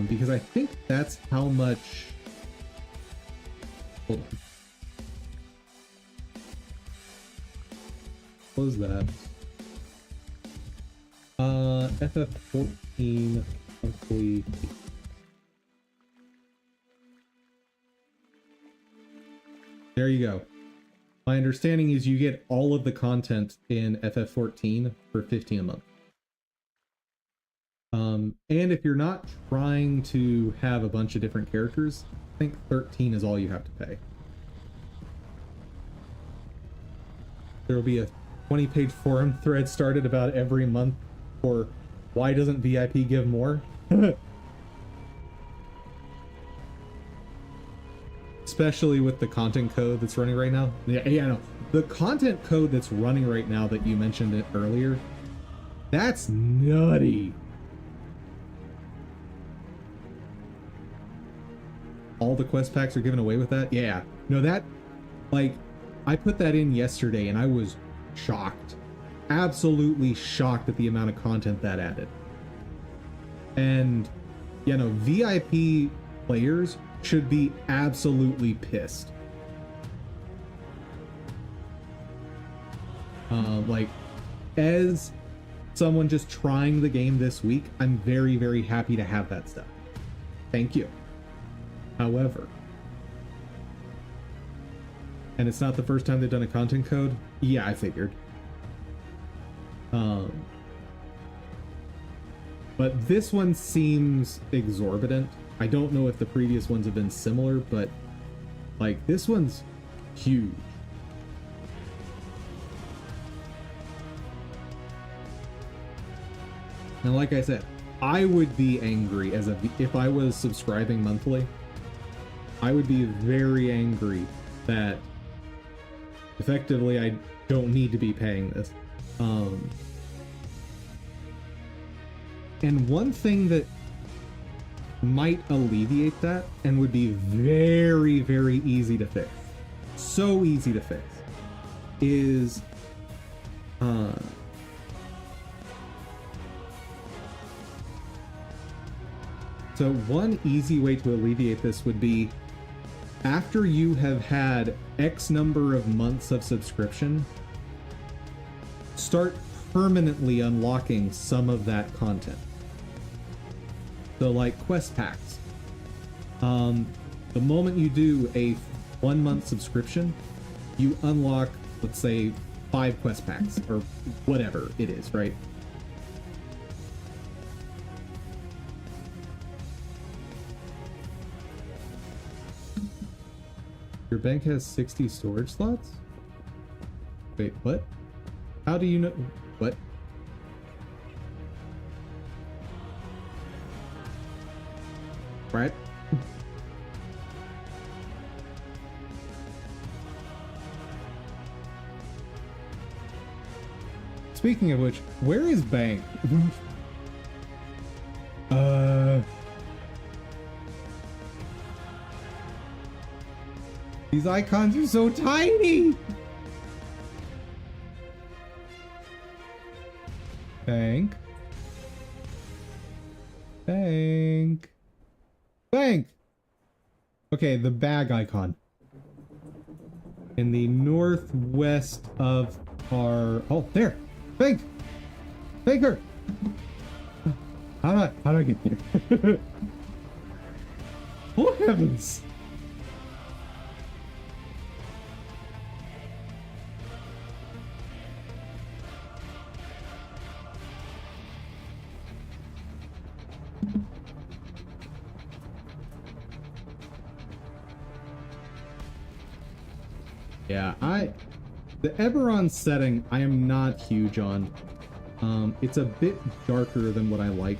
Because I think that's how much, hold on. Close that. FF14 monthly. There you go. My understanding is you get all of the content in FF14 for $15 a month. And if you're not trying to have a bunch of different characters, I think 13 is all you have to pay. There will be a 20-page forum thread started about every month for why doesn't VIP give more? Especially with the content code that's running right now. Yeah, no. The content code that's running right now that you mentioned it earlier, that's nutty. All the quest packs are given away with that? Yeah. No, that, like, I put that in yesterday and I was shocked. Absolutely shocked at the amount of content that added. And, you know, VIP players should be absolutely pissed. Like, as someone just trying the game this week, I'm very, very happy to have that stuff. Thank you. However, and it's not the first time they've done a content code. Yeah, I figured. But this one seems exorbitant. I don't know if the previous ones have been similar, but like this one's huge. Now, like I said, I would be angry if I was subscribing monthly. I would be very angry that effectively I don't need to be paying this. And one thing that might alleviate that and would be very, very easy to fix, so easy to fix, is so one easy way to alleviate this would be, after you have had X number of months of subscription, start permanently unlocking some of that content. So like quest packs. The moment you do a 1 month subscription, you unlock, let's say, 5 quest packs or whatever it is, right? Your bank has 60 storage slots? Wait, what? How do you know? What? Right? Speaking of which, where is bank? These icons are so tiny! Bank. Bank. Bank! Okay, the bag icon. In the northwest of our... Oh, there! Bank! Banker! How do I get here? Oh, heavens! Yeah, the Eberron setting I am not huge on. It's a bit darker than what I like.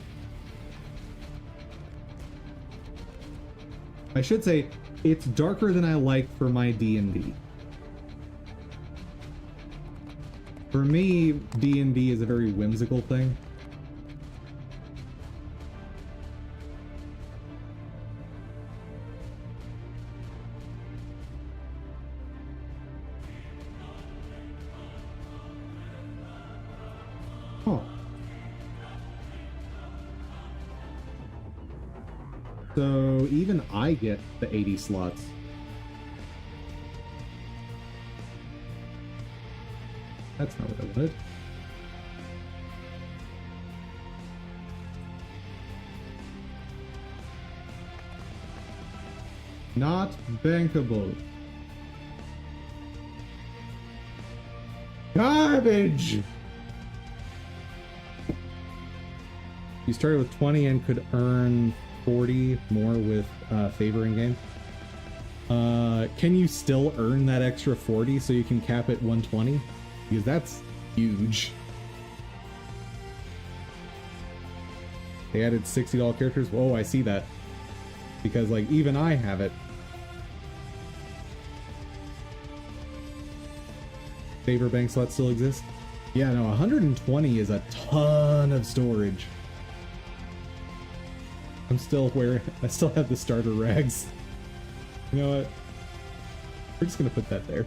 I should say it's darker than I like for my D&D. For me, D&D is a very whimsical thing. Huh. So even I get the 80 slots. That's not what I wanted. Not bankable. Garbage! You started with 20 and could earn 40 more with favoring game. Can you still earn that extra 40 so you can cap at 120? Because that's huge. They added $60 characters. Oh, I see that. Because, like, even I have it. Favor bank slots still exist? Yeah, no, 120 is a ton of storage. I'm still wearing... I still have the starter rags. You know what? We're just gonna put that there.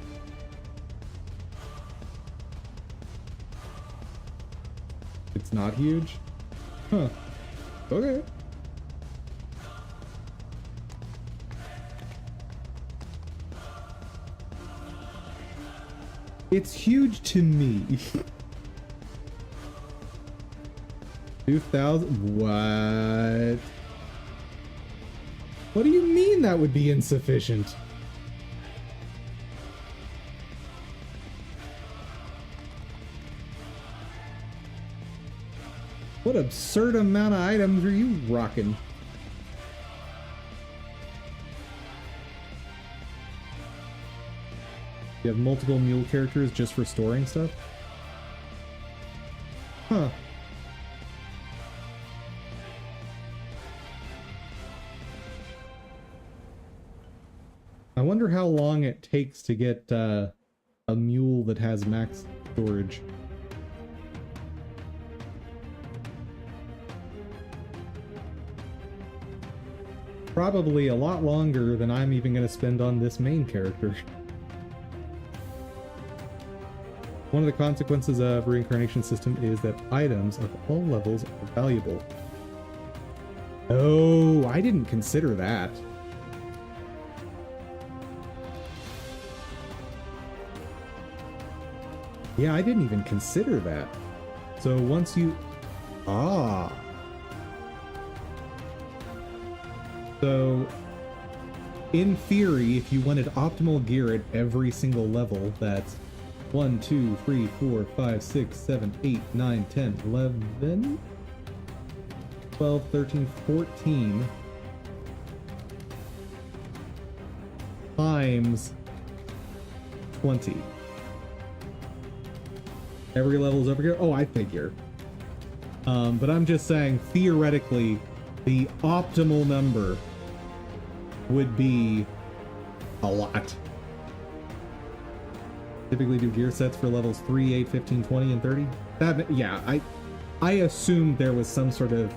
It's not huge? Huh. Okay. It's huge to me. 2,000? What? What do you mean that would be insufficient? What absurd amount of items are you rocking? You have multiple mule characters just for storing stuff? Huh. I wonder how long it takes to get a mule that has max storage. Probably a lot longer than I'm even going to spend on this main character. One of the consequences of reincarnation system is that items of all levels are valuable. Oh, I didn't consider that. Yeah, I didn't even consider that. So once you... Ah. So, in theory, if you wanted optimal gear at every single level, that's 1, 2, 3, 4, 5, 6, 7, 8, 9, 10, 11, 12, 13, 14 times 20. Every level is over here? Oh, I figure. But I'm just saying, theoretically, the optimal number would be a lot. Typically do gear sets for levels 3, 8, 15, 20, and 30. That, yeah, I assumed there was some sort of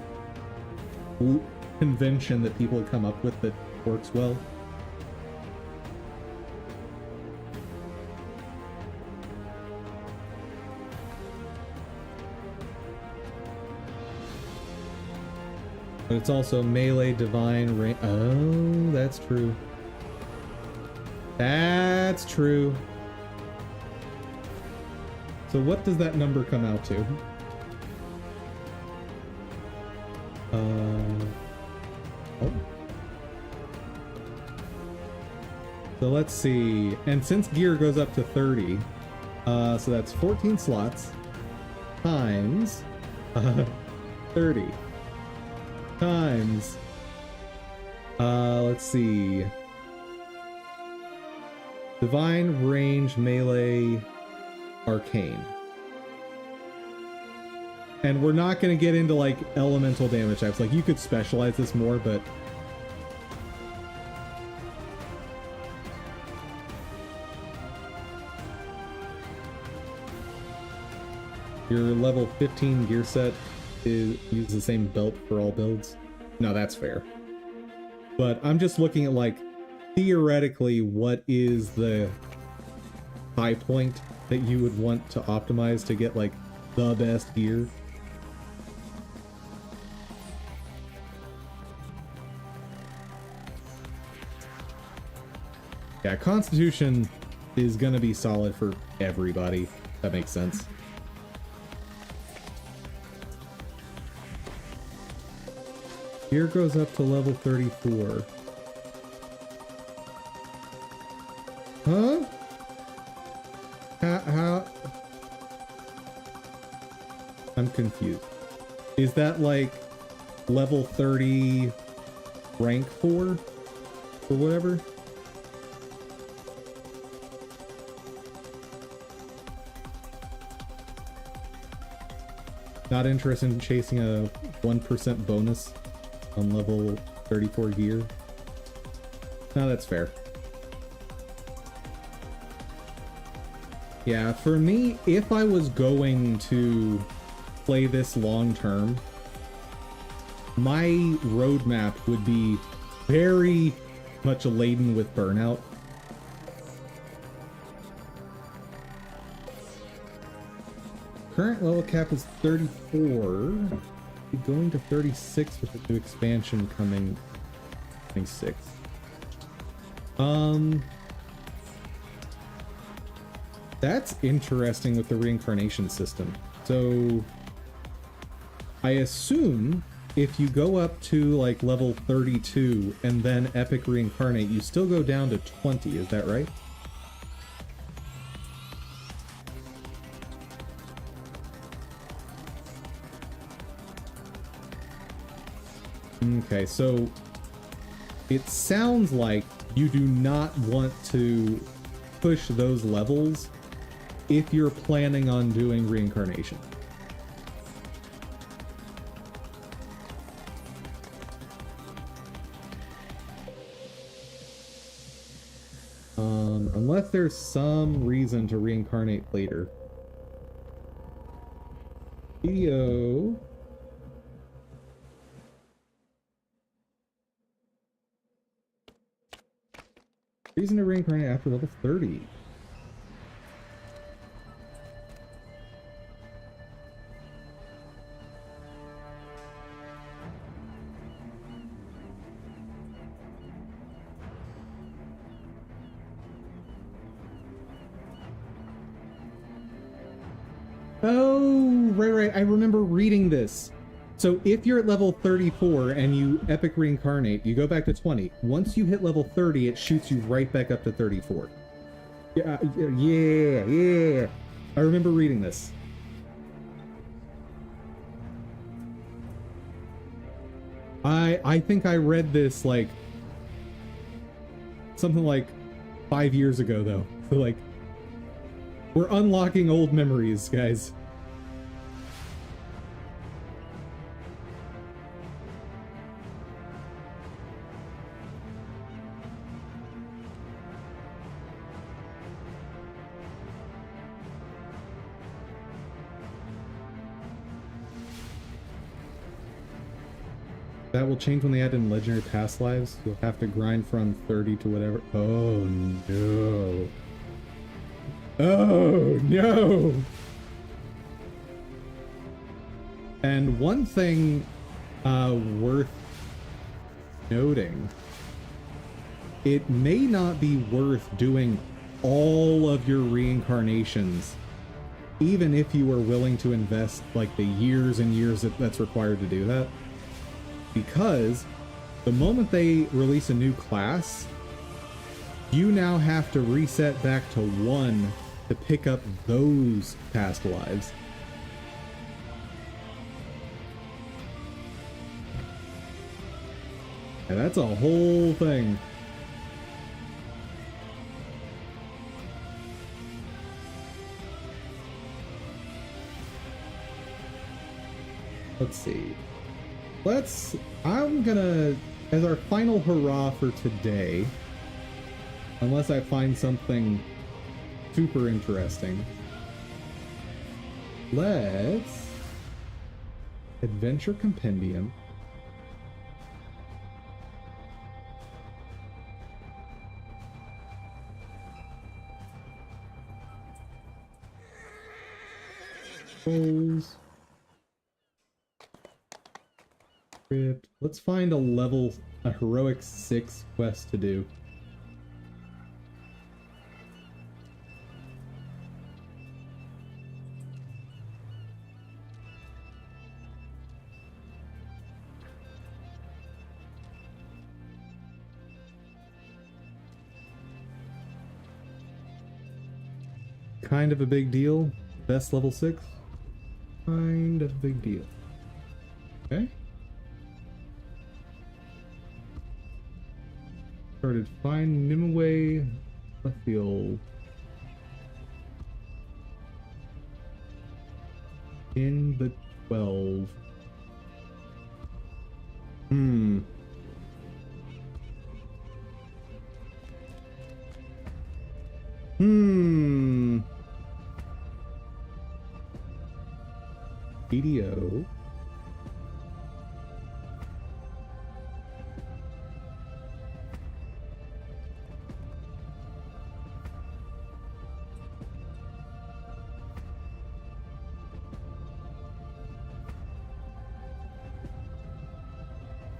convention that people had come up with that works well. But it's also melee, divine, range. Oh, that's true. That's true. So what does that number come out to? Oh. So let's see. And since gear goes up to 30, so that's 14 slots times 30 times, let's see, divine, range, melee, arcane. And we're not going to get into like elemental damage types. Like you could specialize this more, but your level 15 gear set use the same belt for all builds. No, that's fair. But I'm just looking at like theoretically what is the high point that you would want to optimize to get like the best gear. Yeah, Constitution is gonna be solid for everybody. That makes sense. Gear goes up to level 34. Huh? How? I'm confused. Is that like level 30 rank 4 or whatever? Not interested in chasing a 1% bonus on level 34 gear? No, that's fair. Yeah, for me, if I was going to play this long term, my roadmap would be very much laden with burnout. Current level cap is 34. Be going to 36 with the new expansion coming 26. That's interesting with the reincarnation system. So I assume if you go up to like level 32 and then epic reincarnate, you still go down to 20, is that right? Okay, so it sounds like you do not want to push those levels if you're planning on doing reincarnation. Unless there's some reason to reincarnate later. DDO. Reason to reincarnate after level 30. Oh, right. I remember reading this. So if you're at level 34 and you epic reincarnate, you go back to 20. Once you hit level 30, it shoots you right back up to 34. Yeah. I remember reading this. I think I read this like something like 5 years ago though. So like we're unlocking old memories, guys. That will change when they add in legendary past lives. You'll have to grind from 30 to whatever. Oh no. Oh no. And one thing worth noting, it may not be worth doing all of your reincarnations, even if you are willing to invest like the years and years that's required to do that. Because the moment they release a new class, you now have to reset back to 1 to pick up those past lives. And that's a whole thing. Let's see. I'm gonna, as our final hurrah for today, unless I find something super interesting, let's Adventure Compendium. Rolls. Crypt. Let's find a heroic 6 quest to do. Kind of a big deal. Best level 6. Kind of a big deal. Okay. Started find Nimue Leffiel. In the 12. DDO.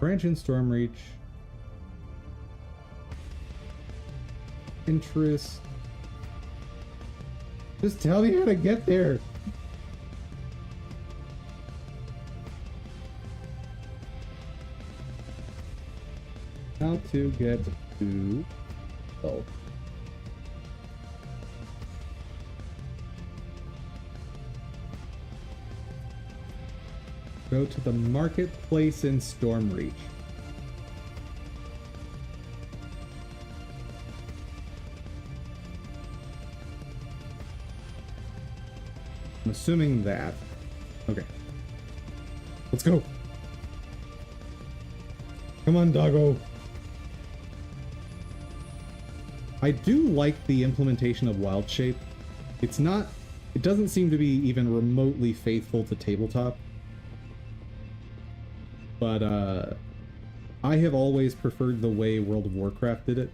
Branch in Stormreach. Interest. Just tell me how to get there. How to get to... Oh. Go to the marketplace in Stormreach. I'm assuming that. Okay. Let's go. Come on, doggo. I do like the implementation of Wild Shape. It doesn't seem to be even remotely faithful to tabletop. But, I have always preferred the way World of Warcraft did it.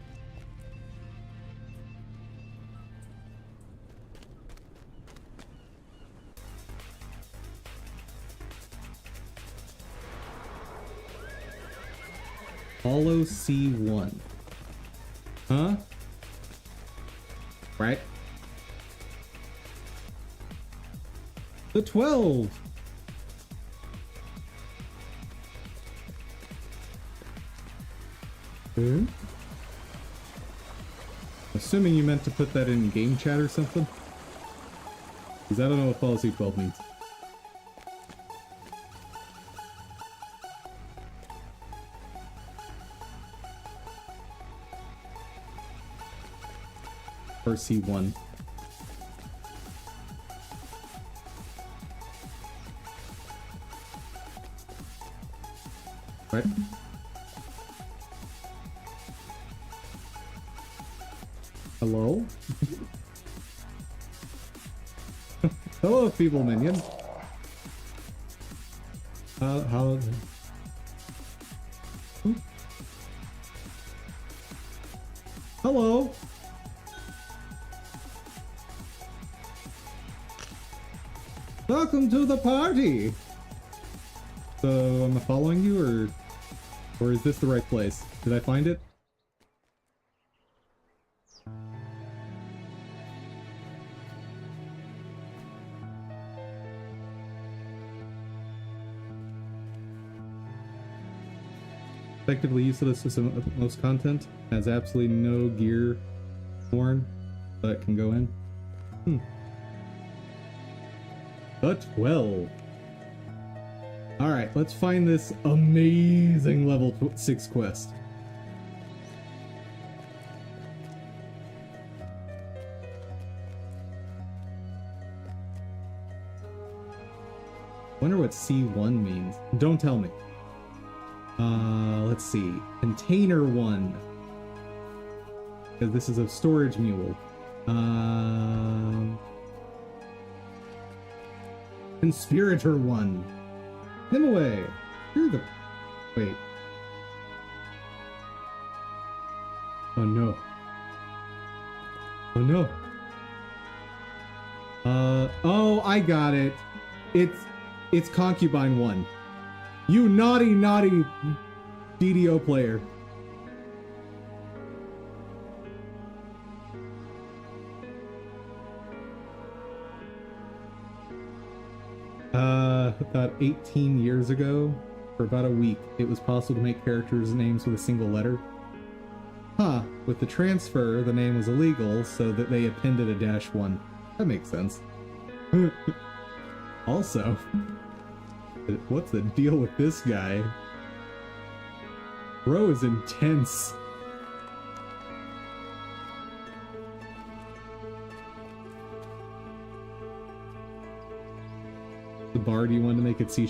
Follow C1. Huh? Right? The 12! Hmm? Assuming you meant to put that in game chat or something? Because I don't know what follow C12 means. Or C1. Right? Hello? Hello, feeble minion. How... Hello? Welcome to the party! So, am I following you, or is this the right place? Did I find it? Effectively useless to most content. Has absolutely no gear worn, but can go in. The 12. Alright, let's find this amazing level 6 quest. Wonder what C1 means. Don't tell me. Let's see. Container 1. Because this is a storage mule. Conspirator 1. Nimue. You're the... Wait. Oh no. Oh no. Oh, I got it. It's Concubine 1. You naughty, naughty DDO player. About 18 years ago, for about a week, it was possible to make characters' names with a single letter. Huh, with the transfer, the name was illegal, so that they appended a -1. That makes sense. Also, what's the deal with this guy? Bro is intense. The bard, you wanted to make it C#,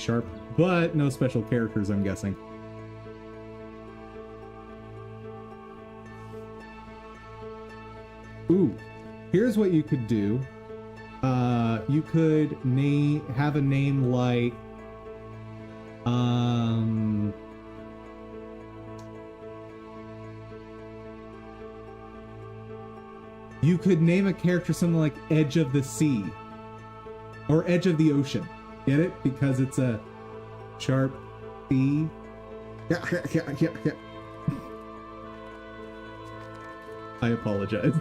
but no special characters, I'm guessing. Ooh, here's what you could do. You could have a name like, you could name a character something like Edge of the Sea or Edge of the Ocean. Get it? Because it's a sharp C. Yeah. I apologize.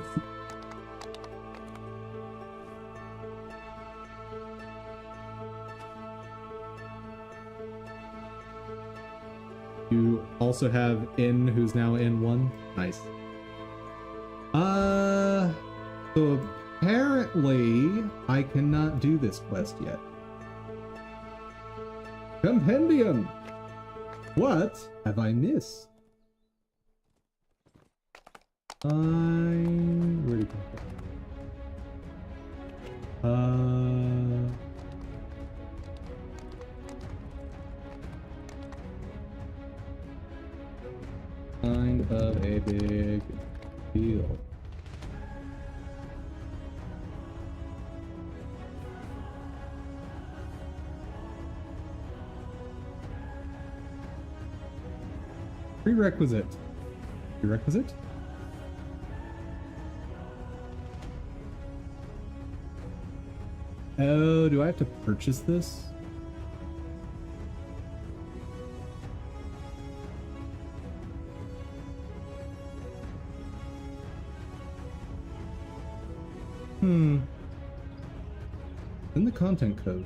You also have N, who's now N1. Nice. So apparently I cannot do this quest yet. Compendium! What have I missed? Where'd it come from? Kind of a big deal. Prerequisite. Prerequisite? Oh, do I have to purchase this? In the content code.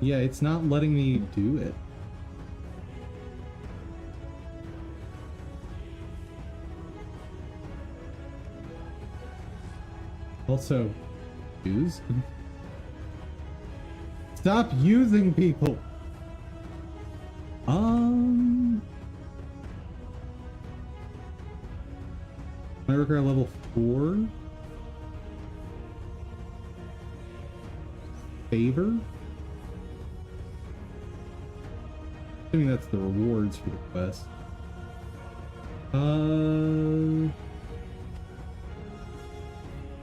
Yeah, it's not letting me do it. Also, use? Stop using people! My worker at level 4? Favor? Assuming that's the rewards for the quest.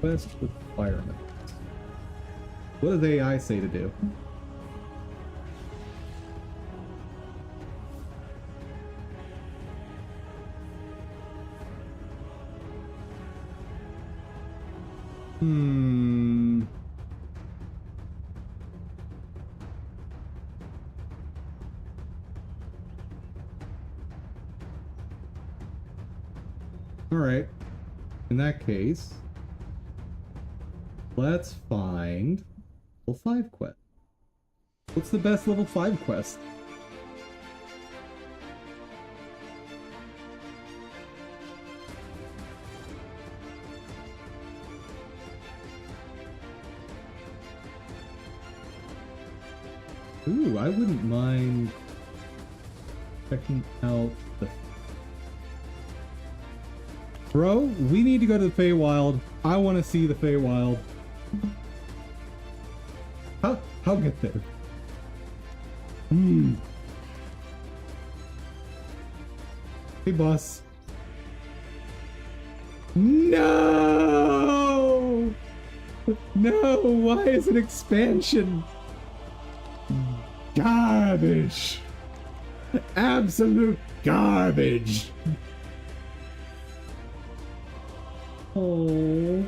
Quest requirements. What does AI say to do? Alright. In that case, let's find level 5 quest. What's the best level 5 quest? Ooh, I wouldn't mind checking out the... Bro, we need to go to the Feywild. I want to see the Feywild. I'll get there. Hey, boss. No! No, why is it expansion? Garbage. Absolute garbage. Oh.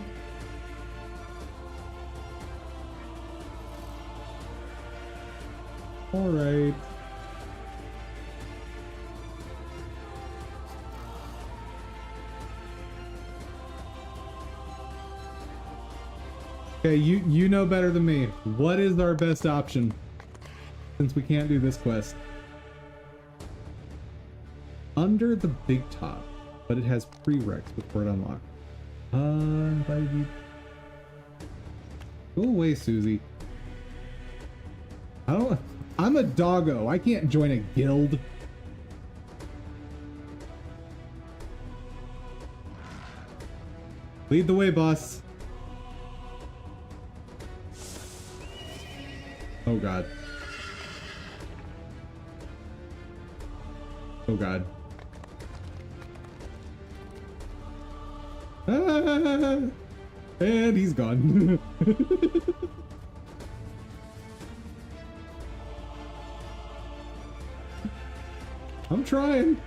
All right. Okay, you know better than me. What is our best option? Since we can't do this quest. Under the big top, but it has prereqs before it unlocks. Baby. Go away, Susie. I'm a doggo. I can't join a guild. Lead the way, boss. Oh god. Oh god. Ah, and he's gone. I'm trying.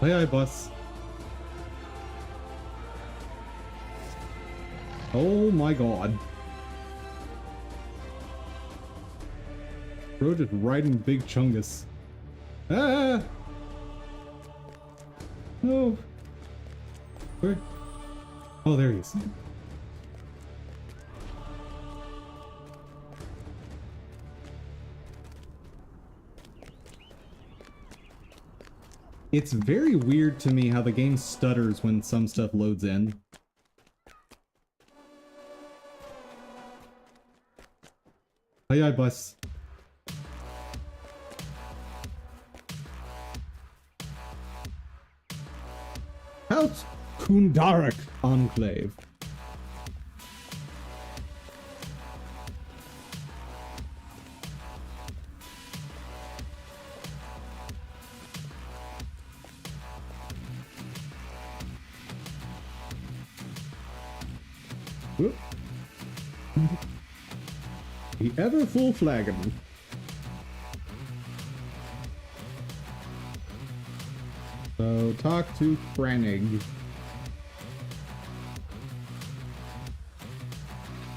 Aye, boss. Oh my god. Bro just riding Big Chungus. Ah! No. Where? Oh, there he is. It's very weird to me how the game stutters when some stuff loads in. Aye, aye, boss. House Kundarak Enclave. Whoop. The ever full flagon. So talk to Krennig.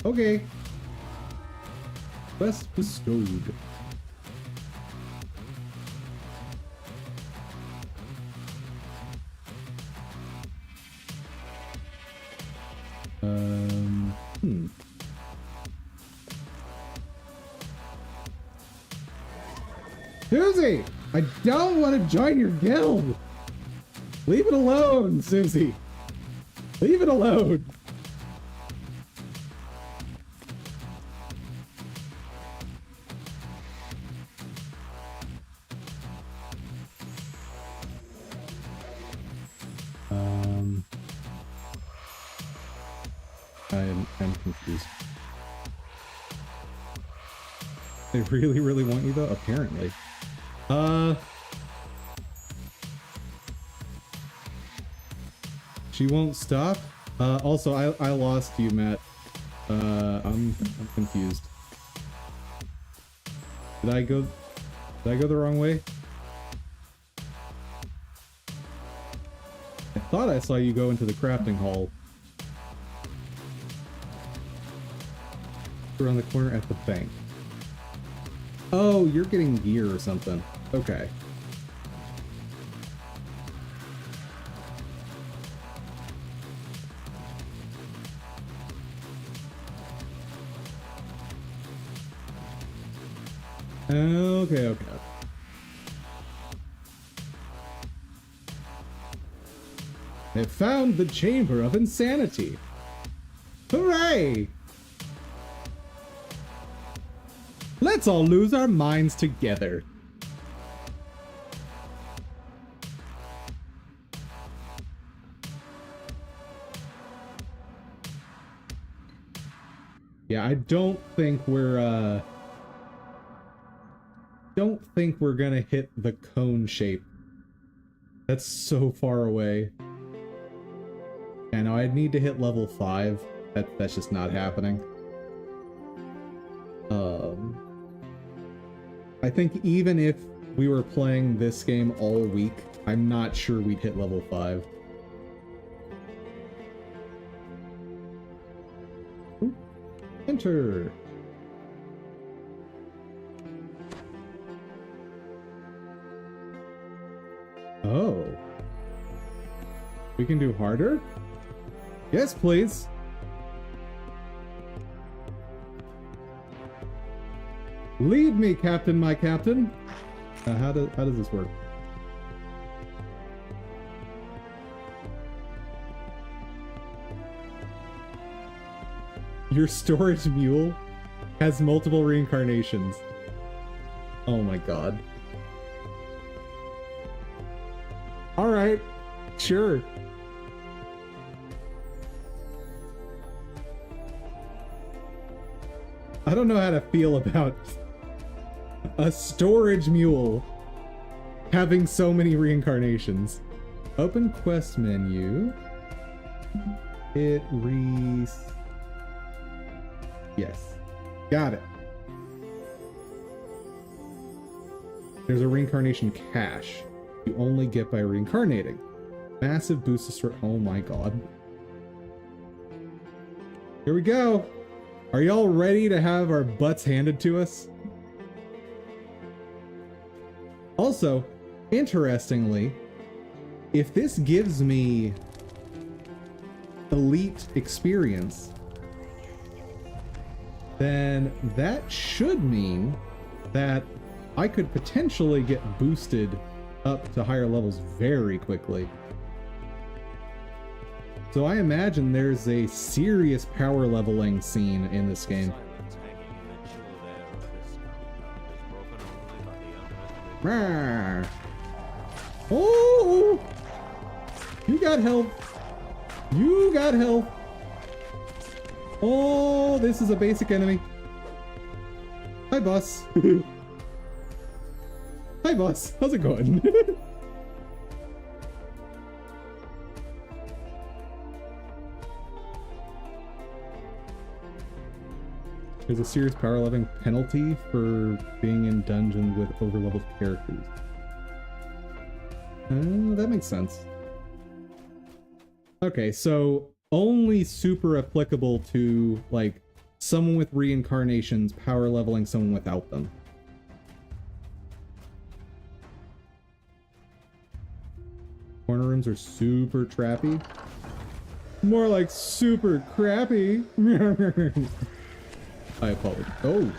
Okay. Quest bestowed. Susie! I don't want to join your guild! Leave it alone, Susie! Leave it alone! I'm confused. They really, really want you though? Apparently. She won't stop? Also, I lost you, Matt. I'm confused. Did I go the wrong way? I thought I saw you go into the crafting hall. Around the corner at the bank. Oh, you're getting gear or something. Okay. Okay. They found the Chamber of Insanity. Hooray! Let's all lose our minds together. Yeah, I don't think we're gonna hit the cone shape. That's so far away. I know I'd need to hit level 5. That's just not happening. I think even if we were playing this game all week, I'm not sure we'd hit level 5. Ooh. Enter! Oh. We can do harder? Yes, please. Lead me, Captain, my Captain. How does this work? Your storage mule has multiple reincarnations. Oh my god. All right, sure. I don't know how to feel about a storage mule having so many reincarnations. Open quest menu. It Yes. Got it. There's a reincarnation cache. You only get by reincarnating. Massive boost to start. Oh my god. Here we go. Are y'all ready to have our butts handed to us? Also, interestingly, if this gives me elite experience, then that should mean that I could potentially get boosted up to higher levels very quickly. So I imagine there's a serious power leveling scene in this game. Rawr. Oh! You got help! You got help! Oh, this is a basic enemy. Hi, boss. Hi, boss. How's it going? There's a serious power leveling penalty for being in dungeons with overleveled characters. That makes sense. Okay, so only super applicable to, like, someone with reincarnations power leveling someone without them. Corner rooms are super trappy. More like super crappy. I apologize. Oh.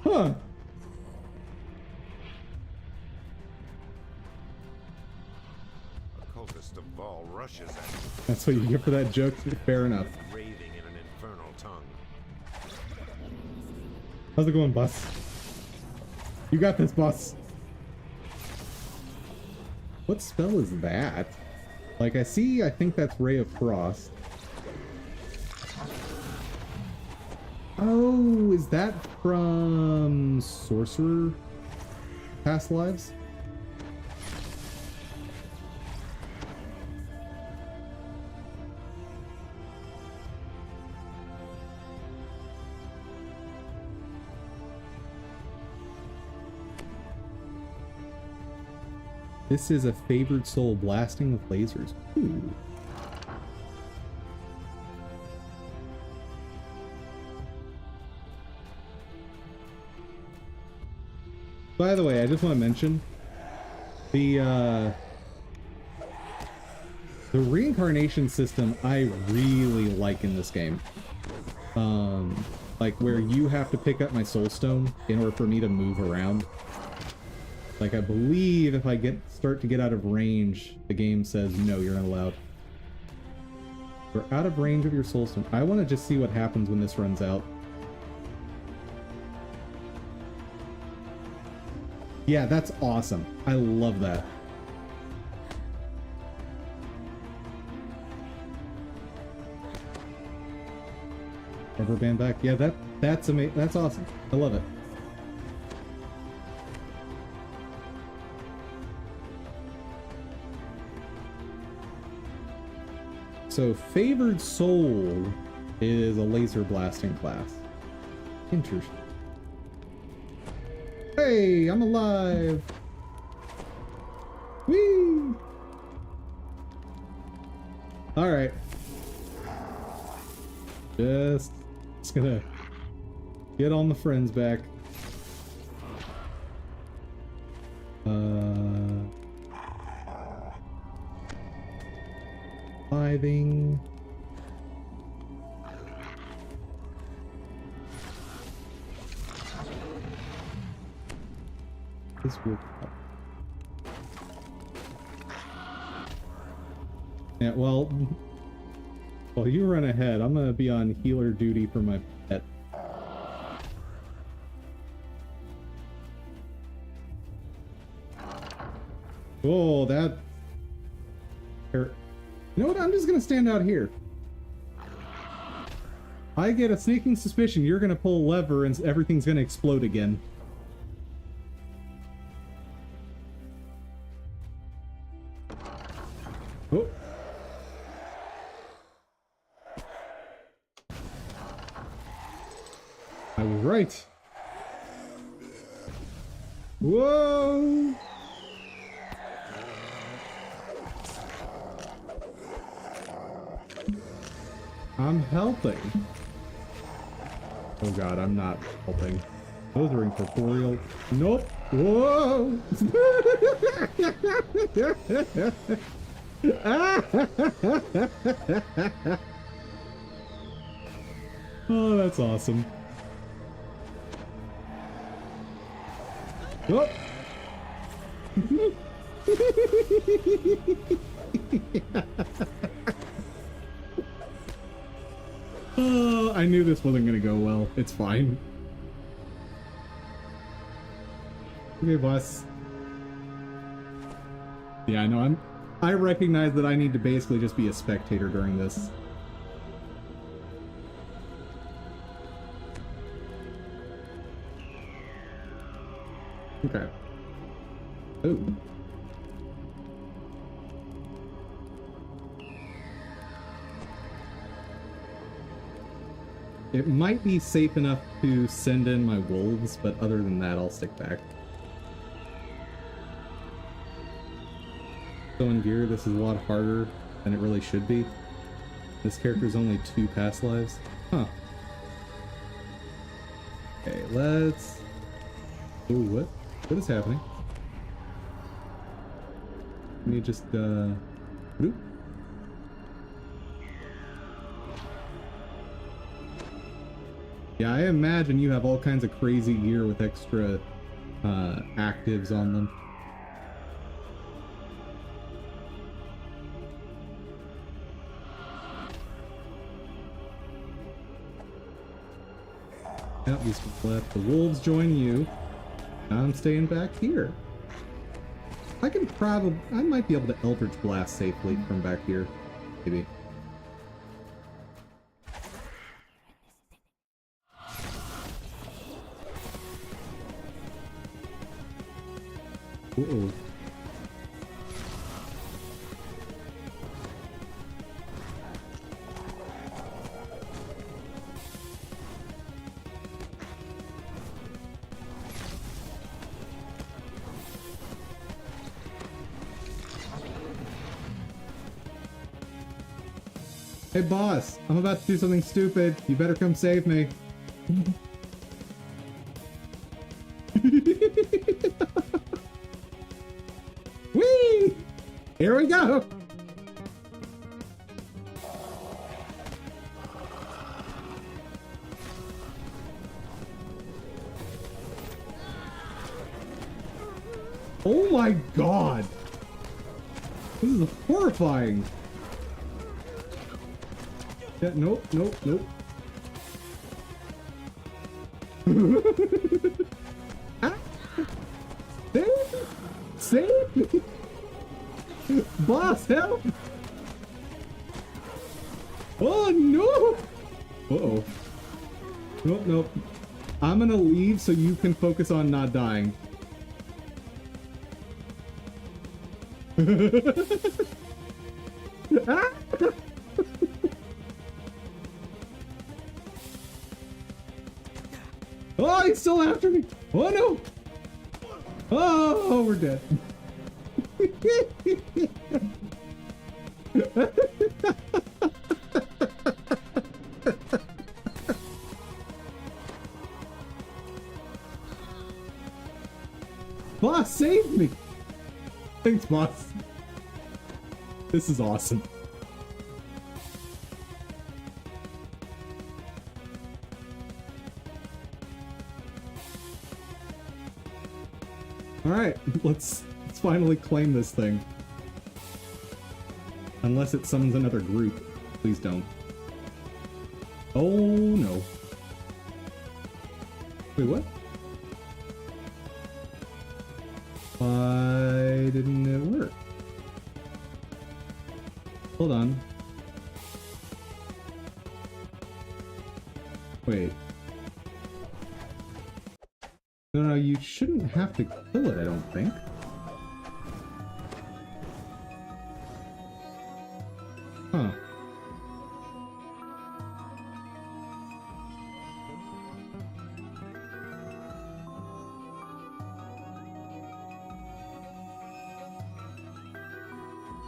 Huh. A cultist of Vol rushes at you, That's what you get for that joke. Fair enough. raving in an infernal tongue. How's it going, boss? You got this, boss. What spell is that? Like, I think that's Ray of Frost. Oh, is that from Sorcerer Past Lives? This is a favored soul blasting with lasers. Ooh. By the way, I just want to mention the reincarnation system I really like in this game. Like where you have to pick up my soul stone in order for me to move around. Like, I believe if I start to get out of range, the game says, no, you're not allowed. We're out of range of your soulstone. I want to just see what happens when this runs out. Yeah, that's awesome. I love that. Rubber band back. Yeah, that's amazing. That's awesome. I love it. So, favored soul is a laser blasting class. Interesting. Hey, I'm alive! Whee! Alright. Just gonna get all the friends back. Reviving. This will help. Yeah, well, while you run ahead, I'm gonna be on healer duty for my pet. Oh, that... You know what? I'm just gonna stand out here. I get a sneaking suspicion you're gonna pull a lever and everything's gonna explode again. Oh. I was right. Whoa! I'm helping. Oh god, I'm not helping. Those are incorporeal. Nope. Whoa! Oh, that's awesome. Oh! Oh, I knew this wasn't gonna go well. It's fine. Okay, boss. Yeah, I know. I recognize that I need to basically just be a spectator during this. Okay. Ooh. It might be safe enough to send in my wolves, but other than that, I'll stick back. So in gear, this is a lot harder than it really should be. This character's only 2 past lives. Huh. Okay, let's... Ooh, what? What is happening? Let me just, Bloop. Yeah, I imagine you have all kinds of crazy gear with extra actives on them. Yep, these people left. The wolves join you. I'm staying back here. I might be able to Eldritch Blast safely from back here. Maybe. Uh-oh. Hey boss, I'm about to do something stupid. You better come save me. Whee! Here we go! Oh my god! This is horrifying! Yeah, nope, nope, nope. Ah! Save me! Save me! Boss, help! Oh no! Uh-oh. Nope, nope. I'm gonna leave so you can focus on not dying. Ah! Oh, he's still after me! Oh no! Oh, we're dead. Boss, save me! Thanks, boss. This is awesome. Alright, let's finally claim this thing. Unless it summons another group. Please don't. Oh no. Wait, what? Why didn't it work? Hold on. Wait. No, you shouldn't have to kill it, I don't think. Huh.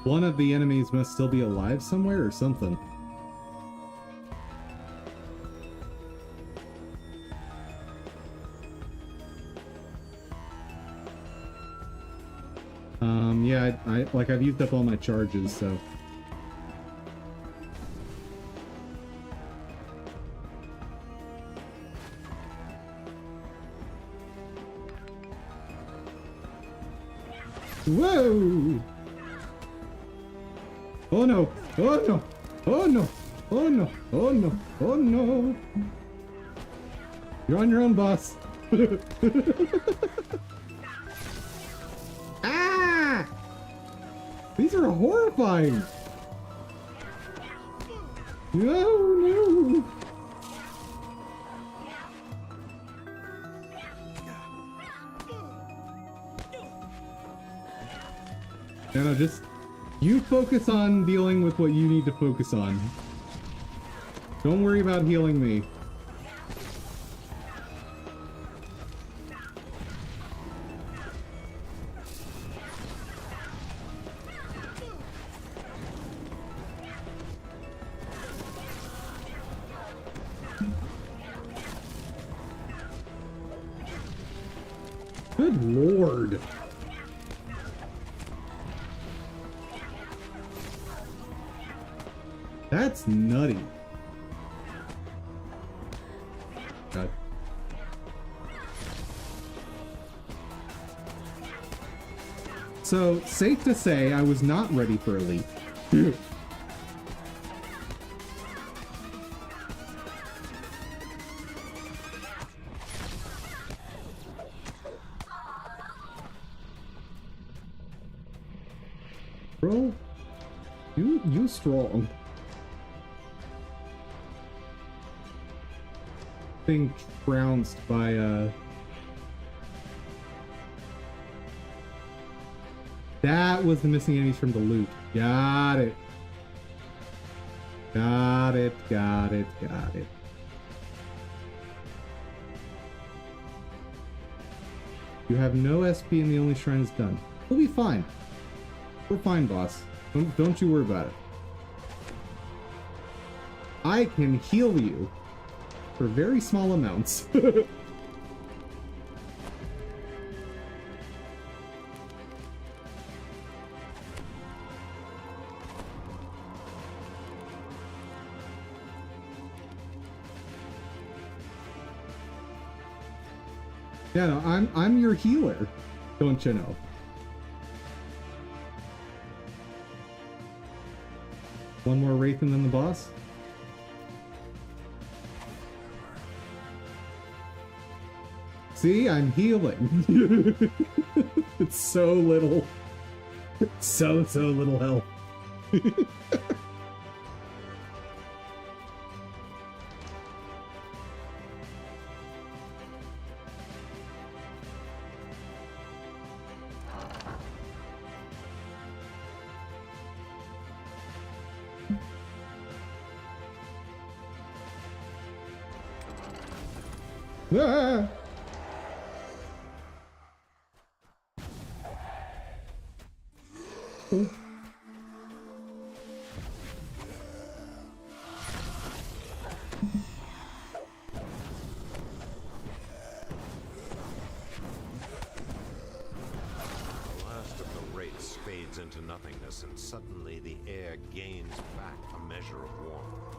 One of the enemies must still be alive somewhere or something. Yeah, I've used up all my charges, so. Whoa! Oh no! Oh no! Oh no! Oh no! Oh no! Oh no! You're on your own, boss. Ah! These are horrifying. No, no. No, just you focus on dealing with what you need to focus on. Don't worry about healing me. Good lord. That's nutty. God. So, safe to say, I was not ready for Elite. Bro, you strong. Being trounced by that was the missing enemies from the loot. Got it. Got it, got it, got it. You have no SP and the only shrine is done. We'll be fine. We're fine, boss. Don't you worry about it. I can heal you for very small amounts. Yeah, no, I'm your healer, don't you know? One more Wraith and then the boss. See, I'm healing. It's so little. So little health. Ah! Oh. The last of the wraiths fades into nothingness, and suddenly the air gains back a measure of warmth.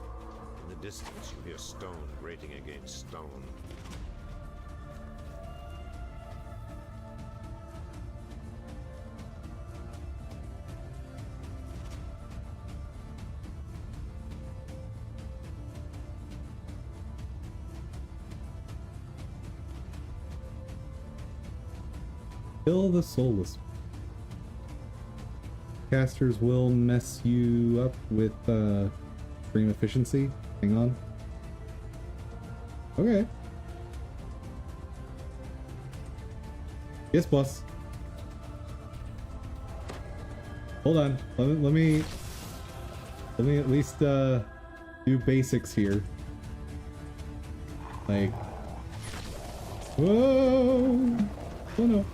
In the distance, you hear stone grating against stone. Kill the soulless. Casters will mess you up with stream efficiency. Hang on. Okay. Yes, boss. Hold on. Let me at least do basics here. Like, whoa! Oh no.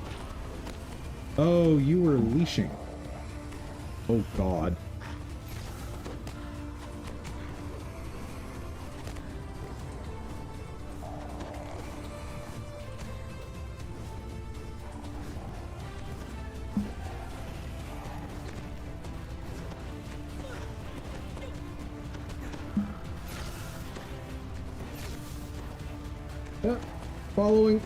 Oh, you were leashing. Oh god. Yeah, following.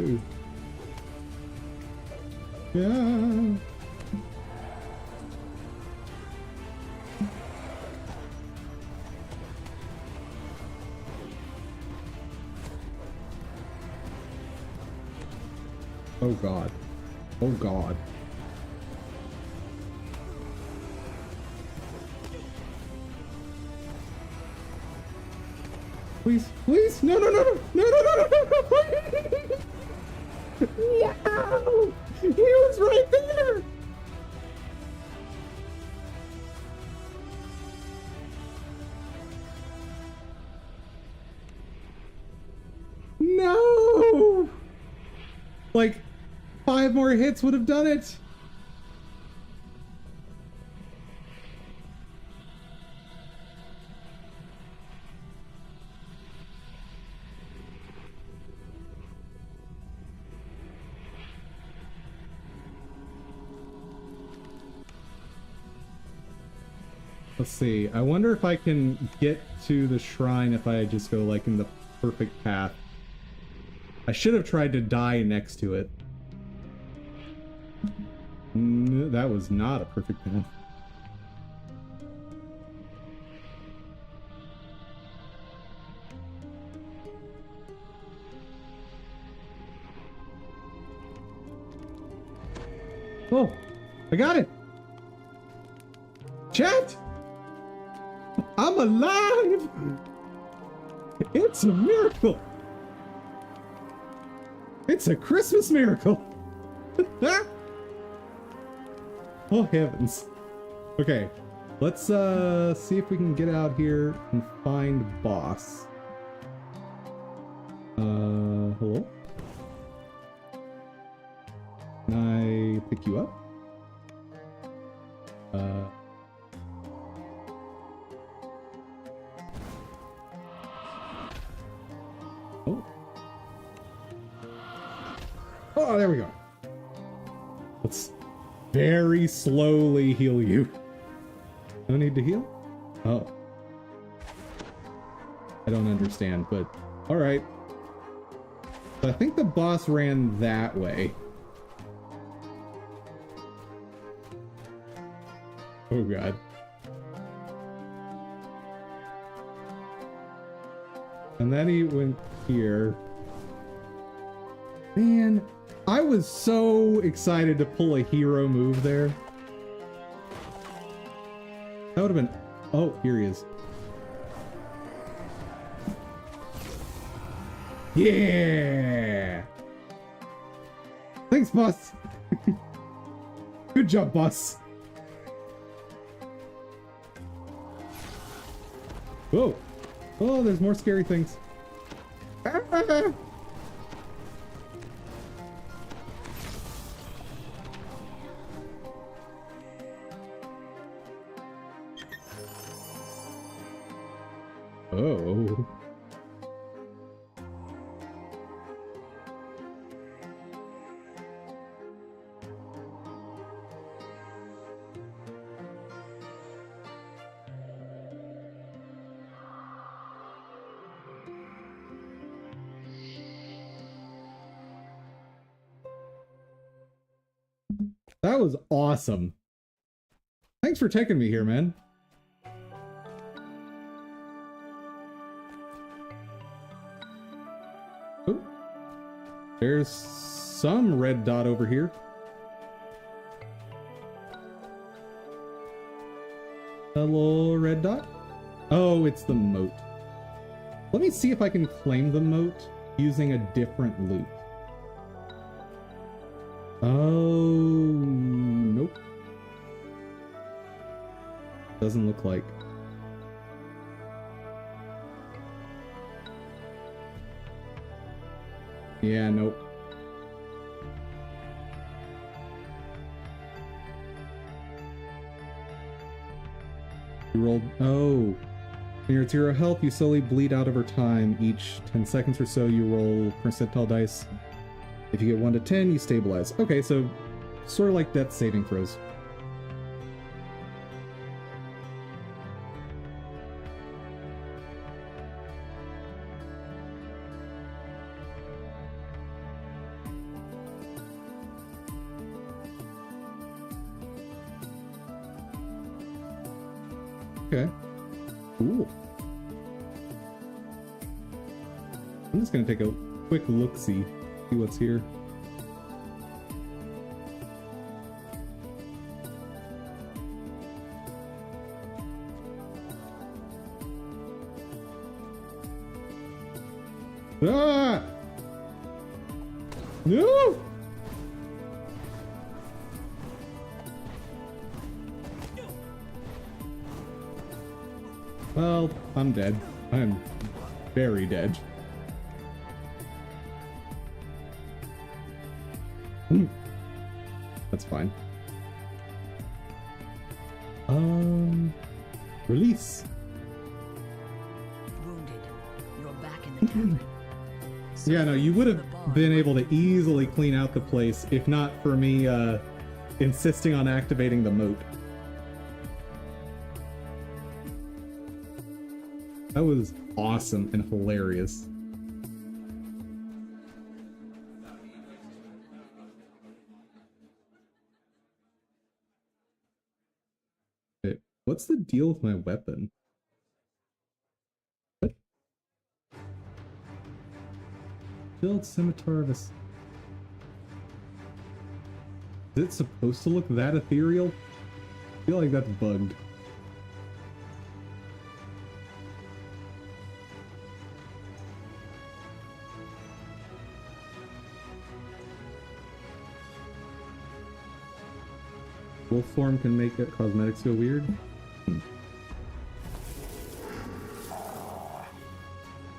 Ooh. Yeah. Oh god. Oh god. Please, please, no, no, no, no, no, no, no, no, no, no. No! He was right there! No! Like, 5 more hits would have done it. Let's see. I wonder if I can get to the shrine if I just go like in the perfect path. I should have tried to die next to it. No, that was not a perfect path. Oh, I got it. Chat! I'm alive! It's a miracle! It's a Christmas miracle! Oh heavens. Okay, let's see if we can get out here and find boss. Hello? Can I pick you up? Oh. Oh, there we go. Let's very slowly heal you. No need to heal? Oh. I don't understand, but alright. So I think the boss ran that way. Oh god. And then he went here. Man, I was so excited to pull a hero move there. That would have been... Oh, here he is. Yeah! Thanks, boss! Good job, boss! Whoa! Oh, there's more scary things. Ah! Oh. That was awesome. Thanks for taking me here, man. Oh, there's some red dot over here. Hello, red dot. Oh, it's the moat. Let me see if I can claim the moat using a different loot. Oh, nope. Doesn't look like. Yeah, nope. You rolled. Oh. When you're at 0 health, you slowly bleed out over time. Each 10 seconds or so, you roll percentile dice. If you get 1 to 10, you stabilize. Okay, so sort of like death saving throws. Okay. Cool. I'm just gonna take a quick look-see. See what's here. Ah! No! Well, I'm dead. I'm very dead. That's fine. Release. Wounded. You're back in the cavern. Yeah, no, you would have been able to easily clean out the place if not for me insisting on activating the moat. That was awesome and hilarious. Wait, what's the deal with my weapon? What? Build scimitar of a... Is it supposed to look that ethereal? I feel like that's bugged. Wolf form can make it cosmetics go weird.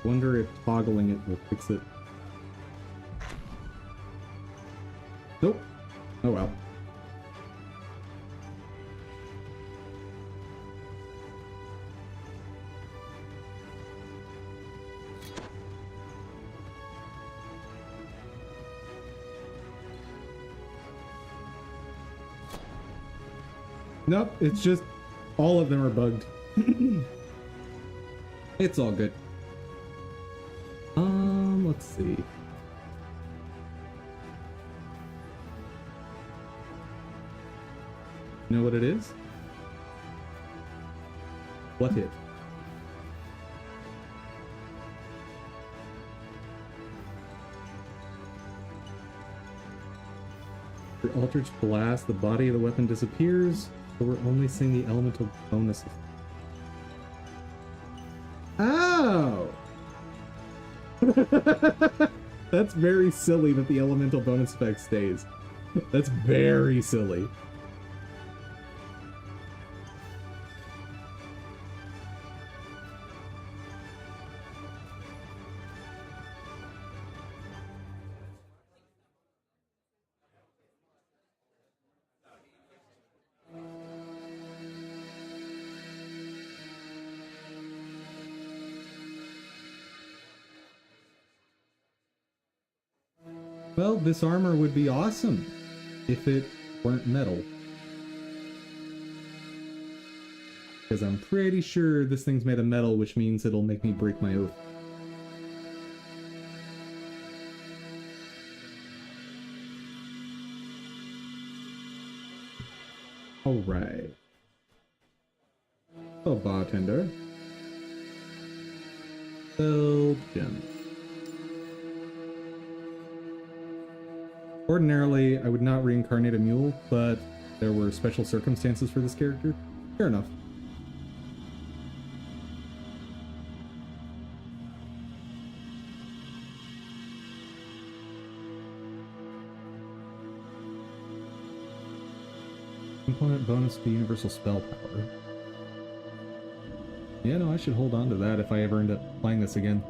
Wonder if toggling it will fix it. Nope. Oh well. Nope, it's just all of them are bugged. It's all good. Let's see. You know what it is? What it? For Eldritch Blast, the body of the weapon disappears, but we're only seeing the elemental bonuses. Oh! That's very silly that the elemental bonus effect stays. That's very silly. Well, this armor would be awesome if it weren't metal. Because I'm pretty sure this thing's made of metal, which means it'll make me break my oath. Alright. Oh, bartender. Belgium. Ordinarily, I would not reincarnate a mule, but there were special circumstances for this character. Fair enough. Component bonus to universal spell power. Yeah, no, I should hold on to that if I ever end up playing this again.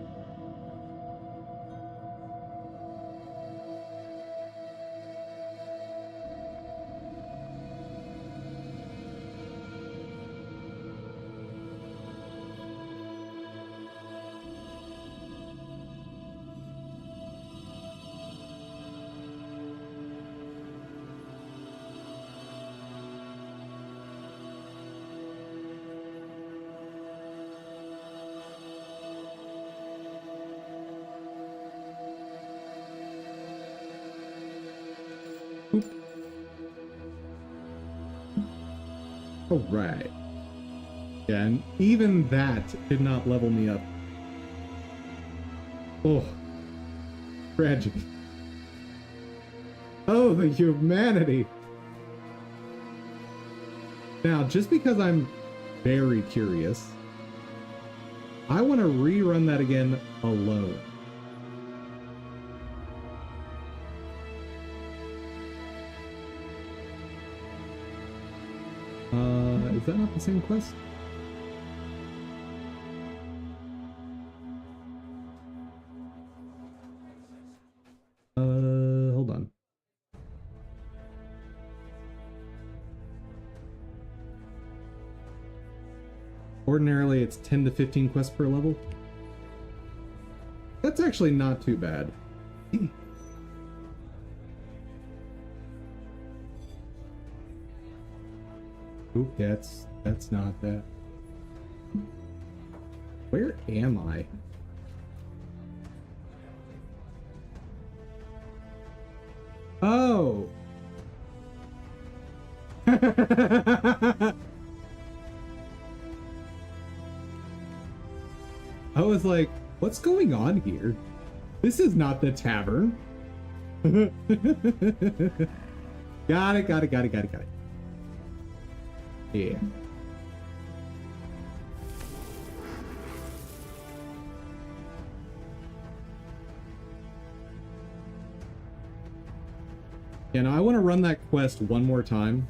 Alright. Yeah, and even that did not level me up. Oh. Tragic. Oh, the humanity! Now, just because I'm very curious, I want to rerun that again alone. Is that not the same quest? Hold on. Ordinarily, it's 10 to 15 quests per level. That's actually not too bad. Oop, that's not that. Where am I? Oh! I was like, what's going on here? This is not the tavern. Got it. Yeah. Yeah, no, I want to run that quest one more time.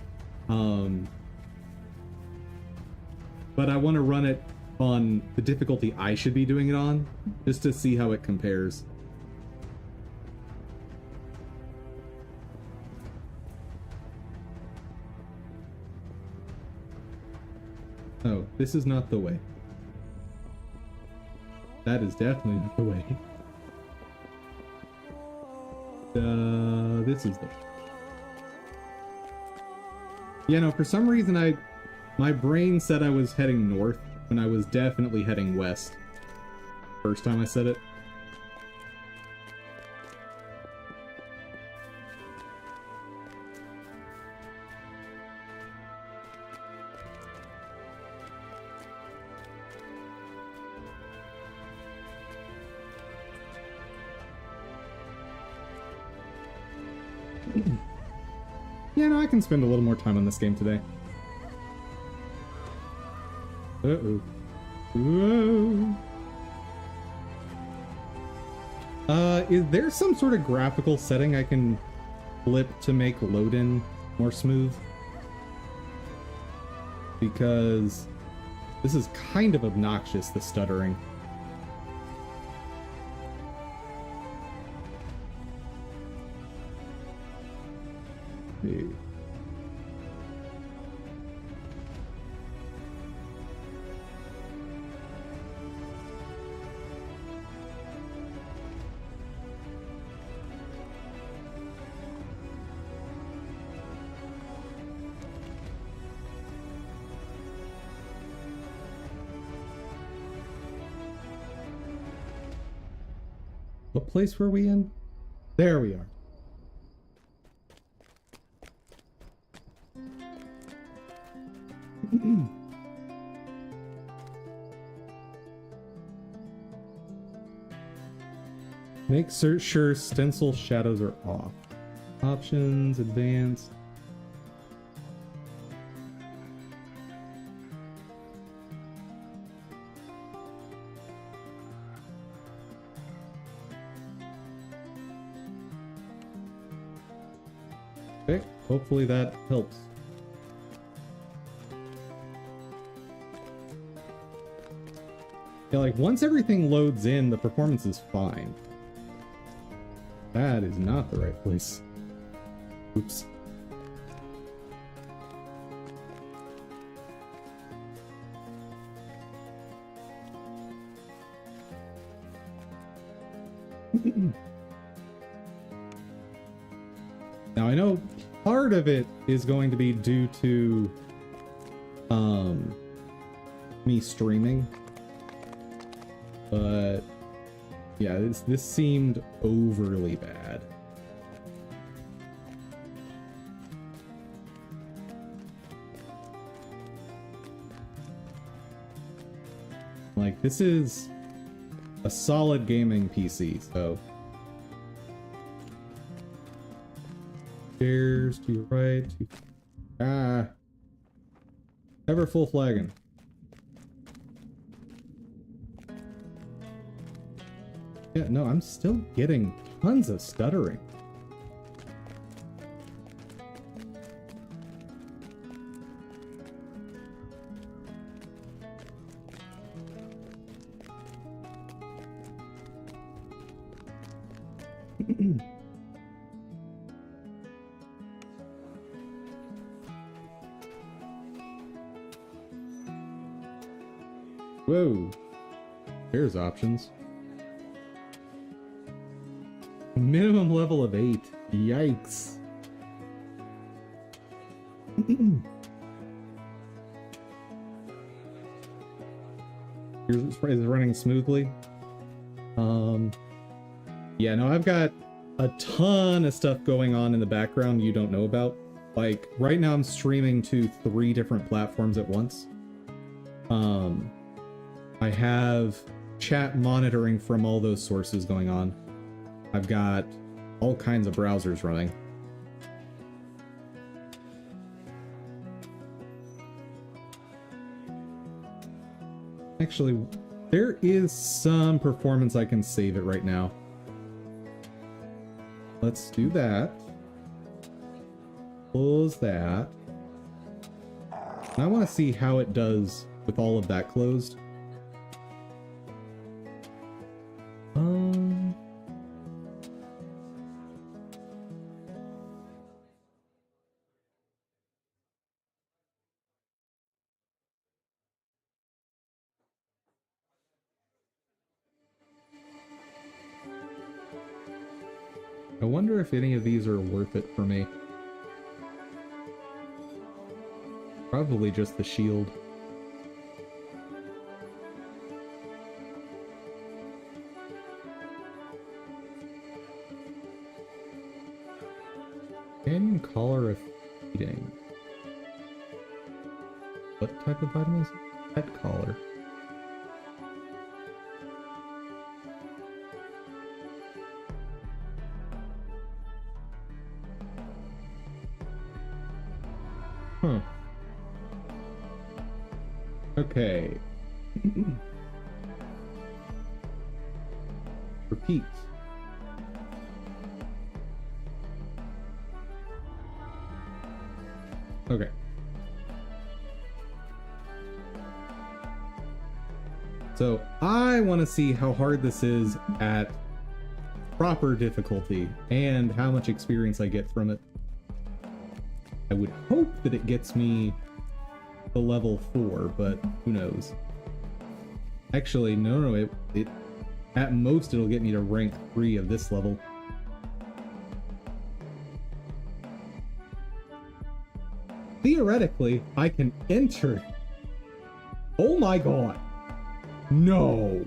But I want to run it on the difficulty I should be doing it on, just to see how it compares. Oh, this is not the way. That is definitely not the way. This is the way. Yeah, no, for some reason my brain said I was heading north when I was definitely heading west. First time I said it. can spend a little more time on this game today. Uh-oh. Whoa. Is there some sort of graphical setting I can flip to make load-in more smooth? Because this is kind of obnoxious, the stuttering. See. What place were we in? There we are. Make sure stencil shadows are off. Options, advanced. Okay, hopefully that helps. Yeah, like once everything loads in, the performance is fine. That is not the right place. Oops. Now I know part of it is going to be due to me streaming, but yeah, this seemed overly bad. Like, this is a solid gaming PC, so stairs to your right, ever full flagging. Yeah, no, I'm still getting tons of stuttering. Whoa, here's options. Minimum level of 8. Yikes. Yours is running smoothly. Yeah, no, I've got a ton of stuff going on in the background you don't know about. Like, right now I'm streaming to 3 different platforms at once. I have chat monitoring from all those sources going on. I've got all kinds of browsers running. Actually, there is some performance I can save it right now. Let's do that. Close that. And I want to see how it does with all of that closed. I wonder if any of these are worth it for me. Probably just the shield. Canyon collar of feeding. What type of item is it? Pet collar. Huh. Okay. Repeat. Okay. So I want to see how hard this is at proper difficulty and how much experience I get from it. I would hope that it gets me to level 4, but who knows? Actually, no, it at most it'll get me to rank 3 of this level. Theoretically, I can enter. Oh my god. No.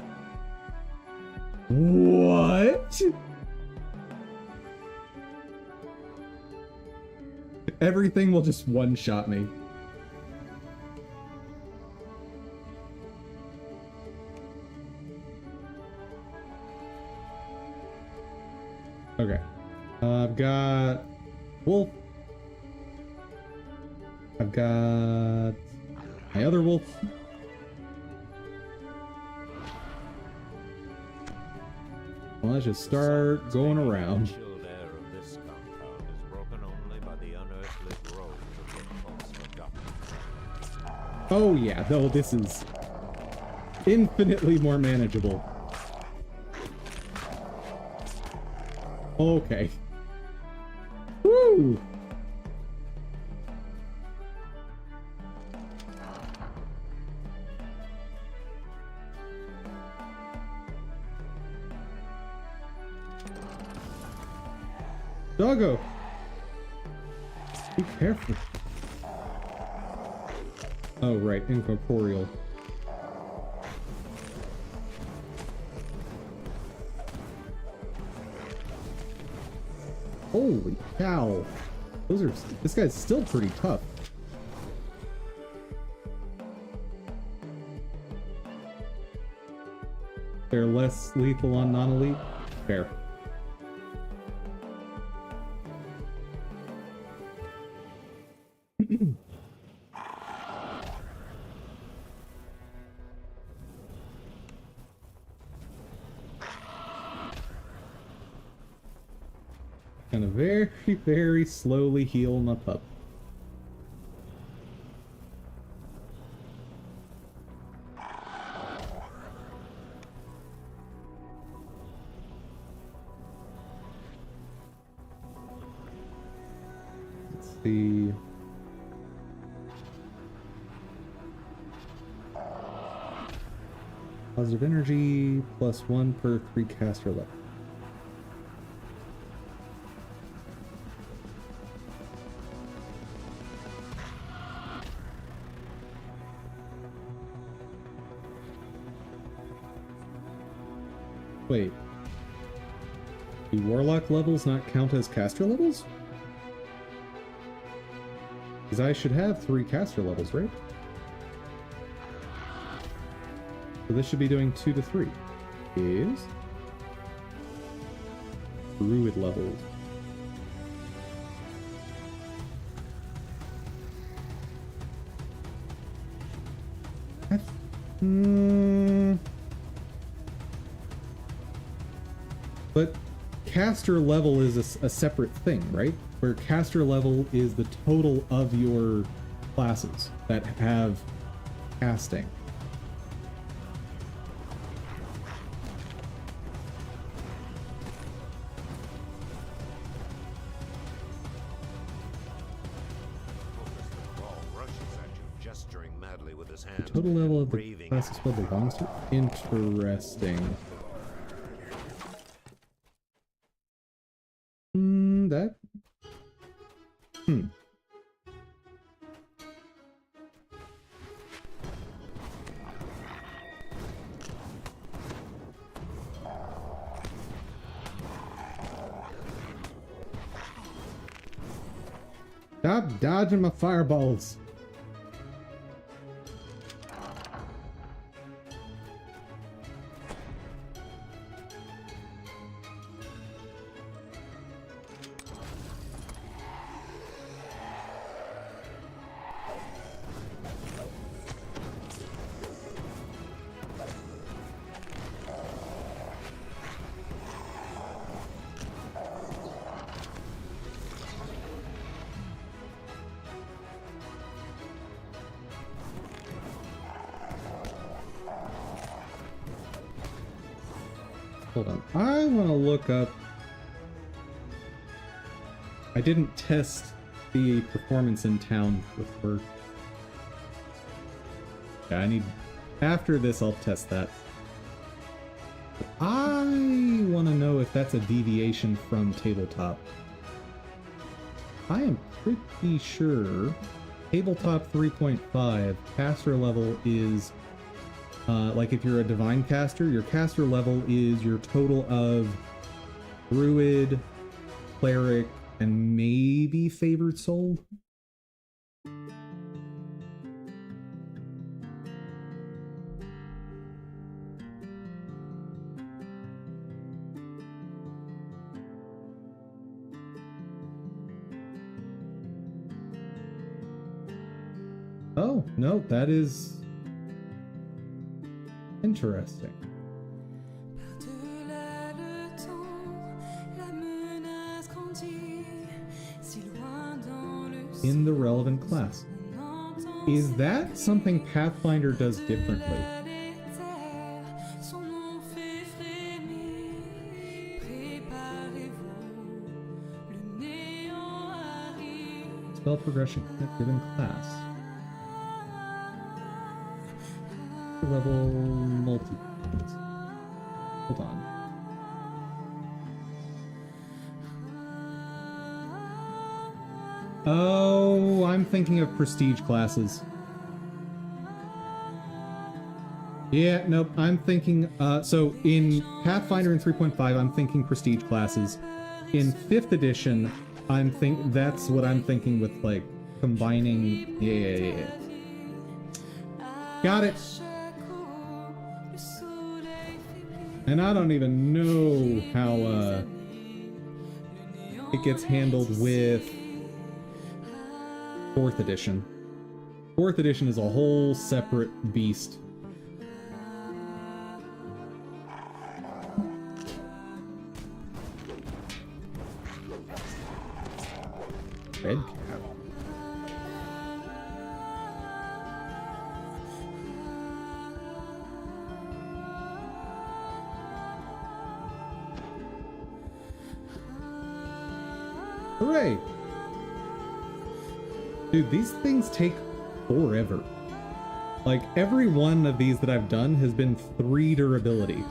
What? Everything will just one-shot me. Okay. I've got wolf. I've got my other wolf. Well, let's just start going around. Chilled air of this compound is broken only by the unearthly growth of the pulse of Oh yeah, though this is infinitely more manageable. Okay. Woo! Doggo! Be careful. Oh, right, incorporeal. Holy cow. This guy's still pretty tough. They're less lethal on non-elite? Fair. Gonna very, very slowly heal my pup. Let's see. Positive energy +1 per 3 caster level. Wait. Do warlock levels not count as caster levels? Because I should have 3 caster levels, right? So this should be doing 2 to 3. Is druid levels. But caster level is a separate thing, right? Where caster level is the total of your classes that have casting. The total level of the class is what belongs to. Interesting. That. Stop dodging my fireballs. Hold on. I want to look up... I didn't test the performance in town before. Yeah, I need... After this, I'll test that. I want to know if that's a deviation from tabletop. I am pretty sure tabletop 3.5 caster level is like if you're a divine caster, your caster level is your total of druid, cleric, and maybe favored soul. Oh, no, that is interesting. In the relevant class. Is that something Pathfinder does differently? Spell progression at given class. Level multi. Hold on. Oh, I'm thinking of prestige classes. Yeah, nope, I'm thinking, so in Pathfinder in 3.5, I'm thinking prestige classes. In 5th edition, that's what I'm thinking with, like, combining, yeah. Got it! And I don't even know how, it gets handled with 4th edition. 4th edition is a whole separate beast. Red cap. Hooray! Dude, these things take forever. Like, every one of these that I've done has been 3 durability.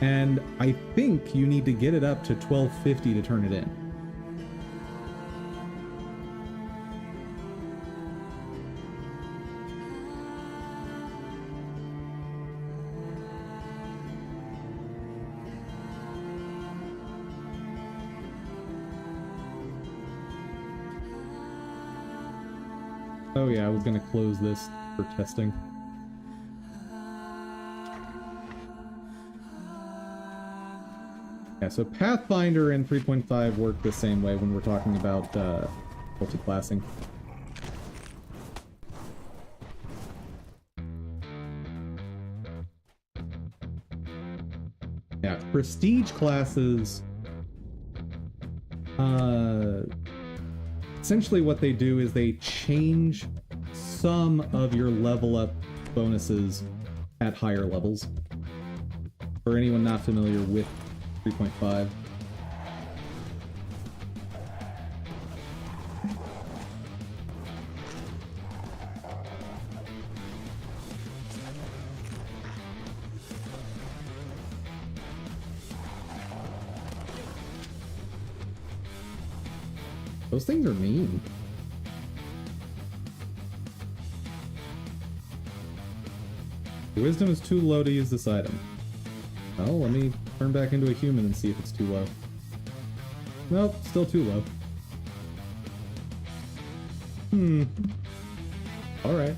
And I think you need to get it up to 1250 to turn it in. Oh yeah, I was gonna close this for testing. Yeah, so Pathfinder and 3.5 work the same way when we're talking about multi-classing. Yeah, prestige classes... essentially what they do is they change some of your level up bonuses at higher levels. For anyone not familiar with 3.5. Those things are mean. Your wisdom is too low to use this item. Well, let me turn back into a human and see if it's too low. Nope, still too low. Alright.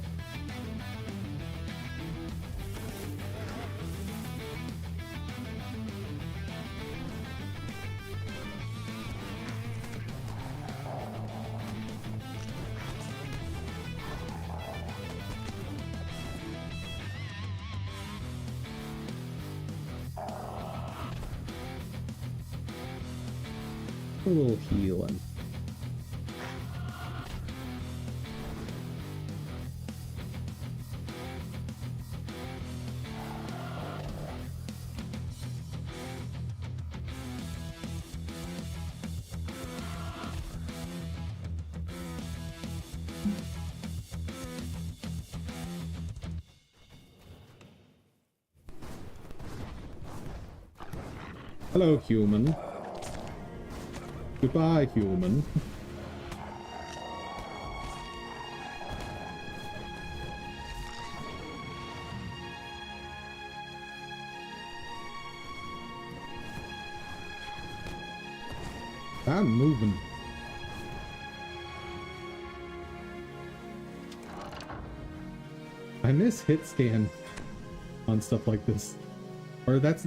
A little healing. Hello, human. Goodbye, human. I'm moving. I miss hit scan on stuff like this. Or that's...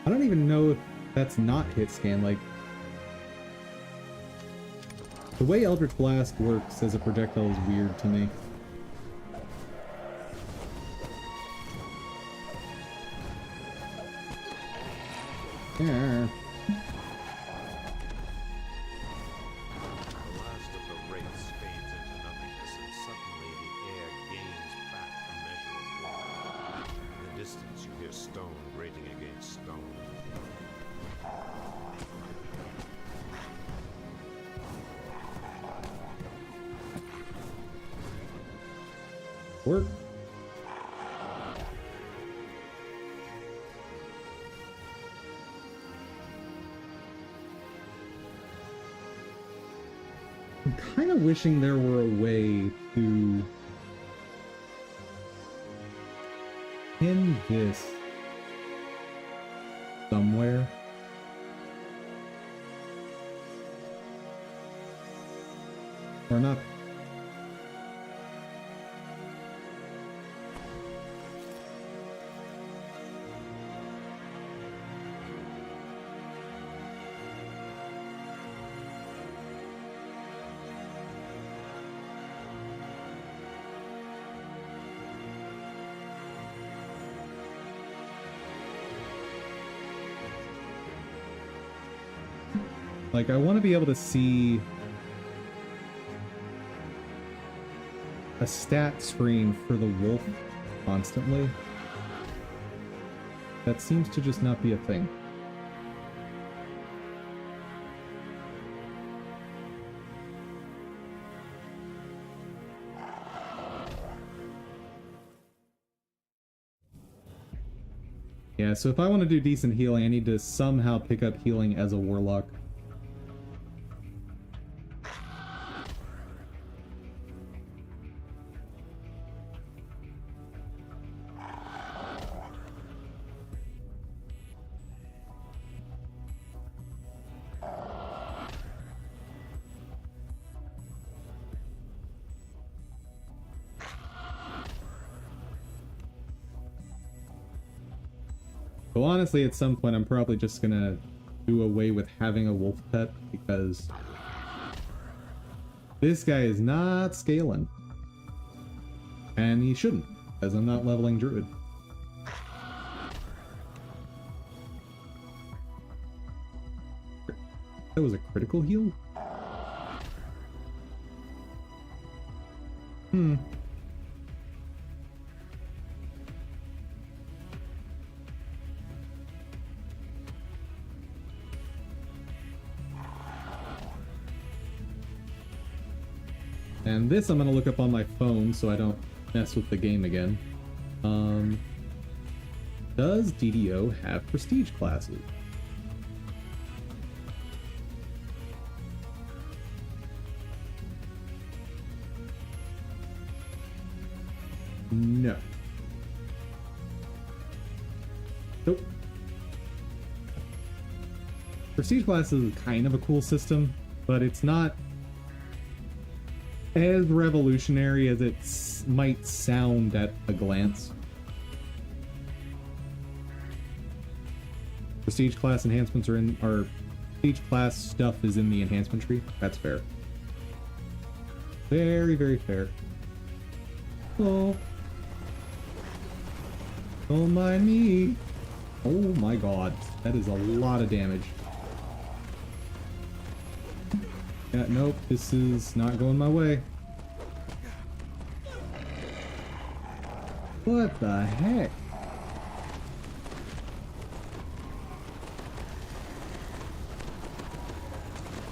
I don't even know if that's not hit scan. Like, the way Eldritch Blast works as a projectile is weird to me. Yeah. The last of the wraiths fades into nothingness, and suddenly the air gains back a measure of warmth. In the distance, you hear stone grating against stone. Work. I'm kind of wishing there were a way to pin this somewhere. Or not. Like, I want to be able to see a stat screen for the wolf constantly. That seems to just not be a thing. Yeah, so if I want to do decent healing, I need to somehow pick up healing as a warlock. So honestly, at some point, I'm probably just gonna do away with having a wolf pet, because this guy is not scaling. And he shouldn't, as I'm not leveling druid. That was a critical heal? Hmm. And this I'm gonna look up on my phone so I don't mess with the game again. Does DDO have prestige classes? No. Nope. Prestige classes is kind of a cool system, but it's not as revolutionary as it might sound at a glance. Prestige class enhancements are in, or prestige class stuff is in the enhancement tree. That's fair. Very, very fair. Oh. Don't mind me. Oh my god. That is a lot of damage. Yeah, nope, this is not going my way. What the heck?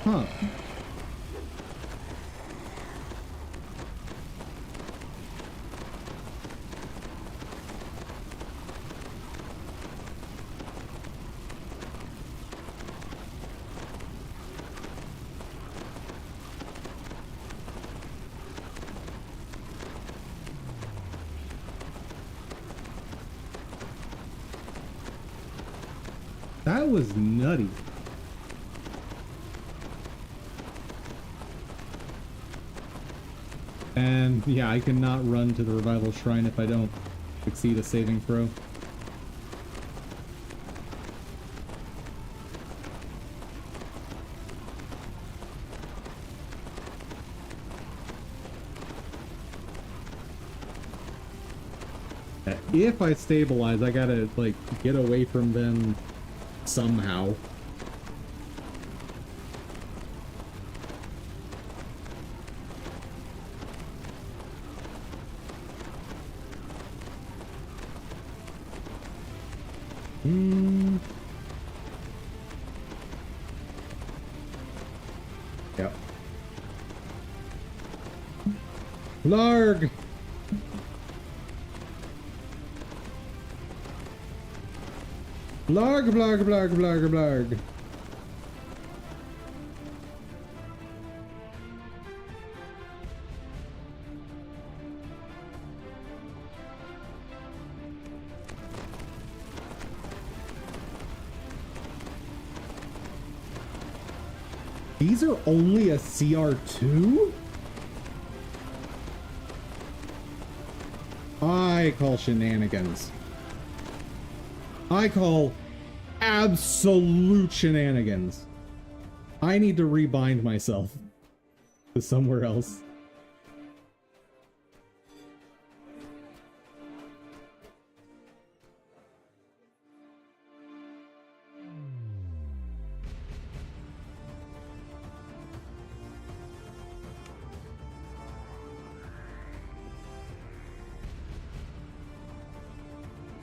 Huh. That was nutty. And yeah, I cannot run to the revival shrine if I don't succeed a saving throw. If I stabilize, I gotta, like, get away from them somehow. Yep. Larg! Blarg, blarg, blarg, blarg, blarg. These are only a CR2? I call shenanigans. I call absolute shenanigans. I need to rebind myself to somewhere else.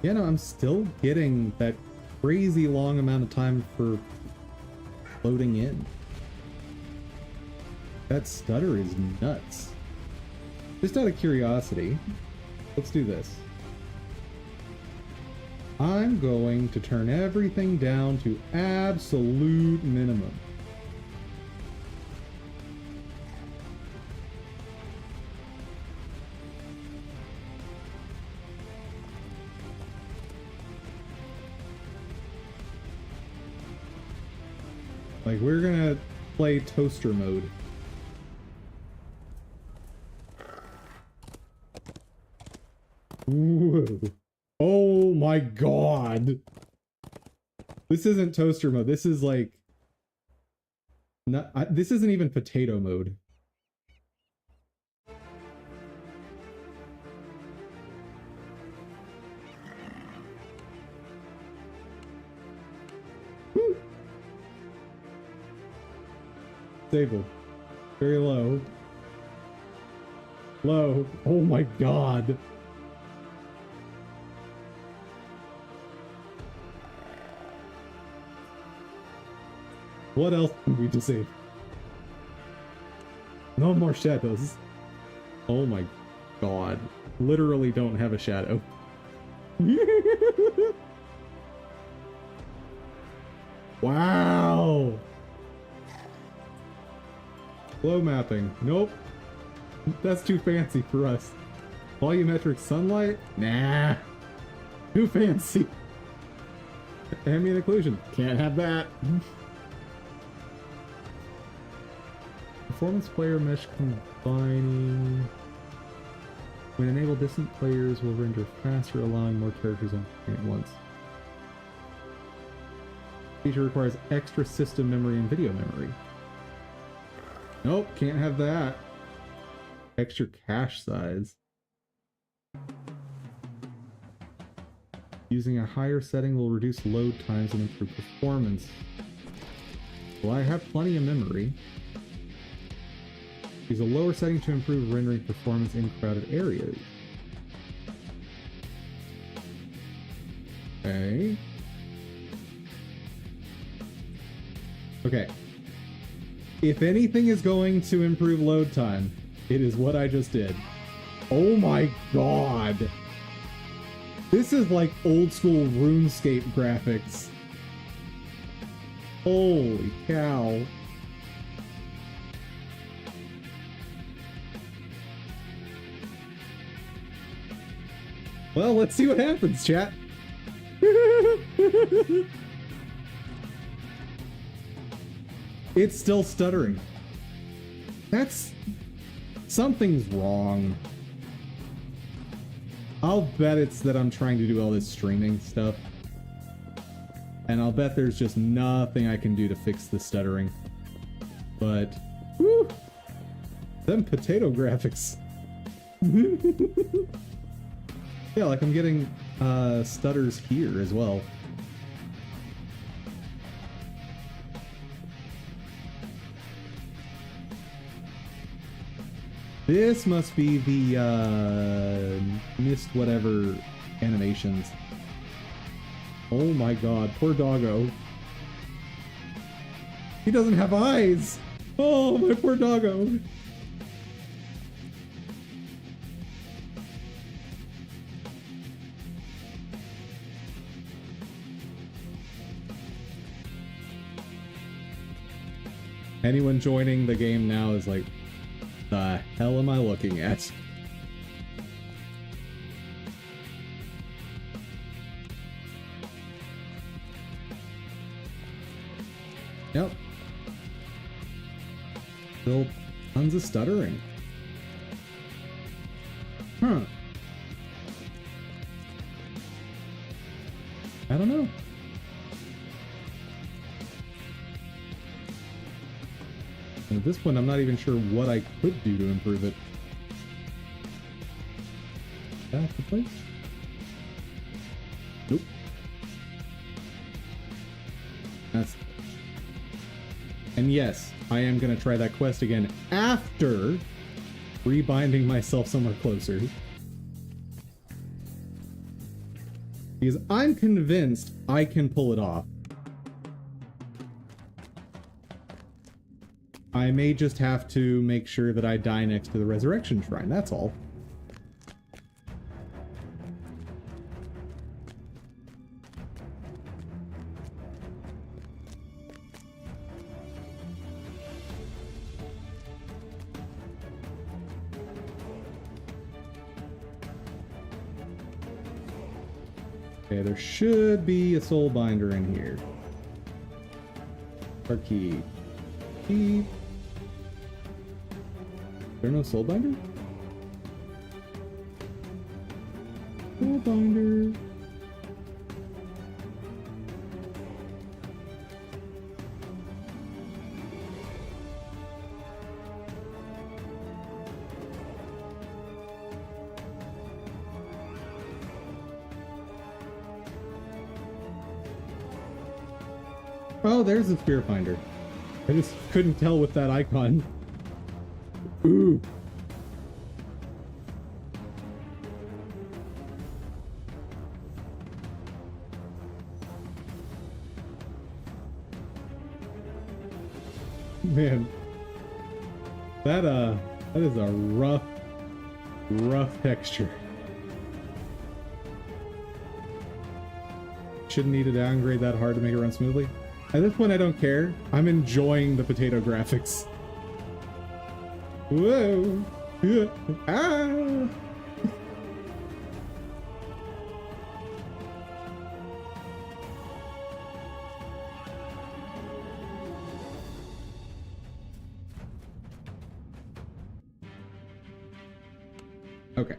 You know, I'm still getting that crazy long amount of time for loading in. That stutter is nuts. Just out of curiosity, let's do this. I'm going to turn everything down to absolute minimum. Like, we're gonna play toaster mode. Whoa. Oh my god. This isn't toaster mode. This is like... this isn't even potato mode. Stable. Very low. Low. Oh my god. What else can we disable? No more shadows. Oh my god. Literally don't have a shadow. Wow. Flow mapping. Nope. That's too fancy for us. Volumetric sunlight? Nah. Too fancy. Ambient occlusion. Can't have that. Performance player mesh combining. When enabled, distant players will render faster, allowing more characters on screen at once. Feature requires extra system memory and video memory. Nope, can't have that. Extra cache size. Using a higher setting will reduce load times and improve performance. Well, I have plenty of memory. Use a lower setting to improve rendering performance in crowded areas. Okay. Okay. If anything is going to improve load time, it is what I just did. Oh my god. This is like old school RuneScape graphics. Holy cow. Well, let's see what happens, chat. It's still stuttering. That's... Something's wrong. I'll bet it's that I'm trying to do all this streaming stuff. And I'll bet there's just nothing I can do to fix the stuttering. But, whew, them potato graphics. Yeah, like I'm getting stutters here as well. This must be the missed whatever animations. Oh my god, poor doggo. He doesn't have eyes! Oh, my poor doggo. Anyone joining the game now is like, the hell am I looking at? Yep. Still tons of stuttering. Huh. I don't know. And at this point, I'm not even sure what I could do to improve it. Back to place? Nope. That's... And yes, I am going to try that quest again after rebinding myself somewhere closer. Because I'm convinced I can pull it off. I may just have to make sure that I die next to the resurrection shrine, that's all. Okay, there should be a soul binder in here. Our key. Key. Is there no soul binder? Soul binder. Oh, there's the spear finder. I just couldn't tell with that icon. Ooh. Man. That is a rough texture. Shouldn't need to downgrade that hard to make it run smoothly. At this point, I don't care. I'm enjoying the potato graphics. Whoa! Ah! Okay.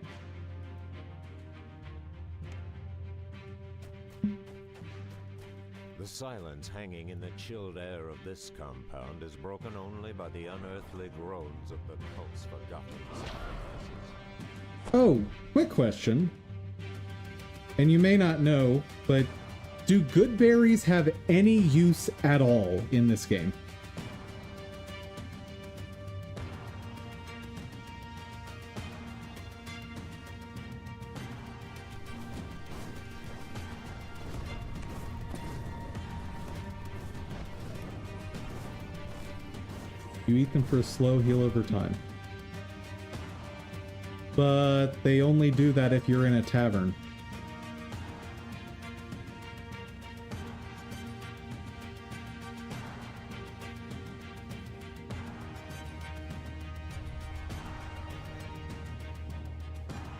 The silence hanging in the chilled air of this compound is broken only by the unearthly groans of the cult's forgotten sacrifices. Oh, quick question. And you may not know, but do good berries have any use at all in this game? You eat them for a slow heal over time. But they only do that if you're in a tavern.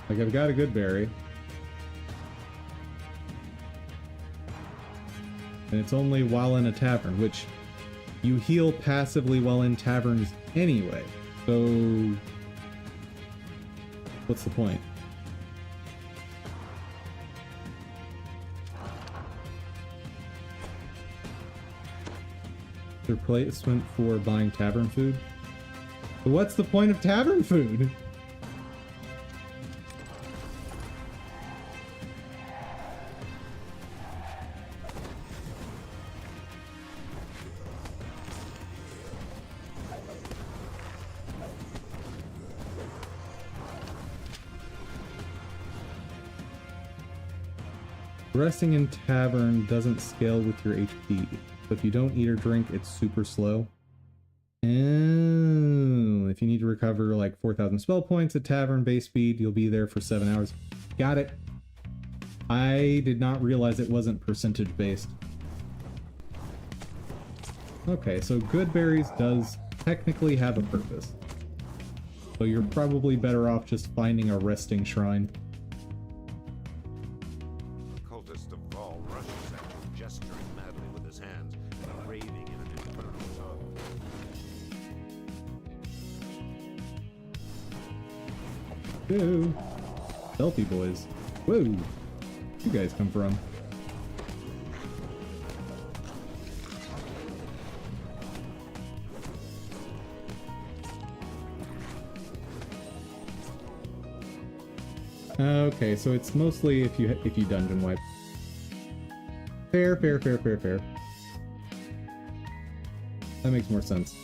Like, I've got a good berry. And it's only while in a tavern, which You heal passively while in taverns anyway, so what's the point? Their placement for buying tavern food? But what's the point of tavern food? Resting in tavern doesn't scale with your HP. So if you don't eat or drink, it's super slow. And if you need to recover like 4,000 spell points at tavern base speed, you'll be there for 7 hours. Got it. I did not realize it wasn't percentage based. Okay, so good berries does technically have a purpose. So you're probably better off just finding a resting shrine. Cultist of Gaul rushes at you, gesturing madly with his hands, and raving in an infernal tongue. Woo! Stealthy boys. Whoa! Where'd you guys come from? Okay, so it's mostly if you dungeon wipe. Fair. That makes more sense.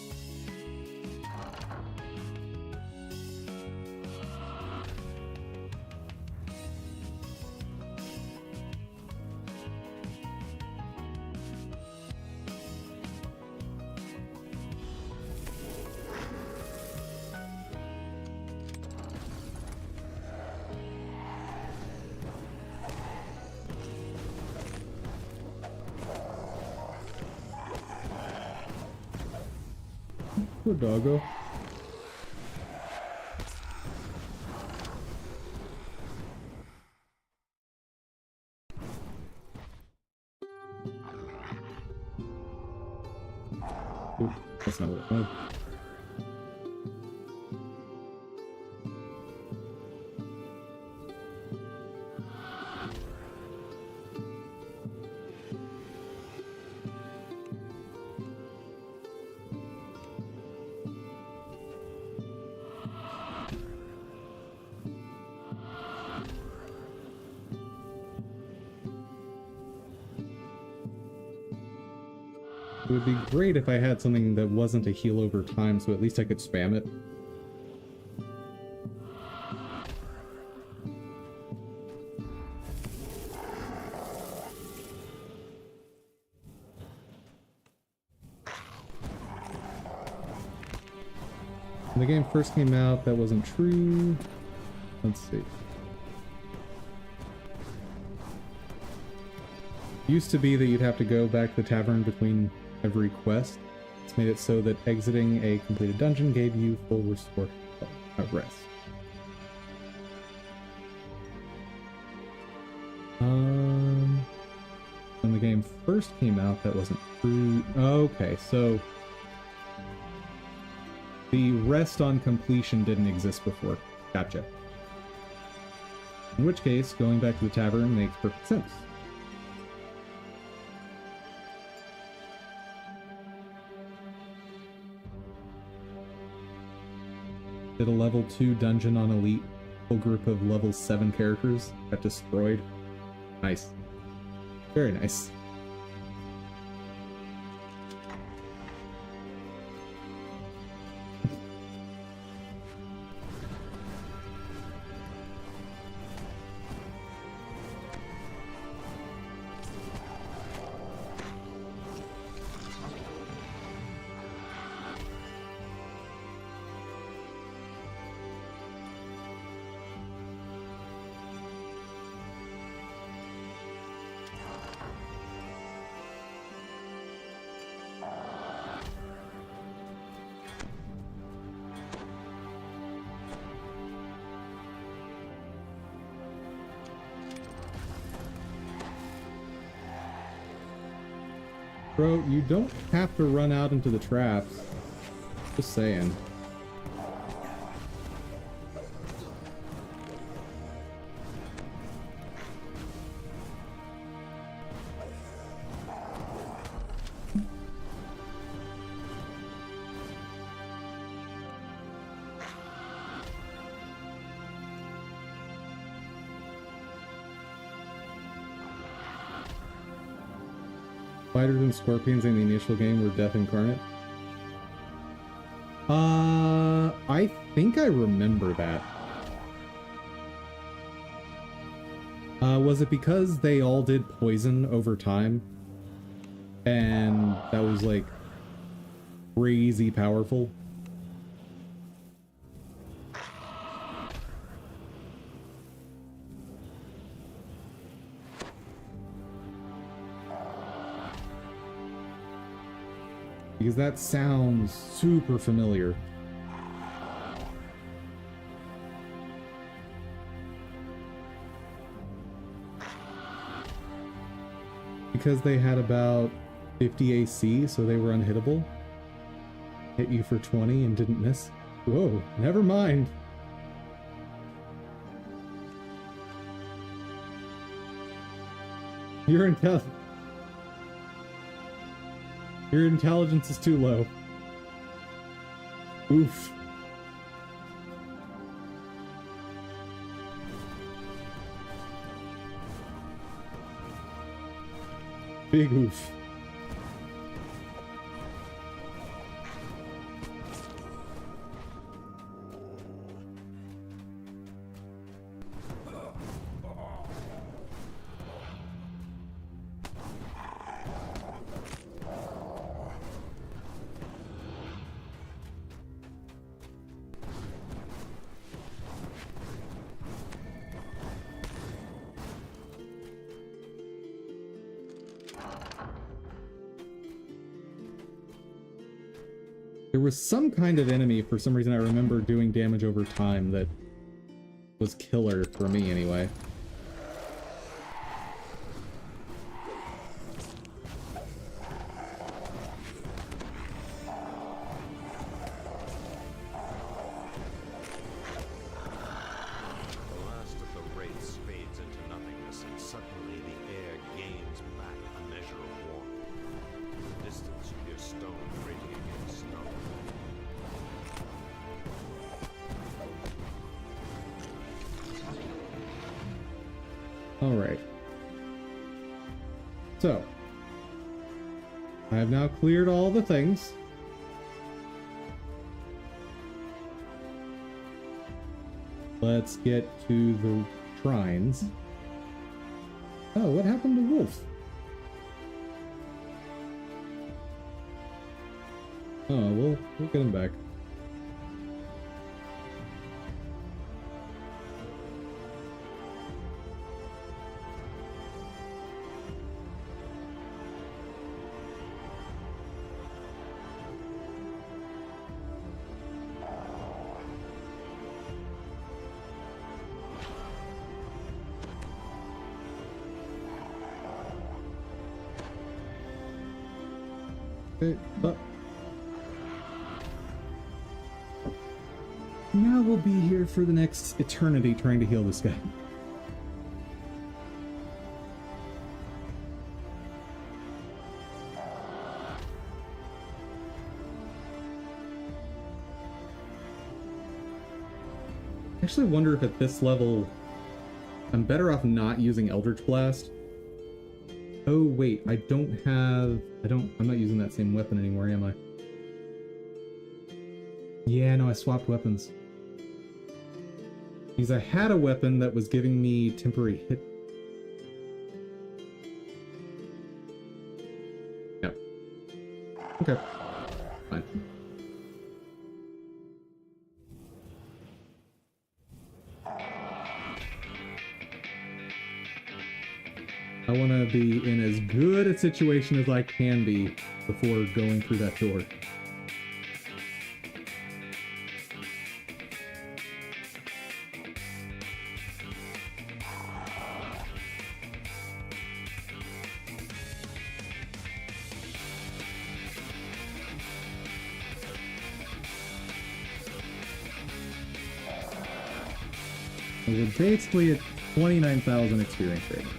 Poor doggo. Ooh, that's not what I wanted. It would be great if I had something that wasn't a heal over time, so at least I could spam it. When the game first came out, that wasn't true. Let's see. Used to be that you'd have to go back to the tavern between every quest. It's made it so that exiting a completed dungeon gave you full restore rest. When the game first came out, that wasn't true. Okay, so the rest on completion didn't exist before. Gotcha. In which case, going back to the tavern makes perfect sense. Did a level 2 dungeon on Elite. Full group of level 7 characters got destroyed. Nice. Very nice. Bro, you don't have to run out into the traps. Just saying. Spiders and scorpions in the initial game were death incarnate. I think I remember that. Was it because they all did poison over time? And that was like crazy powerful? Because that sounds super familiar. Because they had about 50 AC, so they were unhittable. Hit you for 20 and didn't miss. Whoa, never mind. Your intelligence is too low. Oof. Big oof. There was some kind of enemy, for some reason I remember doing damage over time that was killer for me anyway. The last of the wraiths fades into nothingness, and suddenly the air gains back a measure of warmth. In the distance, you hear stone grating against stone. Alright. So, I have now cleared all the things. Let's get to the shrines. Oh, what happened to Wolf? Oh, we'll get him back. Okay, but now we'll be here for the next eternity trying to heal this guy. I actually wonder if at this level I'm better off not using Eldritch Blast. Oh wait, I'm not using that same weapon anymore, am I? Yeah, no, I swapped weapons. Because I had a weapon that was giving me temporary hit. Yeah. Okay. Fine. I want to be in as good a situation as I can be before going through that door. So we're basically at 29,000 experience right now.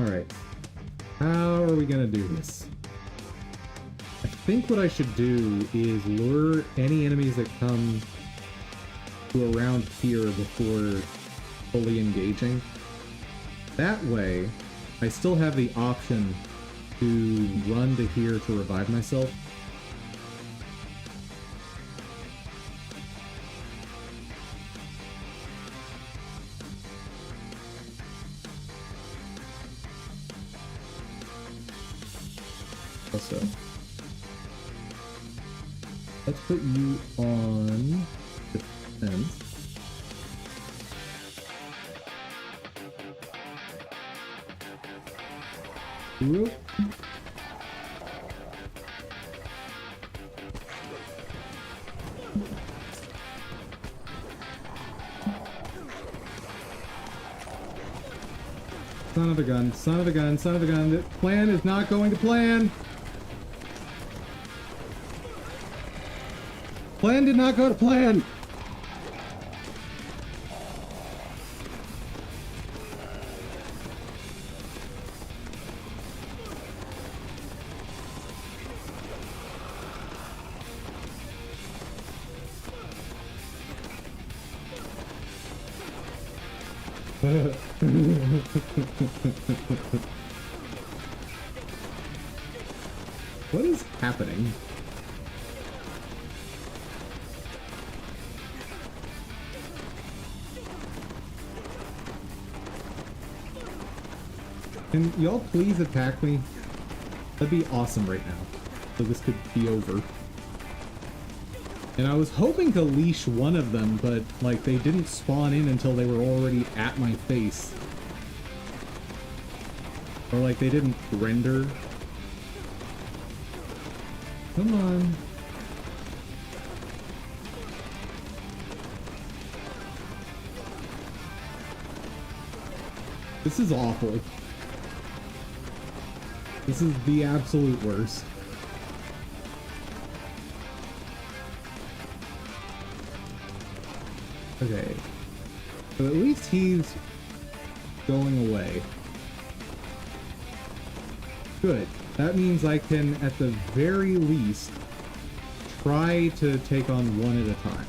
Alright. How are we gonna do this? I think what I should do is lure any enemies that come to around here before fully engaging. That way, I still have the option to run to here to revive myself. Also, let's put you on defense. Whoop. Son of a gun, son of a gun, son of a gun. The plan is not going to plan. Plan did not go to plan. What is happening? Can y'all please attack me? That'd be awesome right now. So this could be over. And I was hoping to leash one of them, but like they didn't spawn in until they were already at my face. Or like they didn't render. Come on. This is awful. This is the absolute worst. Okay. So at least he's going away. Good. That means I can, at the very least, try to take on one at a time.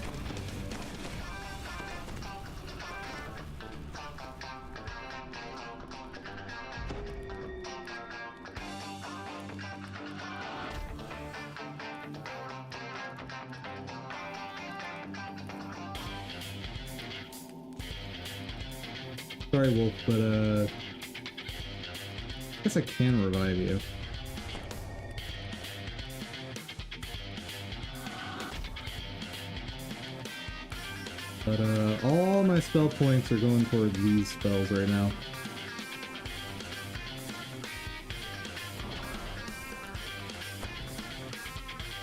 Sorry, Wolf, but I guess I can revive you. But all my spell points are going towards these spells right now.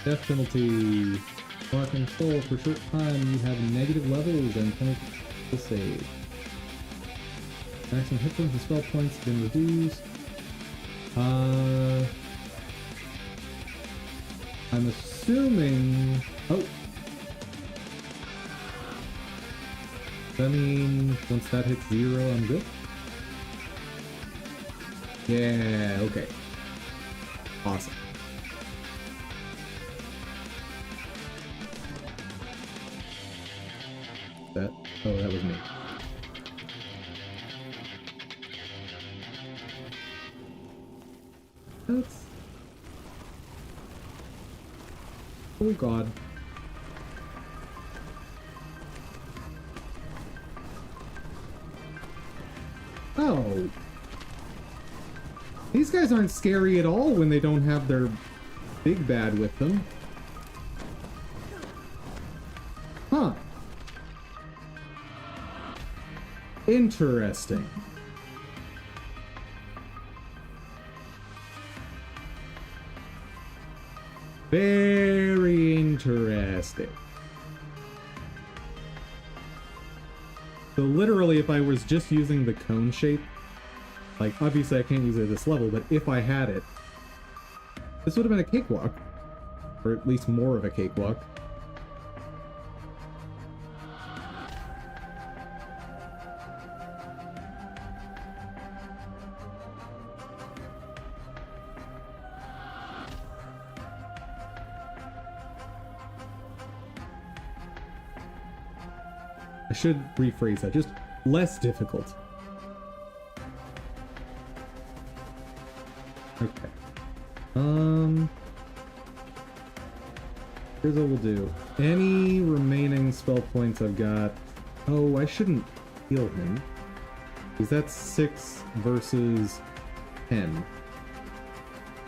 Death penalty. While control for a short time, you have negative levels and penalty to save. Maximum hit points and spell points have been reduced. I'm assuming... Oh! That means once that hits 0, I'm good? Yeah, okay. Awesome. That... Oh, that was me. That's... Oh god. Oh. These guys aren't scary at all when they don't have their big bad with them. Huh. Interesting. Very interesting. So literally, if I was just using the cone shape, like obviously I can't use it at this level, but if I had it, this would have been a cakewalk. Or at least more of a cakewalk. I should rephrase that, just less difficult. Okay. Here's what we'll do. Any remaining spell points I've got... Oh, I shouldn't heal him. Because that's 6 versus 10.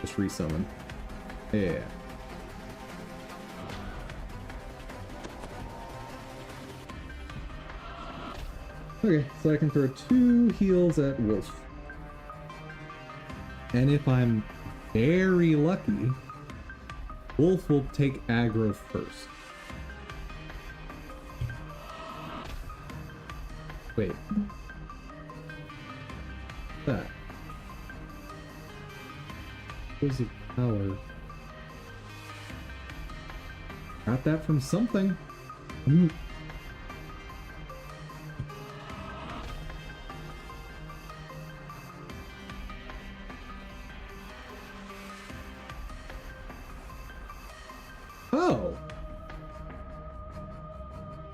Just resummon. Yeah. Okay, so I can throw 2 heals at Wolf. And if I'm very lucky, Wolf will take aggro first. Wait. That. Where's the power? Got that from something. Oh!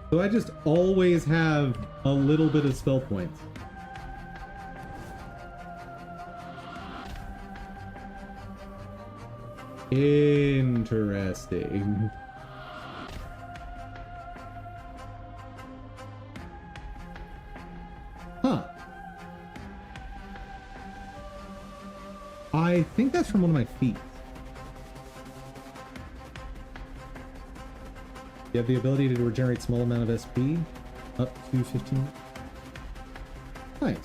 So I just always have a little bit of spell points. Interesting. Huh. I think that's from one of my feet. You have the ability to regenerate small amount of SP, up to 15. Nice.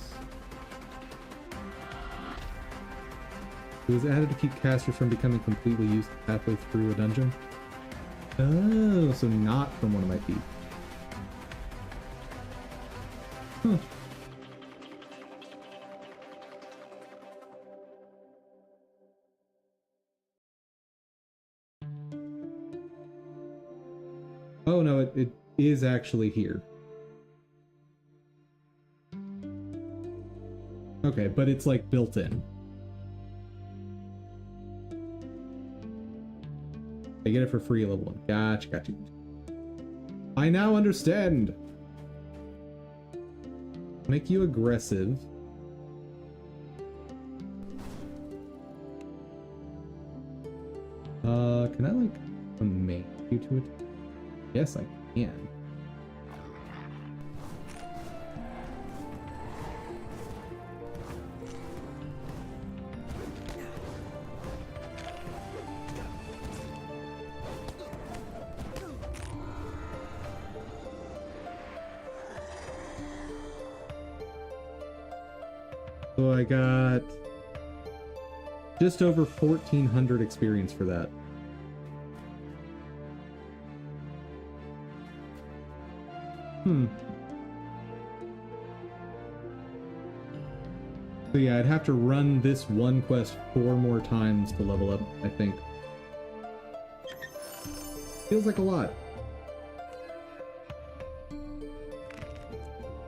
It was added to keep casters from becoming completely used halfway through a dungeon. Oh, so not from one of my feet. Huh. Oh no, it is actually here. Okay, but it's like built in. I get it for free level 1. Gotcha, gotcha. I now understand. Make you aggressive. Can I like command you to it? Yes, I can. So I got just over 1,400 experience for that. So yeah, I'd have to run this one quest 4 more times to level up, I think. Feels like a lot.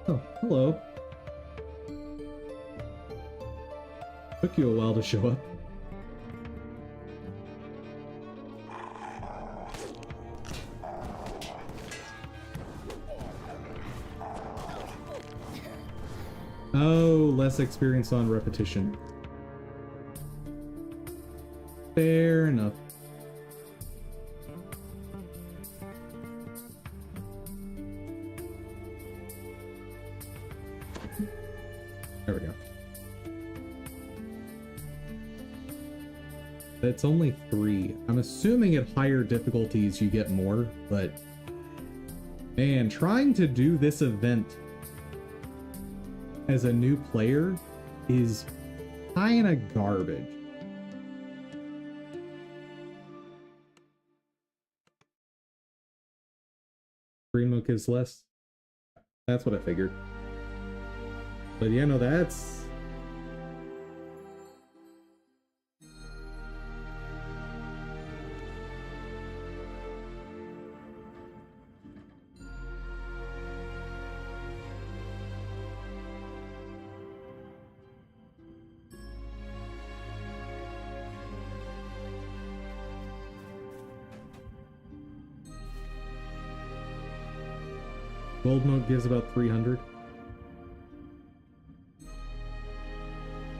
Oh, hello. Took you a while to show up. Oh, less experience on repetition. Fair enough. There we go. It's only 3. I'm assuming at higher difficulties you get more, but man, trying to do this event as a new player is kind of garbage. Green milk is less. That's what I figured. But yeah, no, that's... Gold mode gives about 300.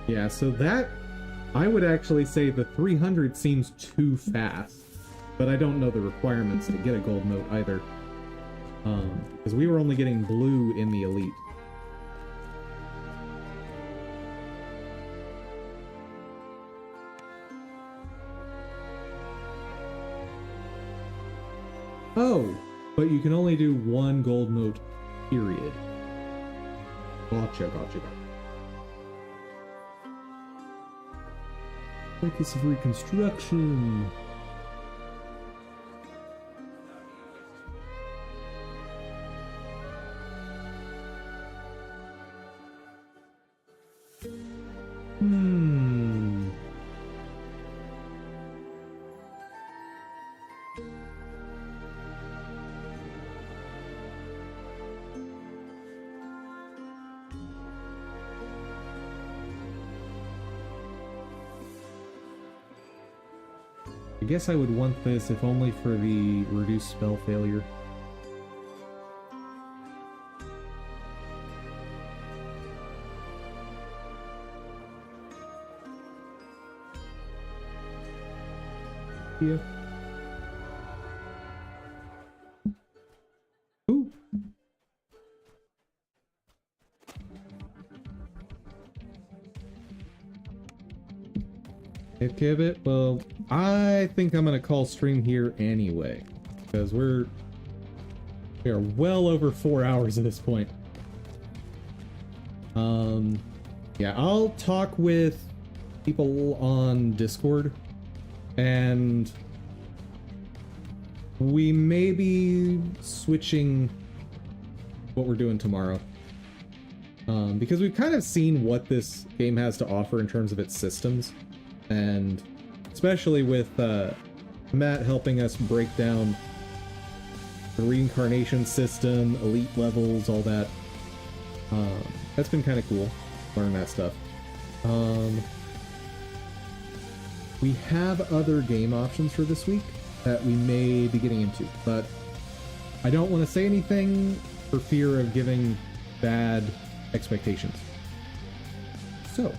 Yeah, so that, I would actually say the 300 seems too fast, but I don't know the requirements to get a gold note either. Because we were only getting blue in the elite. Oh, but you can only do one gold note, period. Gotcha. Focus of reconstruction. I guess I would want this if only for the reduced spell failure. Yeah. Ooh. Hey, Kibit, well, I think I'm gonna call stream here anyway, because we are well over 4 hours at this point. Yeah, I'll talk with people on Discord, and we may be switching what we're doing tomorrow. Because we've kind of seen what this game has to offer in terms of its systems. And especially with Matt helping us break down the reincarnation system, elite levels, all that. That's been kind of cool, learning that stuff. We have other game options for this week that we may be getting into, but I don't want to say anything for fear of giving bad expectations. So...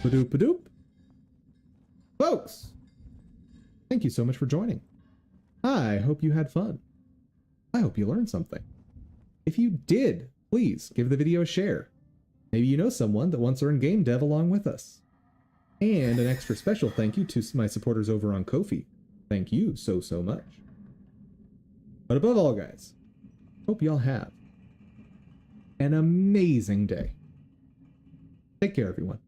Padoop. Folks, thank you so much for joining. I hope you had fun. I hope you learned something. If you did, please give the video a share. Maybe you know someone that wants to learn game dev along with us. And an extra special thank you to my supporters over on Ko-fi. Thank you so much. But above all, guys, hope y'all have an amazing day. Take care, everyone.